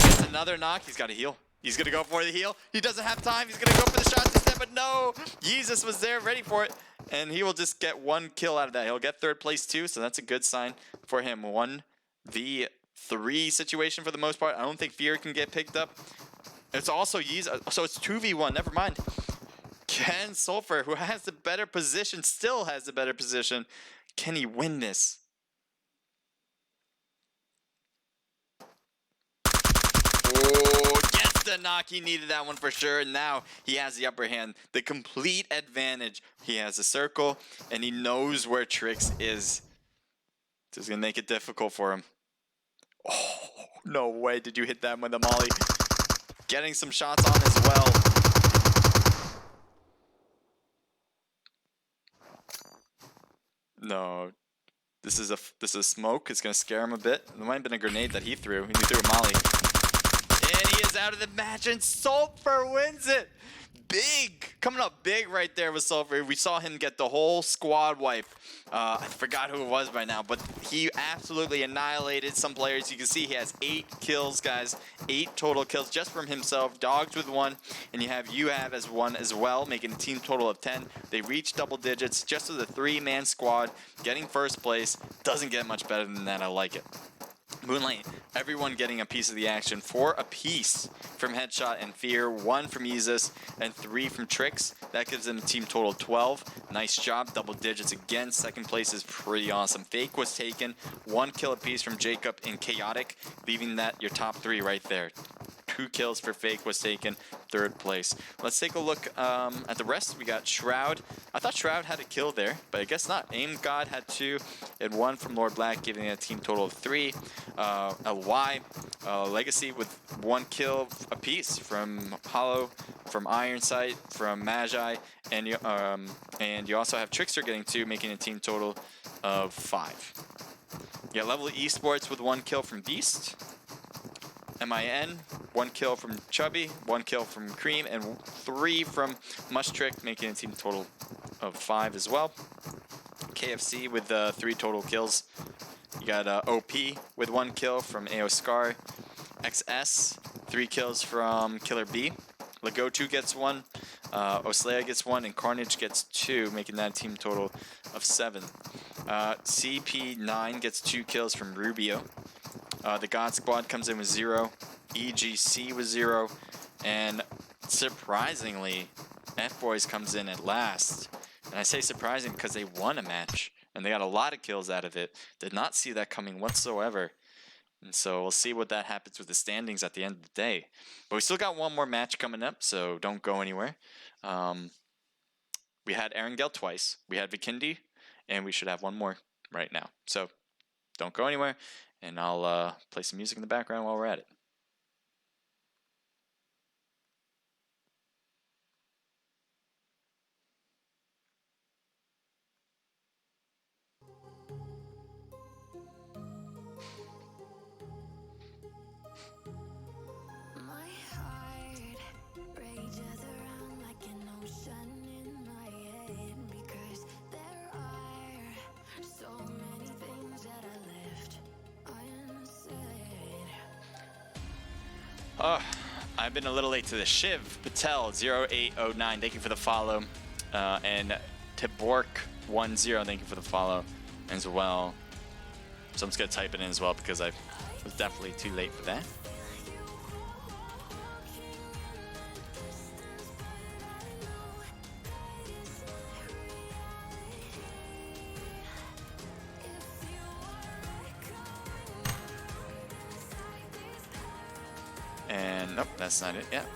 gets another knock. He's got to heal. He's going to go for the heal. He doesn't have time. He's going to go for the shots instead, but no. Yeezus was there ready for it. and he will just get 1 kill out of that. He'll get 3rd place too, so that's a good sign for him. 1v3 situation for the most part. I don't think Fear can get picked up. It's also Yeez, so it's 2v1. Never mind. Can Sulfur, who has the better position, still has the better position. Can he win this? Oh, gets the knock. He needed that one for sure. And now he has the upper hand. The complete advantage. He has a circle, and he knows where Trix is. So it's going to make it difficult for him. Oh, no way did you hit that with the molly. Getting some shots on as well. No. This is a smoke. It's going to scare him a bit. There might have been a grenade that he threw. He threw a molly. And he is out of the match, and Sulfur wins it. Big. Coming up big right there with Sulfur. We saw him get the whole squad wipe. I forgot who it was by now, but he absolutely annihilated some players. You can see he has 8 kills, guys. 8 total kills just from himself. Dogs with 1, and you have as 1 as well, making a team total of 10. They reached double digits just with a 3-man squad, getting 1st place. Doesn't get much better than that. I like it. Moonlight, everyone getting a piece of the action. 4 apiece from Headshot and Fear, 1 from Yeezus, and 3 from Trix. That gives them a team total of 12. Nice job, double digits again. 2nd place is pretty awesome. Fake was taken, 1 kill apiece from Jacob and Chaotic, leaving that your top 3 right there. 2 kills for Fake was taken, 3rd place. Let's take a look at the rest. We got Shroud. I thought Shroud had a kill there, but I guess not. Aim God had 2 and 1 from Lord Black, giving it a team total of 3. LY, Legacy with 1 kill apiece from Hollow, from Ironsight, from Magi, and you also have Trickster getting 2, making a team total of 5. Yeah, Level Esports with 1 kill from Beast. MIN, 1 kill from Chubby, 1 kill from Cream, and 3 from Mushtrick, making a team total of 5 as well. KFC with 3 total kills. You got OP with 1 kill from AO Scar. XS, 3 kills from Killer B. Lagotu gets 1, Oslea gets 1, and Carnage gets 2, making that a team total of 7. CP9 gets 2 kills from Rubio. The God Squad comes in with 0, EGC with 0, and surprisingly, F-Boys comes in at last. And I say surprising because they won a match, and they got a lot of kills out of it. Did not see that coming whatsoever. And so we'll see what that happens with the standings at the end of the day. But we still got 1 more match coming up, so don't go anywhere. We had Erangel twice, we had Vikindi, and we should have 1 more right now. So don't go anywhere. And I'll play some music in the background while we're at it.
My heart rages around like an ocean in my head, because there are so many things that I left unsaid.
I've been a little late to the Shiv Patel 0809, thank you for the follow, and Tibork10, thank you for the follow as well. So I'm just gonna type it in as well because I was definitely too late for that. And nope, that's not it yet.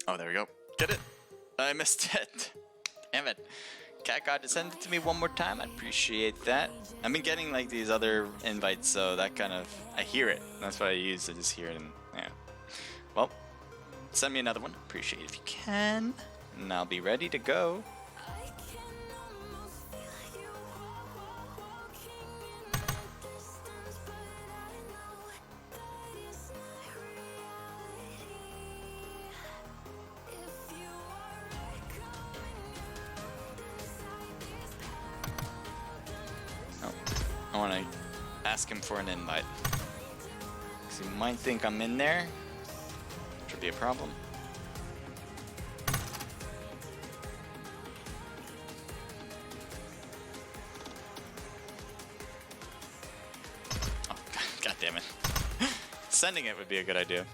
Oh, there we go. Get it? I missed it. Damn it. Cat God to send it to me one more time. I appreciate that. I've been getting like these other invites, so that kind of, I hear it. That's what I use. I just hear it, and yeah. Well, send me another one. Appreciate it if you can, and I'll be ready to go.
I can almost feel you walking in the distance, but I know that is not reality. If you are echoing around inside these
Oh, I want to ask him for an invite. 'Cause he might think I'm in there, which would be a problem. Oh, God damn it. Sending it would be a good idea.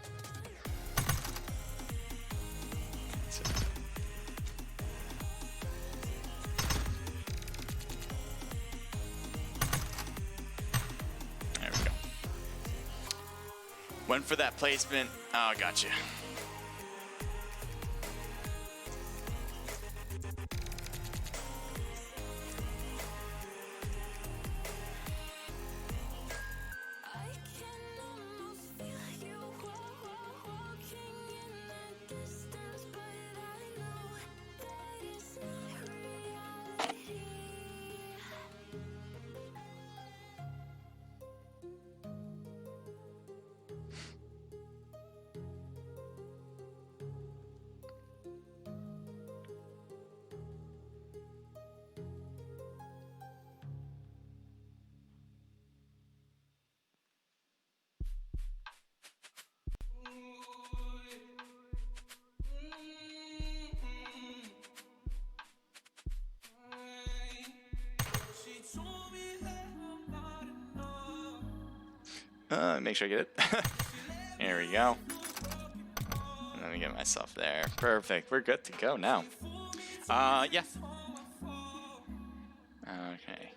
There we go. Went for that placement. Oh, gotcha.
I can almost feel you walking in the distance, but I know that is not reality.
Make sure I get it. There we go. Let me get myself there. Perfect. We're good to go now. Yeah. Okay.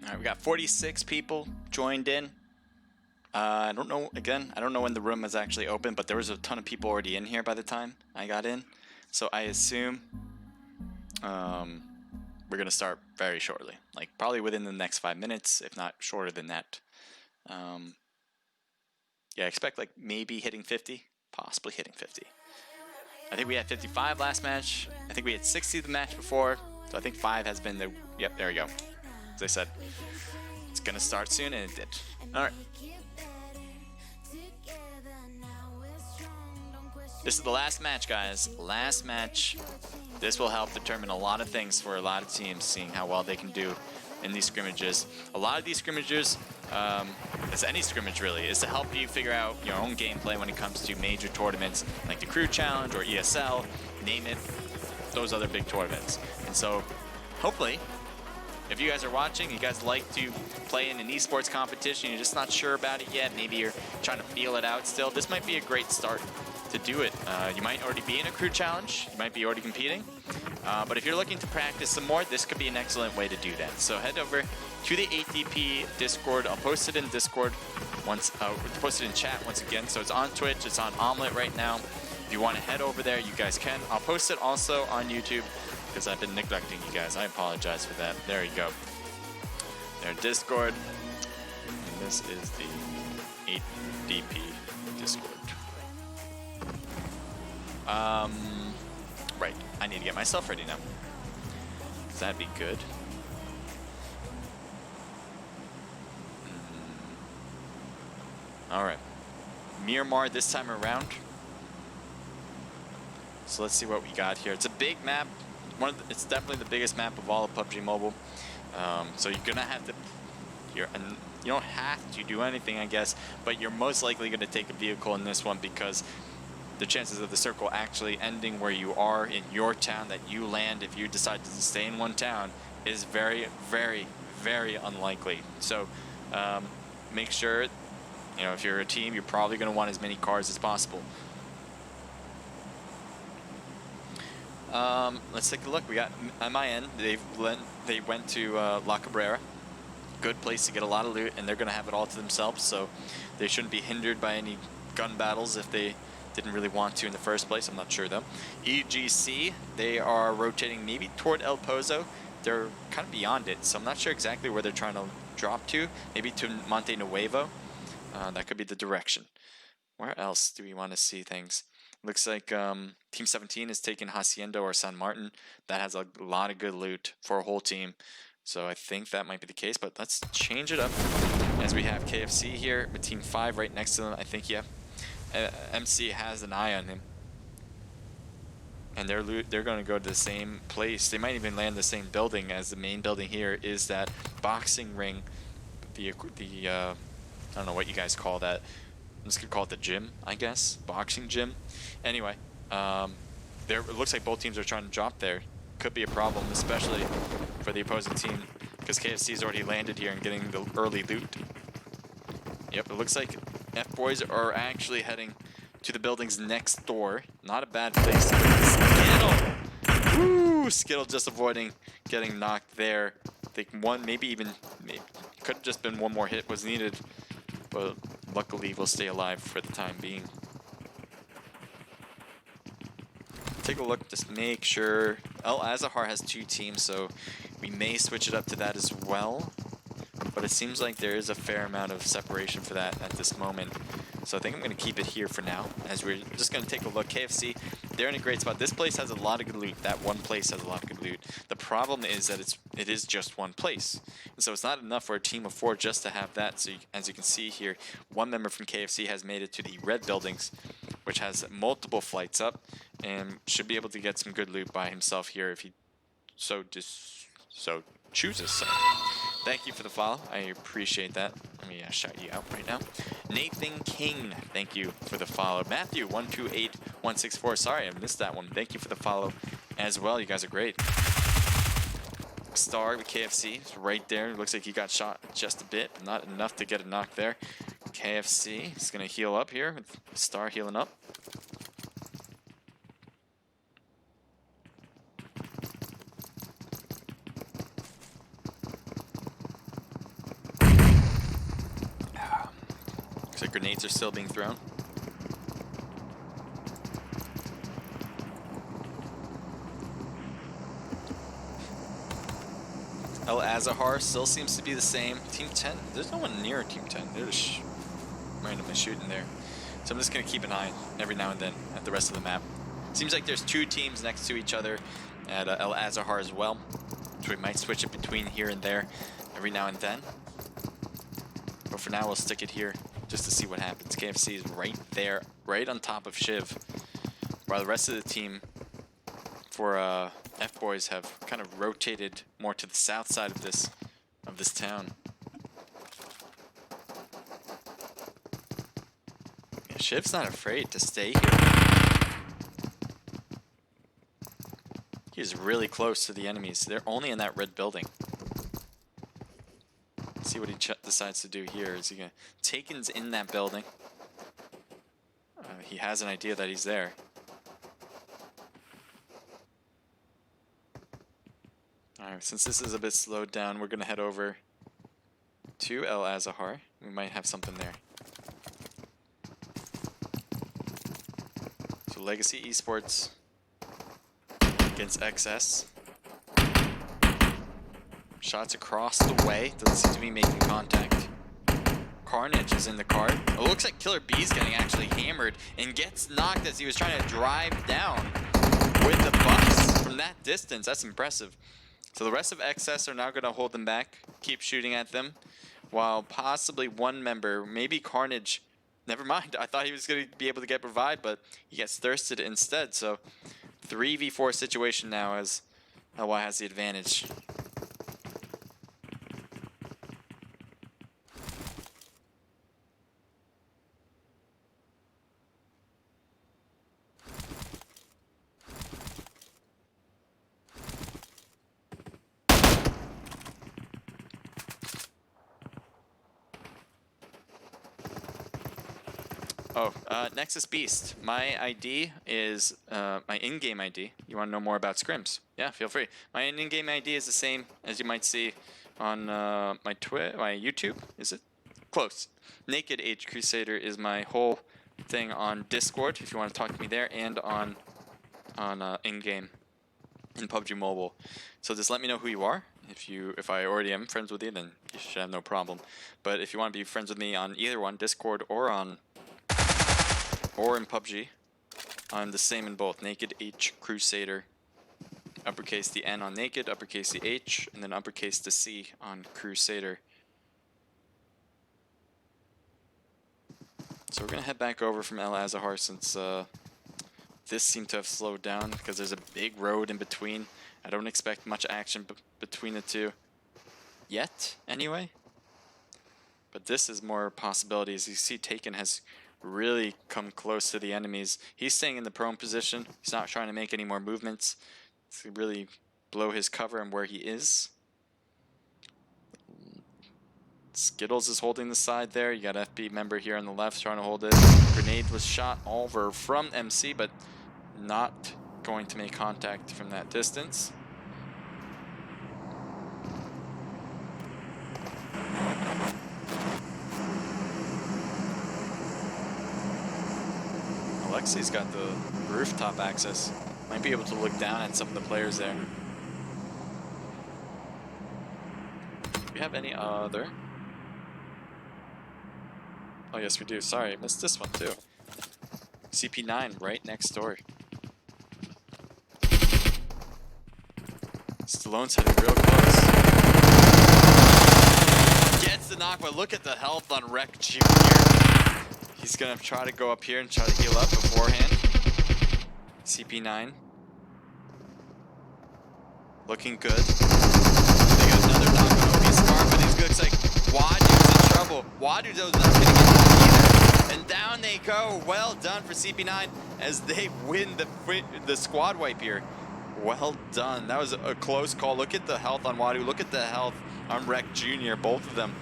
All right, we got 46 people joined in. I don't know, again, I don't know when the room is actually open, but there was a ton of people already in here by the time I got in. So I assume we're going to start very shortly, like probably within the next 5 minutes, if not shorter than that. Yeah, I expect like maybe hitting 50, possibly hitting 50. I think we had 55 last match. I think we had 60 the match before. So I think 5 has been the, yep, there we go. As I said, it's going to start soon, and it did. All right. This is the last match, guys. Last match. This will help determine a lot of things for a lot of teams, seeing how well they can do in these scrimmages. A lot of these scrimmages, as any scrimmage really, is to help you figure out your own gameplay when it comes to major tournaments like the Crew Challenge or ESL, name it, those other big tournaments. And so, hopefully, if you guys are watching, you guys like to play in an esports competition, you're just not sure about it yet, maybe you're trying to feel it out still, this might be a great start to do it. You might already be in a Crew Challenge, you might be already competing, but if you're looking to practice some more, this could be an excellent way to do that. So head over to the 8DP Discord. I'll post it in Discord once, post it in chat once again. So it's on Twitch, it's on Omelette right now. If you want to head over there, you guys can. I'll post it also on YouTube because I've been neglecting you guys. I apologize for that. There you go. There, Discord. And this is the 8DP Discord. Right. I need to get myself ready now. That'd be good. Alright. Miramar this time around. So let's see what we got here. It's a big map. It's definitely the biggest map of all of PUBG Mobile. So you're gonna have to. You don't have to do anything, I guess, but you're most likely gonna take a vehicle in this one because the chances of the circle actually ending where you are in your town that you land if you decide to stay in one town is very, very, very unlikely. So make sure, if you're a team, you're probably going to want as many cars as possible. Let's take a look. We got on my end, they went to La Cabrera. Good place to get a lot of loot, and they're going to have it all to themselves, so they shouldn't be hindered by any gun battles if they didn't really want to in the first place. I'm not sure though. EGC, they are rotating maybe toward El Pozo. They're kind of beyond it, so I'm not sure exactly where they're trying to drop to. Maybe to Monte Nuevo. That could be the direction. Where else do we want to see things? Looks like Team 17 is taking Hacienda or San Martin. That has a lot of good loot for a whole team. So I think that might be the case, but let's change it up. As we have KFC here with Team 5 right next to them. I think, yeah. MC has an eye on him, and they're going to go to the same place. They might even land the same building as the main building here. Is that boxing ring? The I don't know what you guys call that. I'm just gonna call it the gym, I guess. Boxing gym. Anyway, it looks like both teams are trying to drop there. Could be a problem, especially for the opposing team, because KFC's already landed here and getting the early loot. Yep, it looks like F-Boys are actually heading to the buildings next door. Not a bad place. Skittle! Woo! Skittle just avoiding getting knocked there. I think maybe could have just been one more hit was needed, but luckily we'll stay alive for the time being. Take a look, just make sure. El Azahar has 2 teams, so we may switch it up to that as well. But it seems like there is a fair amount of separation for that at this moment. So I think I'm going to keep it here for now, as we're just going to take a look. KFC, they're in a great spot. This place has a lot of good loot. That one place has a lot of good loot. The problem is that it is just one place. And so it's not enough for a team of 4 just to have that. So as you can see here, one member from KFC has made it to the red buildings, which has multiple flights up, and should be able to get some good loot by himself here if he so chooses. So thank you for the follow. I appreciate that. Let me shout you out right now. Nathan King, thank you for the follow. Matthew 128164. Sorry, I missed that one. Thank you for the follow as well. You guys are great. Star with KFC is right there. Looks like he got shot just a bit, but not enough to get a knock there. KFC is going to heal up here with Star healing up. Looks like grenades are still being thrown. El Azahar still seems to be the same. Team 10, there's no one near Team 10. They're just randomly shooting there. So I'm just going to keep an eye every now and then at the rest of the map. Seems like there's 2 teams next to each other at El Azahar as well. So we might switch it between here and there every now and then. But for now, we'll stick it here just to see what happens. KFC is right there, right on top of Shiv. while the rest of the team for F-Boys have kind of rotated more to the south side of this town. Yeah, Shiv's not afraid to stay here. He's really close to the enemies. They're only in that red building. Let's see what he decides to do here. Is he gonna... Taken's in that building. He has an idea that he's there. Alright, since this is a bit slowed down, we're gonna head over to El Azahar. We might have something there. So Legacy Esports against XS. Shots across the way. Doesn't seem to be making contact. Carnage is in the car. It looks like Killer B's getting actually hammered and gets knocked as he was trying to drive down with the bus from that distance. That's impressive. So the rest of XS are now going to hold them back, keep shooting at them, while possibly one member, maybe Carnage, never mind. I thought he was going to be able to get Provide, but he gets thirsted instead. So 3v4 situation now as LY has the advantage. Oh, Nexus Beast. My ID is my in-game ID. You want to know more about Scrims? Yeah, feel free. My in-game ID is the same as you might see on my YouTube. Is it? Close. Naked Age Crusader is my whole thing on Discord. If you want to talk to me there, and on in-game in PUBG Mobile. So just let me know who you are. If I already am friends with you, then you should have no problem. But if you want to be friends with me on either one, Discord or in PUBG, I'm the same in both. Naked H Crusader. Uppercase the N on Naked, uppercase the H, and then uppercase the C on Crusader. So we're gonna head back over from El Azahar since this seemed to have slowed down because there's a big road in between. I don't expect much action between the two yet, anyway. But this is more possibilities. You see Taken has really come close to the enemies. He's staying in the prone position. He's not trying to make any more movements to really blow his cover and where he is. Skittles is holding the side there. You got FB member here on the left trying to hold it. Grenade was shot over from MC, but not going to make contact from that distance. Alexi's got the rooftop access. Might be able to look down at some of the players there. Do we have any other? Oh yes we do. Sorry, I missed this one too. CP9 right next door. Stallone's heading real close. Gets the knock, but look at the health on Rec Jr. He's gonna try to go up here and try to heal up beforehand. CP9. Looking good. They got another knock on OB Smart, but he looks like Wadu's in trouble. Wadu's not gonna get that either. And down they go. Well done for CP9 as they win the squad wipe here. Well done. That was a close call. Look at the health on Wadu. Look at the health on Rec Jr. Both of them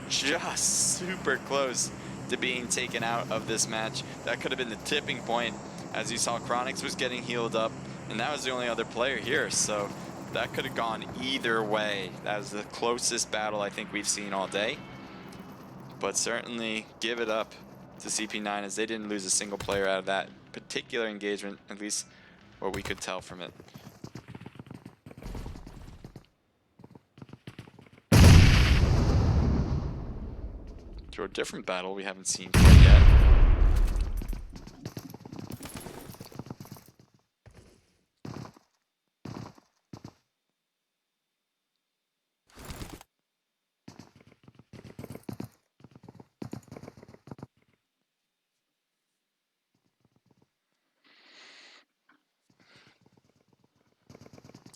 just super close to being taken out of this match. That could have been the tipping point, as you saw Chronix was getting healed up, and that was the only other player here, so that could have gone either way. That was the closest battle I think we've seen all day. But certainly give it up to CP9 as they didn't lose a single player out of that particular engagement, at least what we could tell from it. To a different battle we haven't seen quite yet.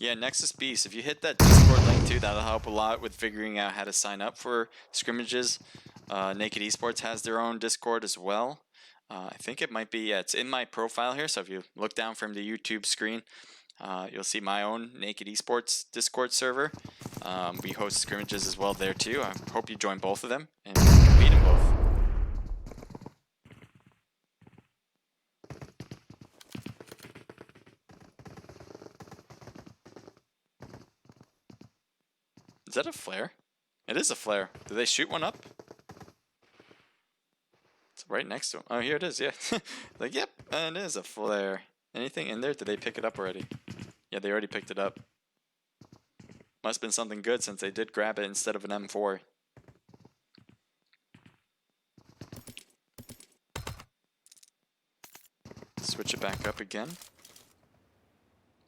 Yeah, Nexus Beast, if you hit that Discord link too, that'll help a lot with figuring out how to sign up for scrimmages. Naked Esports has their own Discord as well. I think it might be, yeah, it's in my profile here, so if you look down from the YouTube screen, you'll see my own Naked Esports Discord server. We host scrimmages as well there too. I hope you join both of them and compete in both. Is that a flare? It is a flare. Did they shoot one up? It's right next to him. Oh, here it is, yeah. Like, yep, and it is a flare. Anything in there? Did they pick it up already? Yeah, they already picked it up. Must have been something good since they did grab it instead of an M4. Switch it back up again.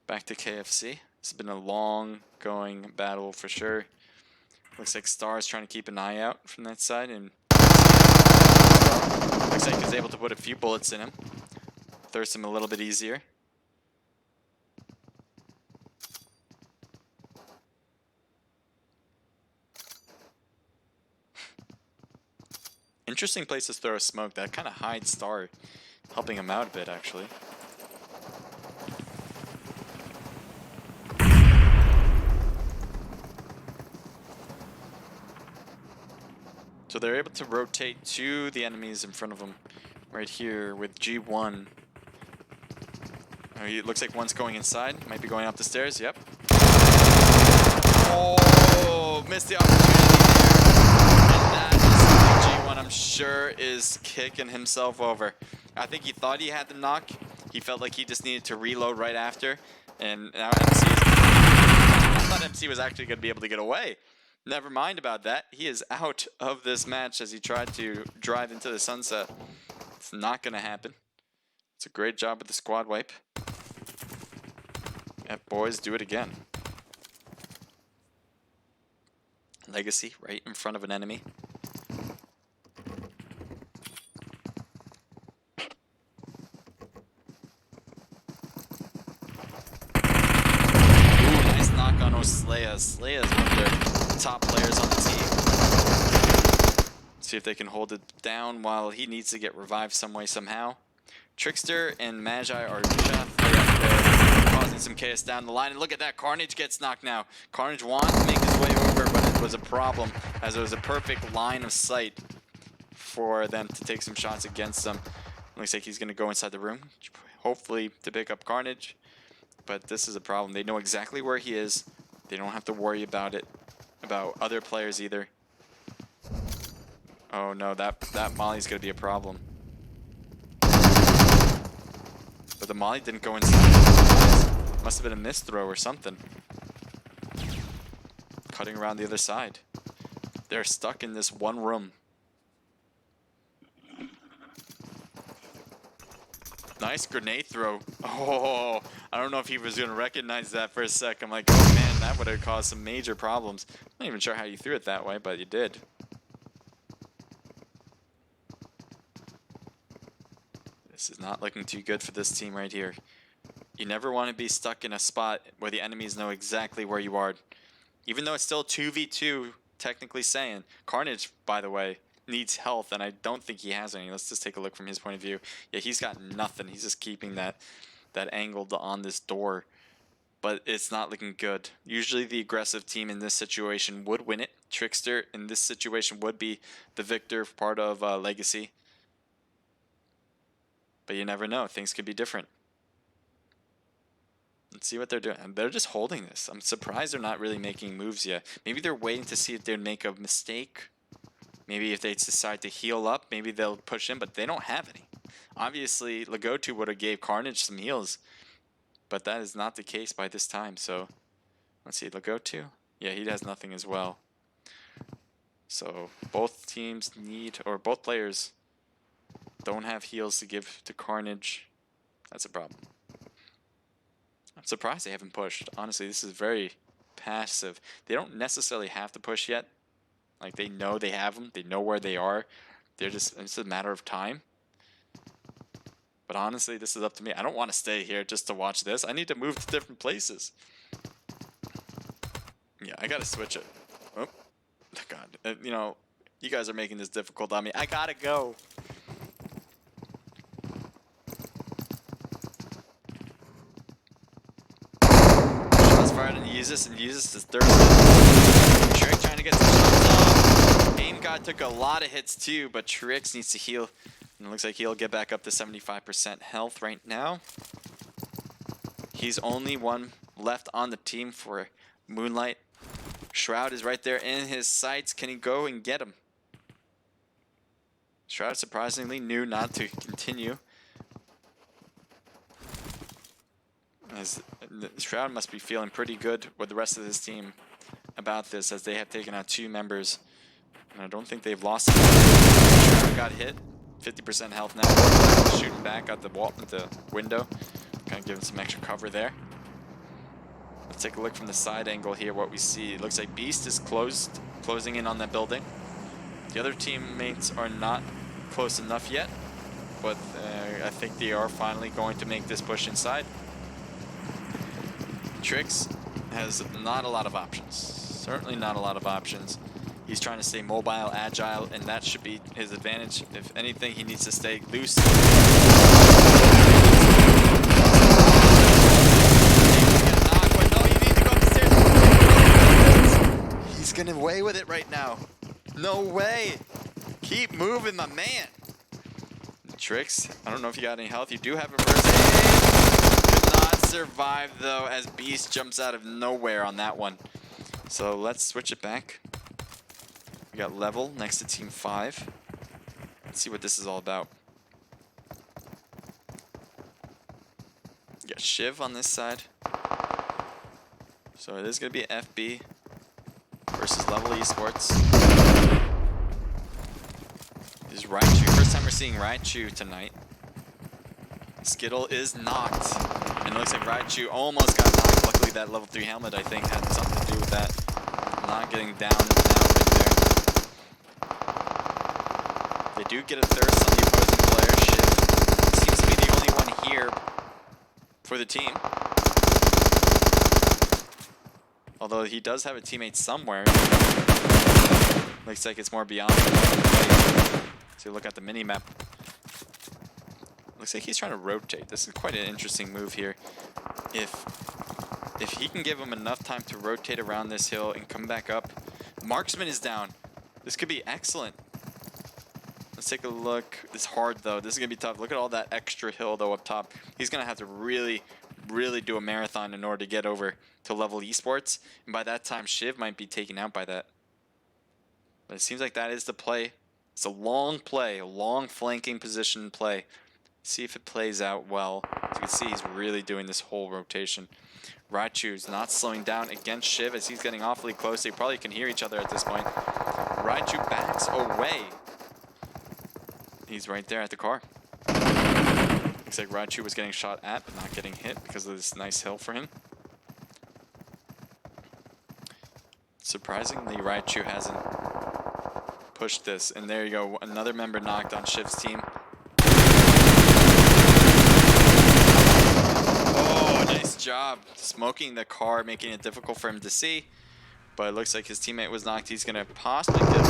Back to KFC. It's been a long going battle for sure. Looks like Star's trying to keep an eye out from that side, and looks like he's able to put a few bullets in him. Thirst him a little bit easier. Interesting place to throw a smoke. That kind of hides Star, helping him out a bit actually. So they're able to rotate to the enemies in front of them right here with G1. Oh, it looks like one's going inside. Might be going up the stairs. Yep. Oh, missed the opportunity there. And that is G1, I'm sure, is kicking himself over. I think he thought he had the knock. He felt like he just needed to reload right after. And now MC is... I thought MC was actually going to be able to get away. Never mind about that. He is out of this match as he tried to drive into the sunset. It's not going to happen. It's a great job with the squad wipe. Yep, boys, do it again. Legacy right in front of an enemy. Ooh, nice knock on Oslea. Slea is one of their top players on the team. See if they can hold it down while he needs to get revived some way, somehow. Trickster and Magi are definitely up there, causing some chaos down the line. And look at that, Carnage gets knocked now. Carnage wants to make his way over, but it was a problem as it was a perfect line of sight for them to take some shots against them. Looks like he's going to go inside the room, hopefully to pick up Carnage. But this is a problem. They know exactly where he is. They don't have to worry about it, about other players either. Oh no, that Molly's going to be a problem. But the Molly didn't go inside. Must have been a missed throw or something. Cutting around the other side. They're stuck in this one room. Nice grenade throw. Oh, I don't know if he was going to recognize that for a sec. I'm like, oh man, that would have caused some major problems. I'm not even sure how you threw it that way, but you did. This is not looking too good for this team right here. You never want to be stuck in a spot where the enemies know exactly where you are. Even though it's still 2v2, technically saying. Carnage, by the way, needs health, and I don't think he has any. Let's just take a look from his point of view. Yeah, he's got nothing. He's just keeping that angled on this door. But it's not looking good. Usually the aggressive team in this situation would win it. Trickster in this situation would be the victor, part of Legacy. But you never know. Things could be different. Let's see what they're doing. They're just holding this. I'm surprised they're not really making moves yet. Maybe they're waiting to see if they'd make a mistake. Maybe if they decide to heal up, maybe they'll push in, but they don't have any. Obviously, Legotu would have gave Carnage some heals, but that is not the case by this time. So, let's see, Legotu. Yeah, he has nothing as well. So, both teams need, or both players don't have heals to give to Carnage. That's a problem. I'm surprised they haven't pushed. Honestly, this is very passive. They don't necessarily have to push yet. Like, they know they have them. They know where they are. They're just, it's a matter of time. But honestly, this is up to me. I don't want to stay here just to watch this. I need to move to different places. Yeah, I gotta switch it. Oh, God. You know, you guys are making this difficult on me. I gotta go. Shots fired and uses his third. Trick trying to get some shots off. Aim God took a lot of hits too, but Trix needs to heal. And it looks like he'll get back up to 75% health right now. He's only one left on the team for Moonlight. Shroud is right there in his sights. Can he go and get him? Shroud surprisingly knew not to continue. As Shroud must be feeling pretty good with the rest of his team about this, as they have taken out 2 members. And I don't think they've lost him. Shroud got hit. 50% health now. Shooting back at the wall, at the window. Kind of giving some extra cover there. Let's take a look from the side angle here. What we see, it looks like Beast is closing in on that building. The other teammates are not close enough yet, but I think they are finally going to make this push inside. Trix has not a lot of options. Certainly not a lot of options. He's trying to stay mobile, agile, and that should be his advantage. If anything, he needs to stay loose. He's getting away with it right now. No way. Keep moving, my man. Trix, I don't know if you got any health. You do have a reverse aim. Could not survive, though, as Beast jumps out of nowhere on that one. So let's switch it back. We got Level next to Team 5. Let's see what this is all about. We got Shiv on this side. So it is going to be FB versus Level Esports. This is Raichu. First time we're seeing Raichu tonight. Skittle is knocked. And it looks like Raichu almost got knocked. Luckily that level 3 helmet, I think, had something to do with that. Not getting down and out right there. They do get a thirst on the opposing player. Shiv seems to be the only one here for the team. Although he does have a teammate somewhere. Looks like it's more beyond the play. So look at the mini-map. Looks like he's trying to rotate. This is quite an interesting move here. If he can give him enough time to rotate around this hill and come back up. Marksman is down. This could be excellent. Let's take a look. It's hard though. This is going to be tough. Look at all that extra hill though up top. He's going to have to really do a marathon in order to get over to Level Esports. And by that time, Shiv might be taken out by that. But it seems like that is the play. It's a long play, a long flanking position play. See if it plays out well. As you can see, he's really doing this whole rotation. Raichu's not slowing down against Shiv as he's getting awfully close. They probably can hear each other at this point. Raichu backs away. He's right there at the car. Looks like Raichu was getting shot at, but not getting hit because of this nice hill for him. Surprisingly, Raichu hasn't pushed this. And there you go, another member knocked on Shiv's team. Oh, nice job. Smoking the car, making it difficult for him to see. But it looks like his teammate was knocked. He's going to possibly get...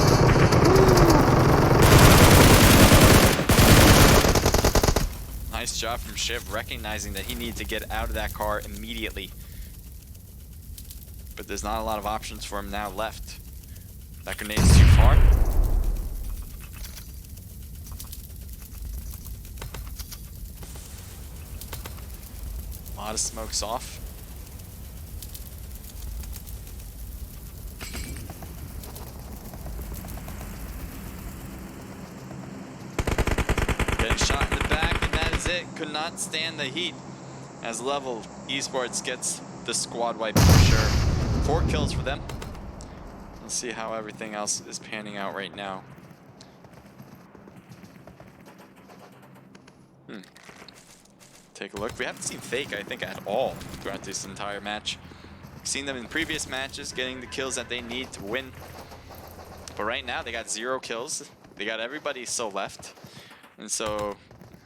Nice job from Shiv, recognizing that he needs to get out of that car immediately. But there's not a lot of options for him now left. That grenade is too far. A lot of smokes off. Getting shot in the back, and that is it. Could not stand the heat as Level Esports gets the squad wipe for sure. 4 kills for them. Let's see how everything else is panning out right now. Take a look. We haven't seen Fake, I think, at all throughout this entire match. We've seen them in previous matches getting the kills that they need to win. But right now, they got 0 kills. They got everybody still left. And so,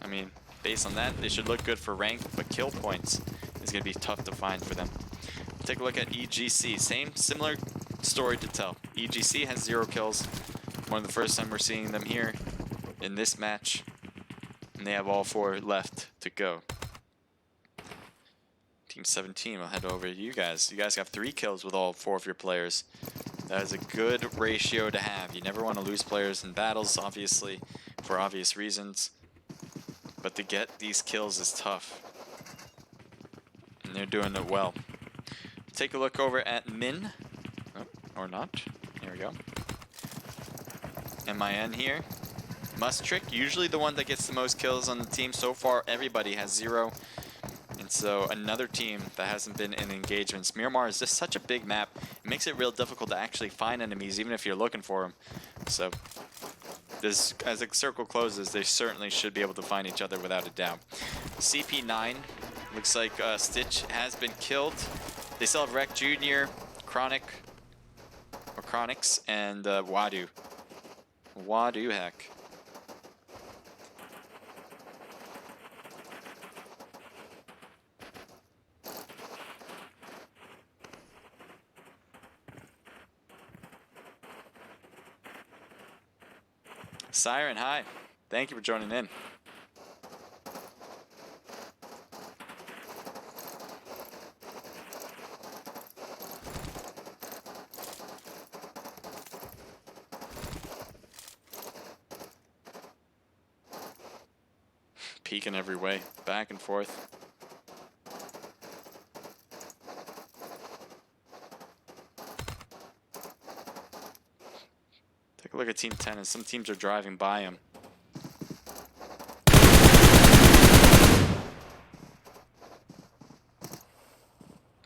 I mean, based on that, they should look good for rank, but kill points is going to be tough to find for them. take a look at EGC. Similar story to tell. EGC has 0 kills. One of the first time we're seeing them here in this match. And they have all 4 left to go. Team 17 will head over to you guys. You guys got 3 kills with all 4 of your players. That is a good ratio to have. You never want to lose players in battles, obviously, for obvious reasons. But to get these kills is tough. And they're doing it well. Take a look over at Min. Oh, or not. There we go. MIN here. Mustrick, usually the one that gets the most kills on the team. So far, everybody has 0. And so another team that hasn't been in engagements. Miramar is just such a big map. It makes it real difficult to actually find enemies, even if you're looking for them. So this, as the circle closes, they certainly should be able to find each other without a doubt. CP9, looks like Stitch has been killed. They still have Rec Jr., Chronic, or Chronix, and Wadu. Wadu heck. Siren, hi. Thank you for joining in. Peeking every way, back and forth. Take a look at Team 10, and some teams are driving by him.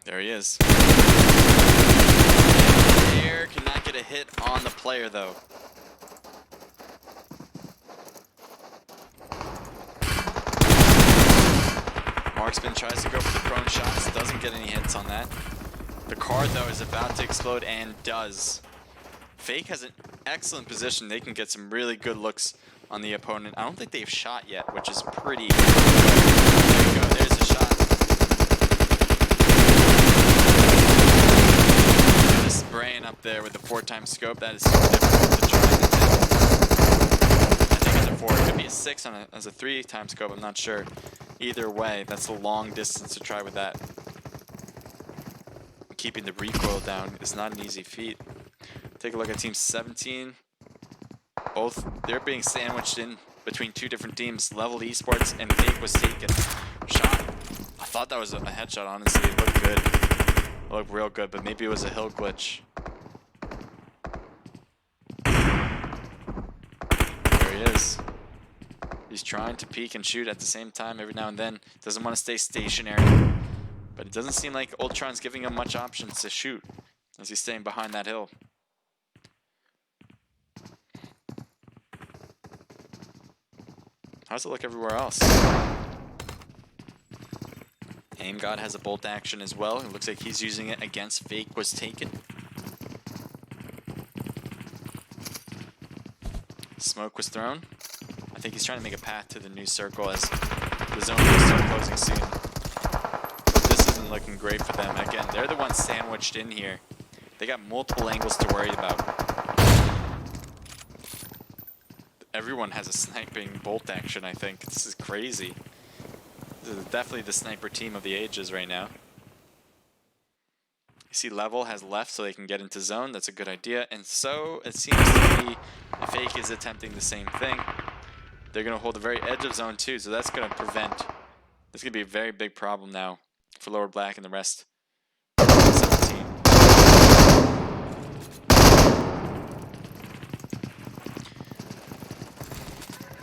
There he is. Air cannot get a hit on the player, though. Marksman tries to go for the prone shots, doesn't get any hits on that. The card, though, is about to explode and does. Fake has an excellent position. They can get some really good looks on the opponent. I don't think they've shot yet, which is pretty good. There you go, there's a shot. Got a spraying up there with the 4x scope. That is so difficult to try and hit. I think it's a 4. It could be a 6 on as a 3x scope, I'm not sure. Either way, that's a long distance to try with that. Keeping the recoil down is not an easy feat. Take a look at Team 17. Both, they're being sandwiched in between 2 different teams. Level Esports and Fake was taken. Shot. I thought that was a headshot, honestly. It looked good. It looked real good, but maybe it was a hill glitch. There he is. He's trying to peek and shoot at the same time every now and then. Doesn't want to stay stationary. But it doesn't seem like Ultron's giving him much options to shoot as he's staying behind that hill. How's it look everywhere else? Aim God has a bolt action as well. It looks like he's using it against Fake was taken. Smoke was thrown. I think he's trying to make a path to the new circle as the zone will start closing soon. But this isn't looking great for them. Again, they're the ones sandwiched in here. They got multiple angles to worry about. Everyone has a sniping bolt action, I think. This is crazy. This is definitely the sniper team of the ages right now. You see Level has left so they can get into zone. That's a good idea. And so it seems to be Fake is attempting the same thing. They're going to hold the very edge of zone 2, so that's going to prevent. This is going to be a very big problem now for Lower Black and the rest. 17.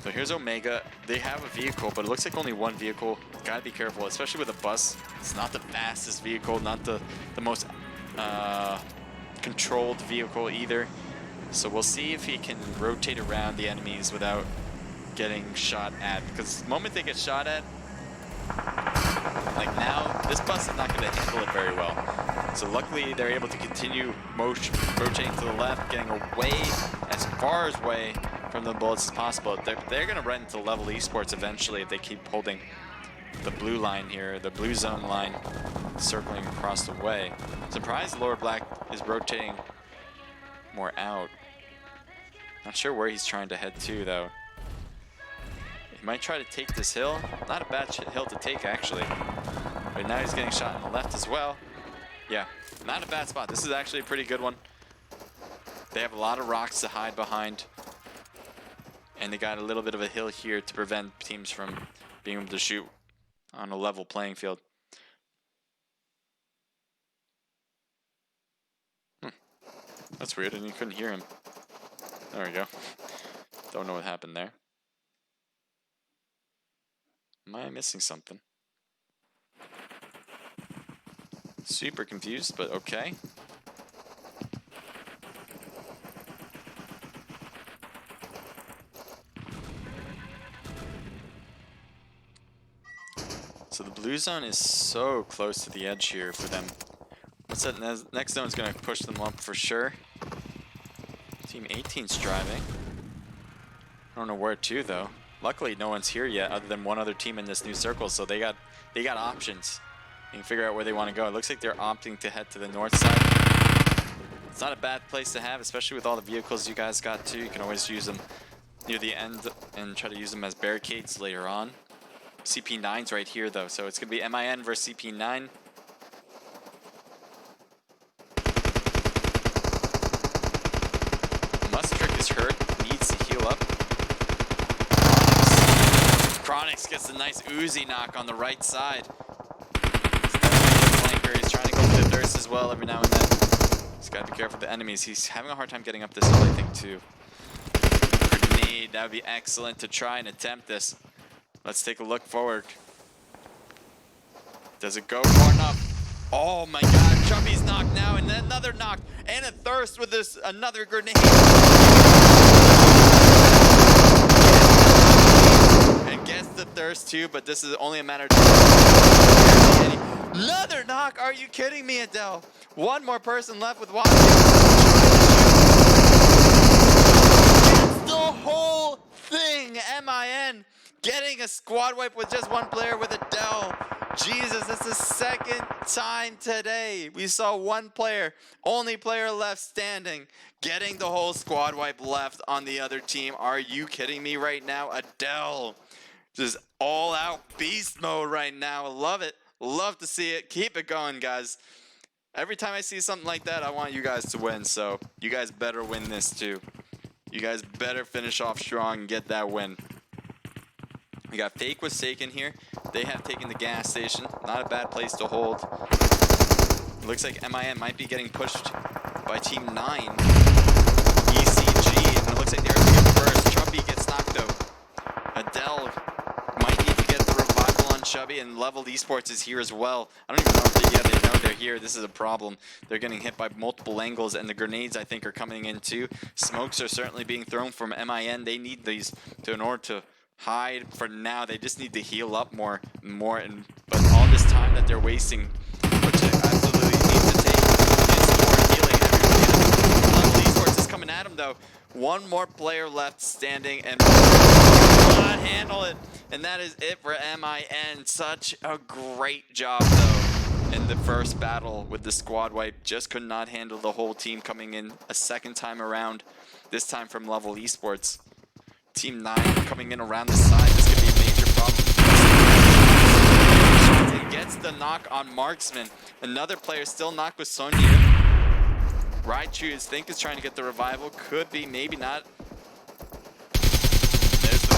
So here's Omega. They have a vehicle, but it looks like only one vehicle. Gotta be careful, especially with a bus. It's not the fastest vehicle, not the most controlled vehicle either. So we'll see if he can rotate around the enemies without getting shot at. Because the moment they get shot at, like now, this bus is not going to handle it very well. So luckily they're able to continue rotating to the left, getting away as far away from the bullets as possible. They're going to run into Level Esports eventually if they keep holding the blue line here, the blue zone line circling across the way. Surprised Lord Black is rotating more out. Not sure where he's trying to head to though. He might try to take this hill. Not a bad hill to take actually. But now he's getting shot on the left as well. Yeah, not a bad spot. This is actually a pretty good one. They have a lot of rocks to hide behind. And they got a little bit of a hill here to prevent teams from being able to shoot on a level playing field. That's weird, and you couldn't hear him. There we go. Don't know what happened there. Am I missing something? Super confused, but okay. So the blue zone is so close to the edge here for them. What's that next zone is going to push them up for sure. Team 18's driving. I don't know where to though. Luckily no one's here yet other than one other team in this new circle, so they got options. You can figure out where they want to go. It looks like they're opting to head to the north side. It's not a bad place to have, especially with all the vehicles you guys got too. You can always use them near the end and try to use them as barricades later on. CP9's right here though, so it's going to be MIN versus CP9. Mustrick is hurt, needs to heal up. Chronix gets a nice Uzi knock on the right side. He's trying to go for the Thirst as well every now and then. He's got to be careful of the enemies. He's having a hard time getting up this hill, I think, too. Grenade, that would be excellent to try and attempt this. Let's take a look forward. Does it go far enough? Oh my god, Chubby's knocked now, and then another knock, and a Thirst with this another grenade. And gets the Thirst too, but this is only a matter of time. Another knock, are you kidding me, Adele? One more person left with Washington. It's the whole thing, MIN. Getting a squad wipe with just one player with Adele. Jesus, that's the second time today. We saw one player, only player left standing, getting the whole squad wipe left on the other team. Are you kidding me right now? Adele, just all out beast mode right now. Love it. Love to see it. Keep it going, guys. Every time I see something like that, I want you guys to win. So you guys better win this too. You guys better finish off strong and get that win. We got Fake was taken here. They have taken the gas station. Not a bad place to hold. It looks like MIN might be getting pushed by Team 9. ECG, and it looks like they're taking first. Chubby gets knocked out. Adele might need to get the revival on Chubby, and Level Esports is here as well. I don't even know if they know they're here. This is a problem. They're getting hit by multiple angles, and the grenades, I think, are coming in too. Smokes are certainly being thrown from MIN. They need these in order to hide for now. They just need to heal up more, but all this time that they're wasting, which they absolutely need to take, is more healing. Level Esports is coming at him though. One more player left standing and cannot handle it. And that is it for MIN. Such a great job though in the first battle with the squad wipe. Just could not handle the whole team coming in a second time around, this time from Level Esports. Team 9 coming in around the side. This could be a major problem. He gets the knock on Marksman. Another player still knocked with Sonya. Raichu, I think, is trying to get the revival. Could be, maybe not. There's the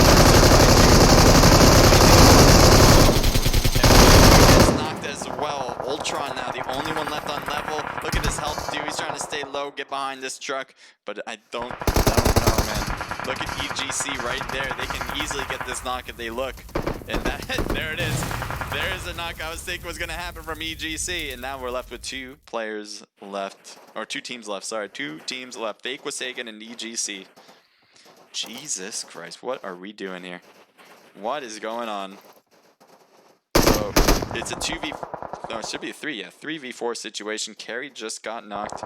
gets knocked as well. Ultron now, the only one left on level. Look at his health, dude. He's trying to stay low, get behind this truck. But I don't know, man. Look at EGC right there. They can easily get this knock if they look. And that, there it is. There is a knock I was thinking was going to happen from EGC. And now we're left with two players left. Or two teams left, sorry. Two teams left. Fake was taken and EGC. Jesus Christ, what are we doing here? What is going on? So, it's a 2v... No, it should be a 3, yeah. 3v4 situation. Carry just got knocked.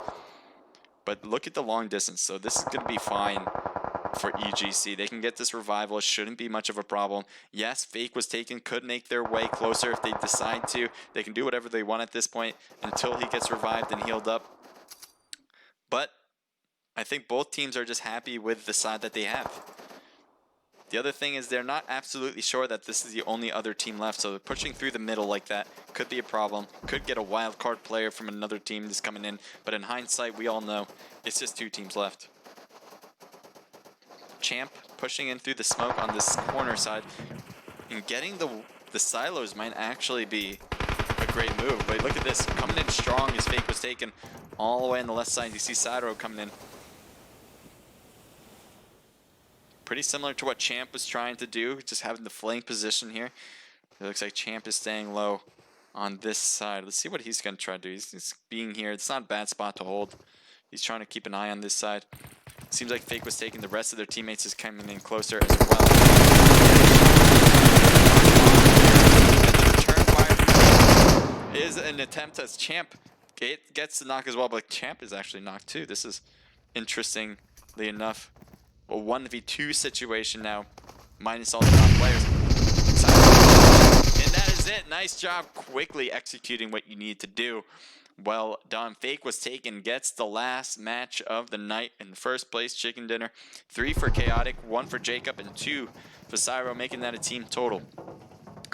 But look at the long distance. So this is going to be fine for EGC. They can get this revival. It shouldn't be much of a problem. Yes, Fake was taken, could make their way closer if they decide to. They can do whatever they want at this point until he gets revived and healed up. But I think both teams are just happy with the side that they have. The other thing is they're not absolutely sure that this is the only other team left, so pushing through the middle like that could be a problem. Could get a wild card player from another team just coming in, but in hindsight, we all know it's just 2 teams left. Champ pushing in through the smoke on this corner side, and getting the silos might actually be a great move. But look at this, coming in strong as Fake was taken all the way on the left side. You see Sidero coming in. Pretty similar to what Champ was trying to do, just having the flank position here. It looks like Champ is staying low on this side. Let's see what he's going to try to do. He's being here. It's not a bad spot to hold. He's trying to keep an eye on this side. Seems like Fake was taking the rest of their teammates is coming in closer as well. Return fire is an attempt as Champ gets the knock as well, but Champ is actually knocked too. This is interestingly enough a 1v2 situation now, minus all the non-players. And that is it. Nice job quickly executing what you need to do. Well done. Fake was taken, gets the last match of the night in first place, chicken dinner. 3 for Chaotic, 1 for Jacob, and 2 for Cyro, making that a team total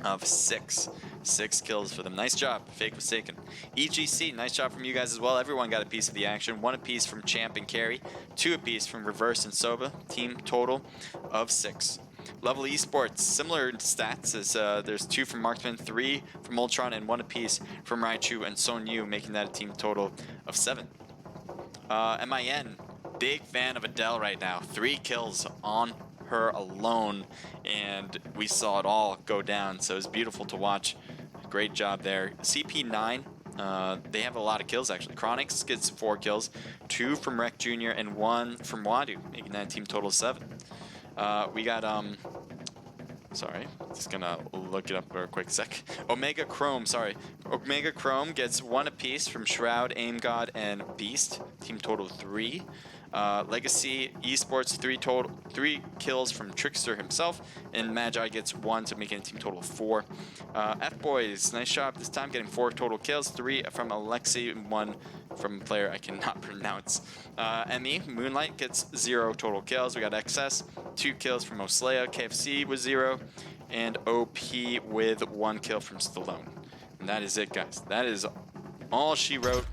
of 6. 6 kills for them. Nice job. Fake was taken. EGC, nice job from you guys as well. Everyone got a piece of the action. 1 apiece from Champ and Carry. 2 apiece from Reverse and Soba. Team total of 6. Level Esports, similar stats as there's 2 from Marksman, 3 from Ultron, and 1 apiece from Raichu and Son Yu, making that a team total of 7. MIN, big fan of Adele right now. 3 kills on her alone, and we saw it all go down, so it's beautiful to watch. Great job there. CP9, they have a lot of kills actually. Chronix gets 4 kills, 2 from Rec Jr. and 1 from Wadu, making that team total of 7. We got sorry, just gonna look it up for a quick sec. Omega Chrome, sorry. Omega Chrome gets 1 apiece from Shroud, Aim God, and Beast. Team total 3. Legacy Esports 3 kills from Trickster himself, and Magi gets 1 to make it a team total of 4. F Boys, nice job this time, getting 4 total kills, 3 from Alexi and 1 from a player I cannot pronounce. ME Moonlight gets 0 total kills. We got XS 2 kills from Oslea, KFC with 0, and OP with 1 kill from Stallone. And that is it, guys. That is all she wrote.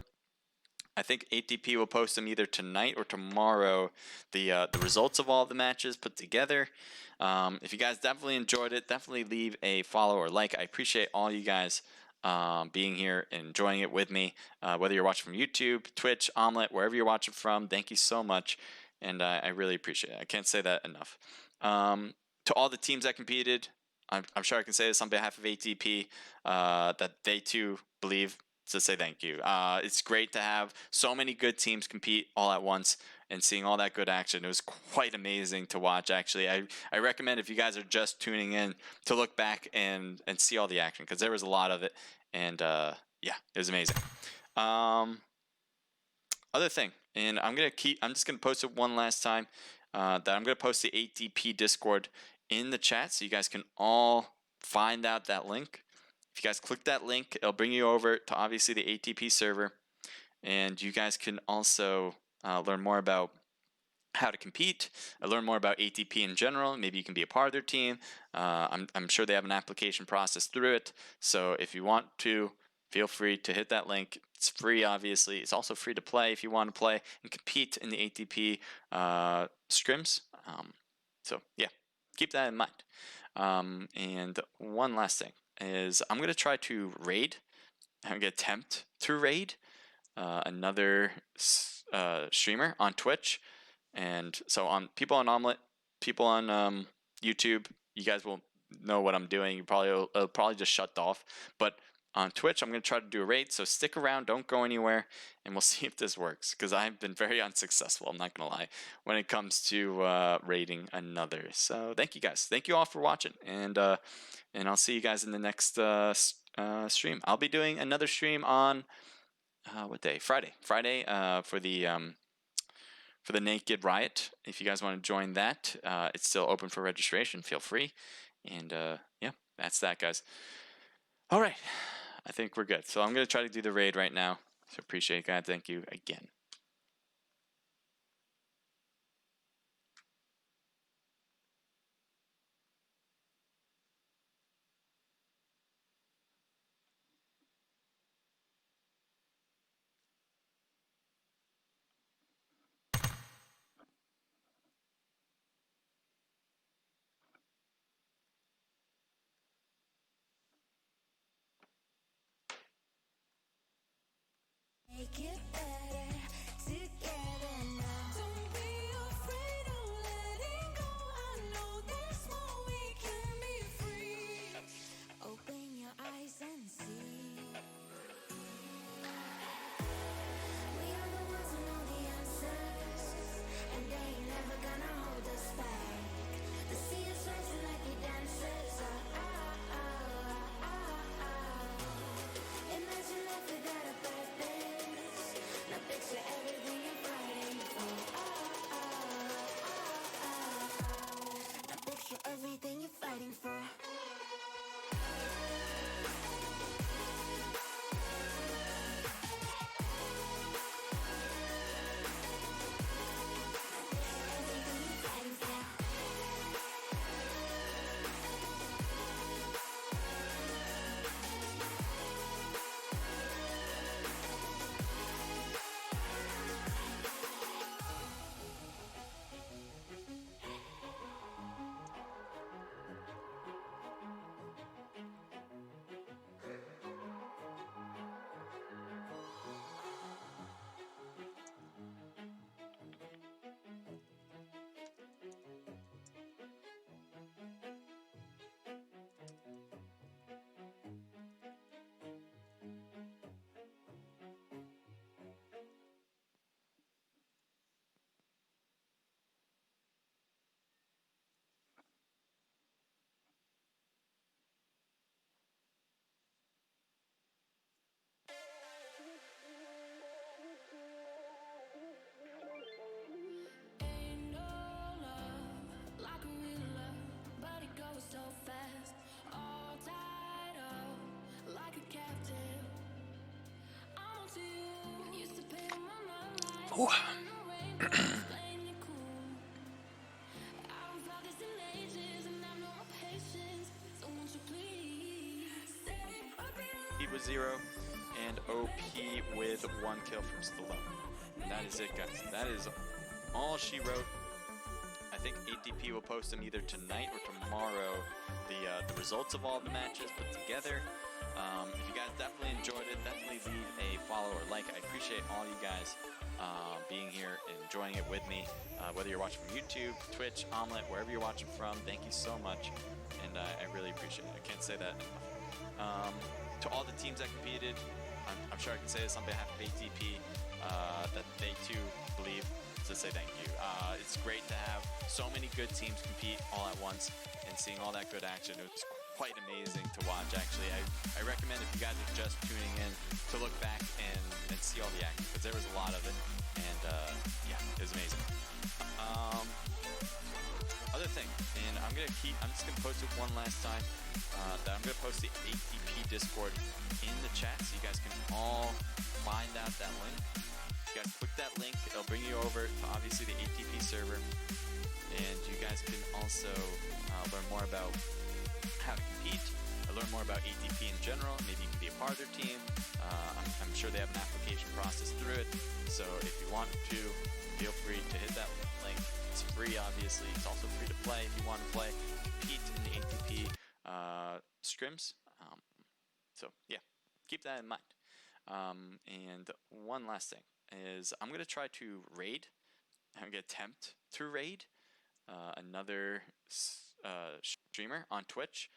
I think 8DP will post them either tonight or tomorrow, the results of all the matches put together. If you guys definitely enjoyed it, definitely leave a follow or like. I appreciate all you guys being here and enjoying it with me. Whether you're watching from YouTube, Twitch, Omelette, wherever you're watching from, thank you so much. And I really appreciate it. I can't say that enough. To all the teams that competed, I'm sure I can say this on behalf of 8DP, that they too believe to say thank you. It's great to have so many good teams compete all at once and seeing all that good action. It was quite amazing to watch, actually. I recommend if you guys are just tuning in to look back and see all the action, because there was a lot of it. And yeah, it was amazing. Other thing, and I'm just gonna post it one last time, that I'm gonna post the 8DP Discord in the chat so you guys can all find out that link. If you guys click that link, it'll bring you over to obviously the 8DP server, and you guys can also learn more about how to compete, learn more about 8DP in general. Maybe you can be a part of their team. I'm sure they have an application process through it, so if you want to, feel free to hit that link. It's free, obviously. It's also free to play if you want to play and compete in the 8DP scrims. So yeah, keep that in mind. And one last thing is I'm going to try to raid. I'm going to attempt to raid another streamer on Twitch. And so on people on Omelette, people on YouTube, you guys will know what I'm doing. It'll probably just shut off. But on Twitch, I'm going to try to do a raid. So stick around, don't go anywhere, and we'll see if this works. Because I've been very unsuccessful, I'm not going to lie, when it comes to raiding another. So thank you guys. Thank you all for watching. And I'll see you guys in the next stream. I'll be doing another stream on what day? Friday. For for the Naked Riot. If you guys want to join that, it's still open for registration. Feel free. And yeah, that's that, guys. All right, I think we're good. So I'm going to try to do the raid right now. So appreciate it, guys. Thank you again.
Make it better together now. Don't be afraid of letting go. I know there's more we can be free. Open your eyes and see. We are the ones who know the answers, and they ain't never gonna hold us back. The sea is rising like we dancers. Imagine life without a purpose. Now picture everything you're fighting for. Now picture everything you're fighting for. Everything you're fighting for. Ain't no love like a real love, but it goes so fast. All tied up like a captive. I'm to you. Used to pay on my life. In the rain, playing it cool. I haven't felt this in ages, and I know my patience. So won't you please stay a bit?
He was 0 and OP with 1 kill from Stallone. And that is it, guys. That is all she wrote. I think ADP will post them either tonight or tomorrow. The results of all the matches put together. If you guys definitely enjoyed it, definitely leave a follow or like. I appreciate all you guys being here and enjoying it with me. Whether you're watching from YouTube, Twitch, Omelette, wherever you're watching from, thank you so much. And I really appreciate it. I can't say that enough. To all the teams that competed, I'm sure I can say this on behalf of ATP, that they too believe to say thank you. It's great to have so many good teams compete all at once and seeing all that good action. It was quite amazing to watch, actually. I recommend if you guys are just tuning in to look back and see all the action, because there was a lot of it, and yeah, it was amazing. Other thing, and I'm just gonna post it one last time, that I'm gonna post the ATP Discord in the chat so you guys can all find out that link. You guys click that link, it'll bring you over to obviously the ATP server, and you guys can also learn more about how to compete, learn more about ATP in general. Maybe you can be a part of their team. I'm sure they have an application process through it, so if you want to, feel free to hit that link. It's free, obviously. It's also free to play if you want to play, compete in the ATP scrims. So yeah, keep that in mind. And one last thing is I'm gonna try to raid. I'm gonna attempt to raid another streamer on Twitch,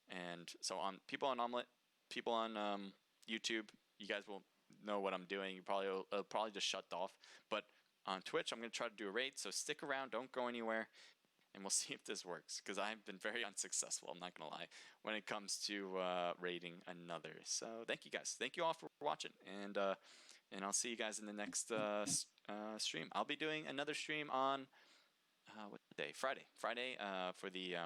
and so on people on Omelette, people on YouTube, you guys will know what I'm doing. You probably just shut off, but on Twitch I'm gonna try to do a raid. So stick around, don't go anywhere, and we'll see if this works, because I've been very unsuccessful, I'm not gonna lie, when it comes to raiding another. So thank you guys, thank you all for watching, and and I'll see you guys in the next stream. I'll be doing another stream on what day? Friday. Friday for the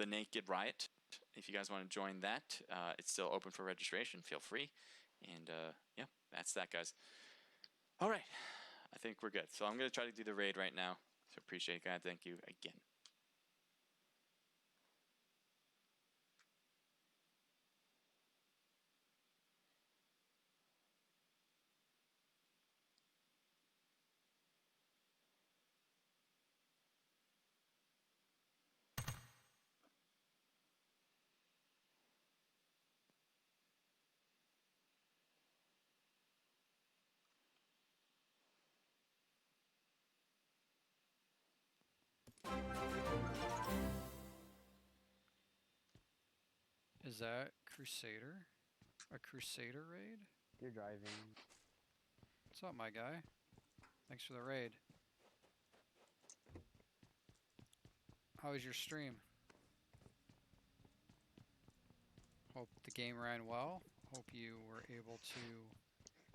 Naked Riot. If you guys want to join that, it's still open for registration. Feel free. And yeah, that's that, guys. All right. I think we're good. So I'm going to try to do the raid right now. So appreciate it, guys. Thank you again.
Is that Crusader? A Crusader raid?
You're driving.
What's up, my guy? Thanks for the raid. How was your stream? Hope the game ran well. Hope you were able to